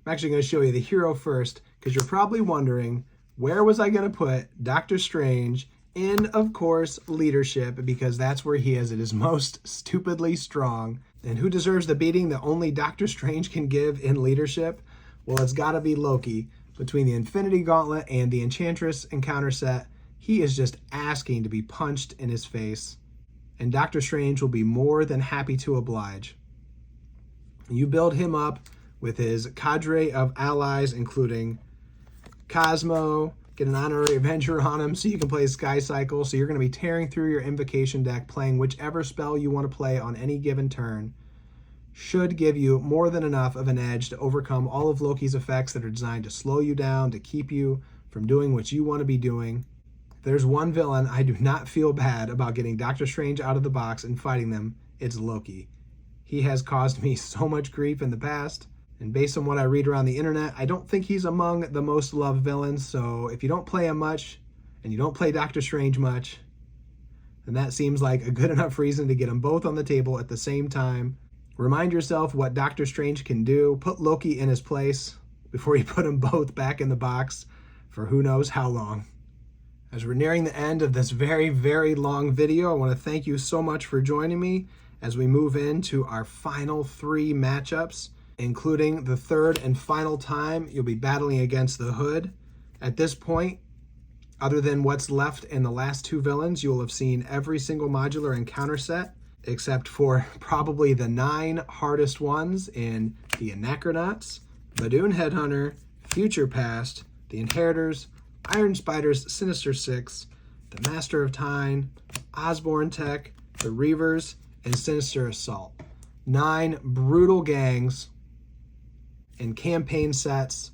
[SPEAKER 1] I'm actually going to show you the hero first, because you're probably wondering, where was I going to put Doctor Strange in, of course, leadership, because that's where he is at his most stupidly strong. And who deserves the beating that only Doctor Strange can give in leadership? Well, it's got to be Loki. Between the Infinity Gauntlet and the Enchantress encounter set, he is just asking to be punched in his face. And Doctor Strange will be more than happy to oblige. You build him up with his cadre of allies, including Cosmo, get an Honorary Avenger on him so you can play Sky Cycle. So you're going to be tearing through your Invocation deck, playing whichever spell you want to play on any given turn. Should give you more than enough of an edge to overcome all of Loki's effects that are designed to slow you down, to keep you from doing what you want to be doing. If there's one villain I do not feel bad about getting Doctor Strange out of the box and fighting them, it's Loki. He has caused me so much grief in the past. And based on what I read around the internet, I don't think he's among the most loved villains. So if you don't play him much and you don't play Doctor Strange much, then that seems like a good enough reason to get them both on the table at the same time. Remind yourself what Doctor Strange can do. Put Loki in his place before you put them both back in the box for who knows how long. As we're nearing the end of this very long video, I want to thank you so much for joining me as we move into our final 3 matchups, including the third and final time you'll be battling against the Hood. At this point, other than what's left in the last 2 villains, you'll have seen every single modular encounter set, except for probably the 9 hardest ones in the Anachronauts, Badoon Headhunter, Future Past, the Inheritors, Iron Spider's Sinister Six, the Master of Time, Osborn Tech, the Reavers, and Sinister Assault. 9 brutal gangs and campaign sets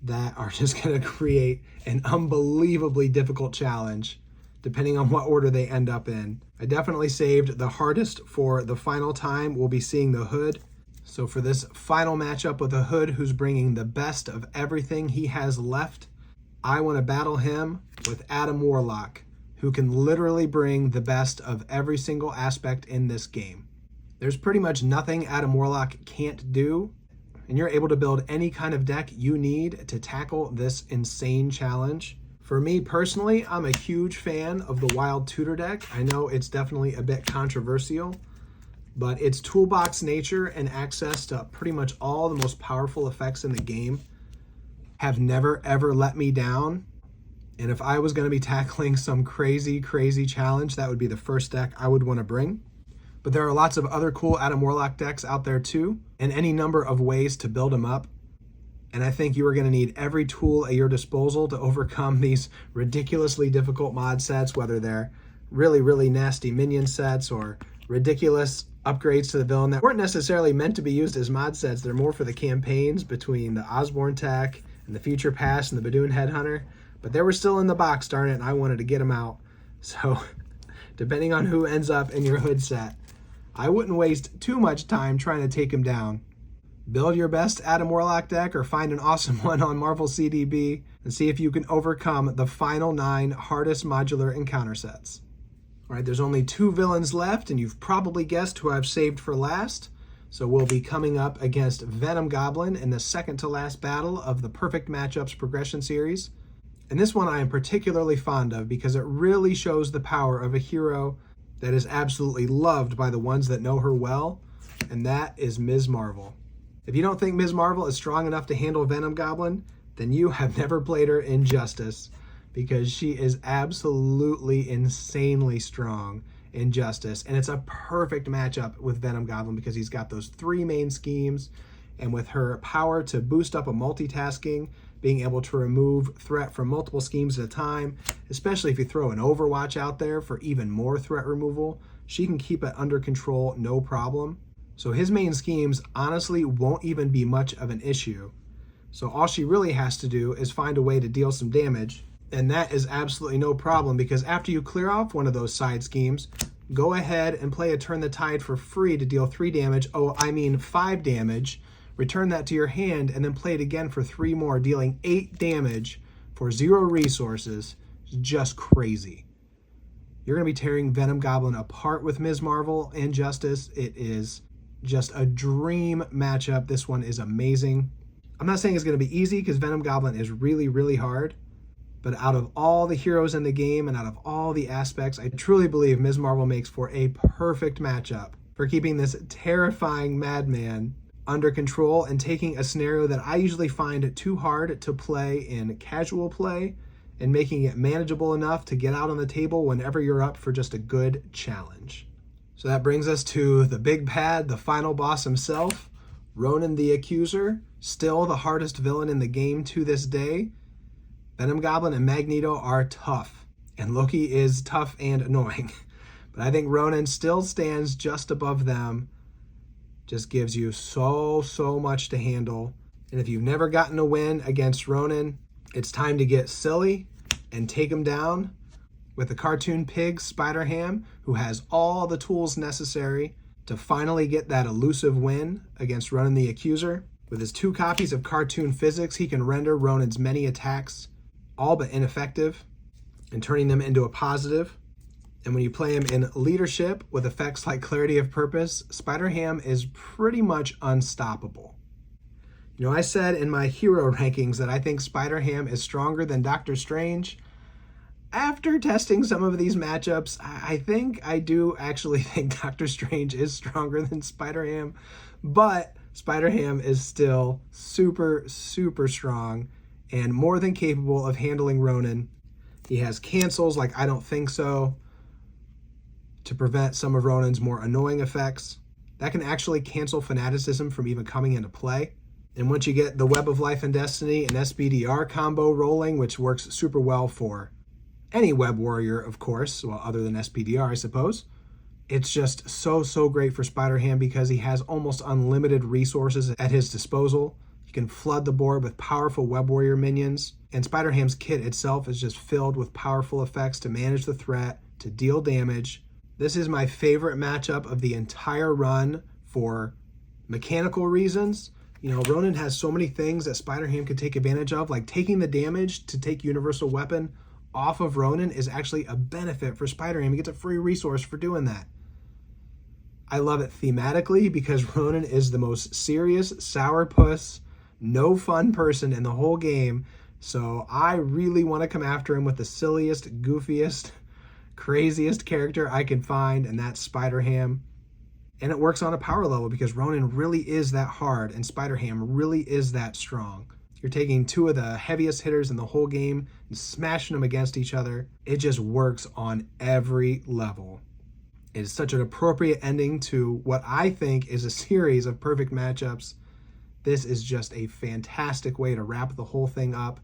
[SPEAKER 1] that are just going to create an unbelievably difficult challenge, depending on what order they end up in. I definitely saved the hardest for the final time. We'll be seeing the Hood. So for this final matchup with the Hood, who's bringing the best of everything he has left, I want to battle him with Adam Warlock, who can literally bring the best of every single aspect in this game. There's pretty much nothing Adam Warlock can't do, and you're able to build any kind of deck you need to tackle this insane challenge. For me personally, I'm a huge fan of the Wild Tutor deck. I know it's definitely a bit controversial, but its toolbox nature and access to pretty much all the most powerful effects in the game have never ever let me down. And if I was going to be tackling some crazy challenge, that would be the first deck I would want to bring. But there are lots of other cool Adam Warlock decks out there too, and any number of ways to build them up. And I think you are going to need every tool at your disposal to overcome these ridiculously difficult mod sets, whether they're really nasty minion sets or ridiculous upgrades to the villain that weren't necessarily meant to be used as mod sets. They're more for the campaigns between the Osborn Tech and the Future Past and the Badoon Headhunter. But they were still in the box, darn it, and I wanted to get them out. So depending on who ends up in your Hood set, I wouldn't waste too much time trying to take him down. Build your best Adam Warlock deck or find an awesome one on Marvel CDB and see if you can overcome the final 9 hardest modular encounter sets. All right, there's only 2 villains left, and you've probably guessed who I've saved for last. So we'll be coming up against Venom Goblin in the second to last battle of the Perfect Matchups Progression Series. And this one I am particularly fond of because it really shows the power of a hero that is absolutely loved by the ones that know her well, and that is Ms. Marvel. If you don't think Ms. Marvel is strong enough to handle Venom Goblin, then you have never played her in Justice, because she is absolutely insanely strong in Justice. And it's a perfect matchup with Venom Goblin because he's got those 3 main schemes, and with her power to boost up a multitasking, being able to remove threat from multiple schemes at a time, especially if you throw an Overwatch out there for even more threat removal, she can keep it under control, no problem. So his main schemes honestly won't even be much of an issue. So all she really has to do is find a way to deal some damage, and that is absolutely no problem because after you clear off one of those side schemes, go ahead and play a Turn the Tide for free to deal 3 damage. 5 damage. Return that to your hand and then play it again for 3 more, dealing 8 damage for 0 resources. It's just crazy. You're going to be tearing Venom Goblin apart with Ms. Marvel and Justice. It is just a dream matchup. This one is amazing. I'm not saying it's going to be easy because Venom Goblin is really, really hard. But out of all the heroes in the game and out of all the aspects, I truly believe Ms. Marvel makes for a perfect matchup for keeping this terrifying madman under control and taking a scenario that I usually find too hard to play in casual play and making it manageable enough to get out on the table whenever you're up for just a good challenge. So that brings us to the big bad, the final boss himself, Ronan the Accuser, still the hardest villain in the game to this day. Venom Goblin and Magneto are tough, and Loki is tough and annoying. But I think Ronan still stands just above them. Just gives you so much to handle. And if you've never gotten a win against Ronan, it's time to get silly and take him down with the cartoon pig Spider-Ham, who has all the tools necessary to finally get that elusive win against Ronan the Accuser. With his 2 copies of cartoon physics, he can render Ronan's many attacks all but ineffective and turning them into a positive. And when you play him in leadership with effects like Clarity of Purpose, Spider-Ham is pretty much unstoppable. You know, I said in my hero rankings that I think Spider-Ham is stronger than Doctor Strange. After testing some of these matchups, I do actually think Doctor Strange is stronger than Spider-Ham, but Spider-Ham is still super strong and more than capable of handling Ronan. He has cancels like I Don't Think So to prevent some of Ronan's more annoying effects. That can actually cancel Fanaticism from even coming into play. And once you get the Web of Life and Destiny and SBDR combo rolling, which works super well for any Web Warrior, of course, well, other than SBDR, I suppose, it's just so great for Spider-Ham because he has almost unlimited resources at his disposal. You can flood the board with powerful Web Warrior minions, and Spider-Ham's kit itself is just filled with powerful effects to manage the threat, to deal damage. This is my favorite matchup of the entire run for mechanical reasons. You know, Ronan has so many things that Spider-Ham could take advantage of, like taking the damage to take Universal Weapon off of Ronan is actually a benefit for Spider-Ham. He gets a free resource for doing that. I love it thematically because Ronan is the most serious, sourpuss, no fun person in the whole game. So I really want to come after him with the silliest, goofiest, craziest character I can find, and that's Spider-Ham. And it works on a power level because Ronan really is that hard and Spider-Ham really is that strong. You're taking 2 of the heaviest hitters in the whole game and smashing them against each other. It just works on every level. It is such an appropriate ending to what I think is a series of perfect matchups. This is just a fantastic way to wrap the whole thing up.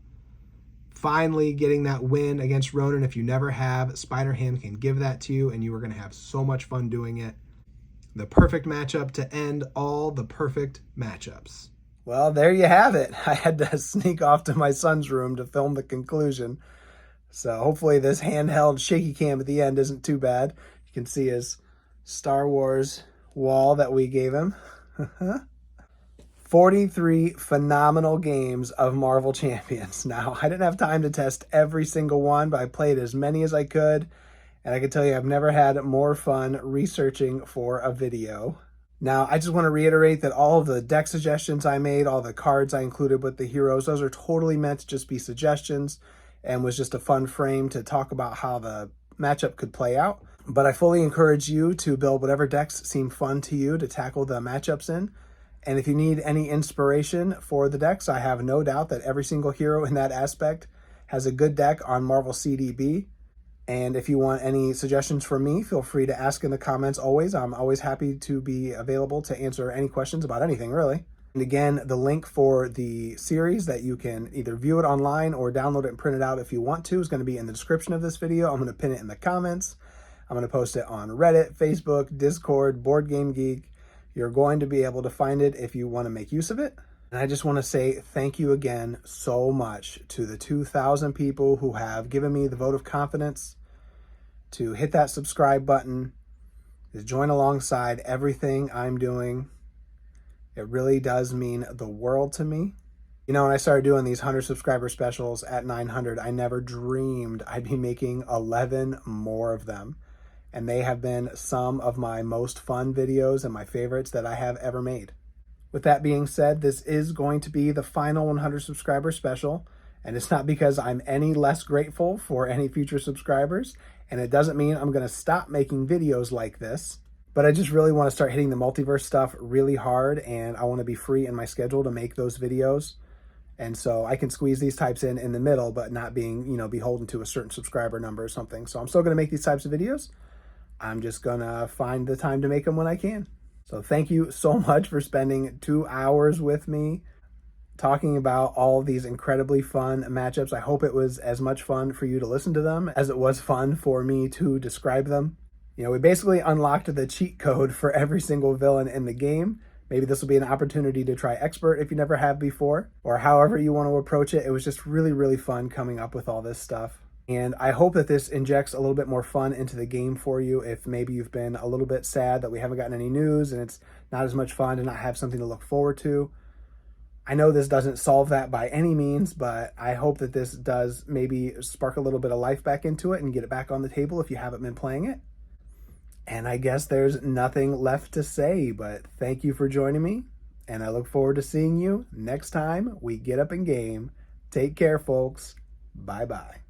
[SPEAKER 1] Finally getting that win against Ronan. If you never have, Spider-Ham can give that to you and you are going to have so much fun doing it. The perfect matchup to end all the perfect matchups. Well, there you have it. I had to sneak off to my son's room to film the conclusion. So hopefully this handheld shaky cam at the end isn't too bad. You can see his Star Wars wall that we gave him. 43 phenomenal games of Marvel Champions. Now, I didn't have time to test every single one, but I played as many as I could. And I can tell you, I've never had more fun researching for a video. Now, I just want to reiterate that all of the deck suggestions I made, all the cards I included with the heroes, those are totally meant to just be suggestions and was just a fun frame to talk about how the matchup could play out. But I fully encourage you to build whatever decks seem fun to you to tackle the matchups in. And if you need any inspiration for the decks, I have no doubt that every single hero in that aspect has a good deck on Marvel CDB. And if you want any suggestions from me, feel free to ask in the comments always. I'm always happy to be available to answer any questions about anything, really. And again, the link for the series that you can either view it online or download it and print it out if you want to is going to be in the description of this video. I'm going to pin it in the comments. I'm going to post it on Reddit, Facebook, Discord, Board Game Geek. You're going to be able to find it if you want to make use of it. And I just want to say thank you again so much to the 2,000 people who have given me the vote of confidence to hit that subscribe button, to join alongside everything I'm doing. It really does mean the world to me. You know, when I started doing these 100 subscriber specials at 900, I never dreamed I'd be making 11 more of them. And they have been some of my most fun videos and my favorites that I have ever made. With that being said, this is going to be the final 100 subscriber special, and it's not because I'm any less grateful for any future subscribers, and it doesn't mean I'm going to stop making videos like this, but I just really want to start hitting the multiverse stuff really hard, and I want to be free in my schedule to make those videos. And so I can squeeze these types in the middle, but not being, beholden to a certain subscriber number or something. So I'm still going to make these types of videos. I'm just going to find the time to make them when I can. So thank you so much for spending 2 hours with me talking about all these incredibly fun matchups. I hope it was as much fun for you to listen to them as it was fun for me to describe them. We basically unlocked the cheat code for every single villain in the game. Maybe this will be an opportunity to try Expert if you never have before, or however you want to approach it. It was just really, really fun coming up with all this stuff. And I hope that this injects a little bit more fun into the game for you if maybe you've been a little bit sad that we haven't gotten any news and it's not as much fun to not have something to look forward to. I know this doesn't solve that by any means, but I hope that this does maybe spark a little bit of life back into it and get it back on the table if you haven't been playing it. And I guess there's nothing left to say, but thank you for joining me, and I look forward to seeing you next time we get up in game. Take care, folks. Bye-bye.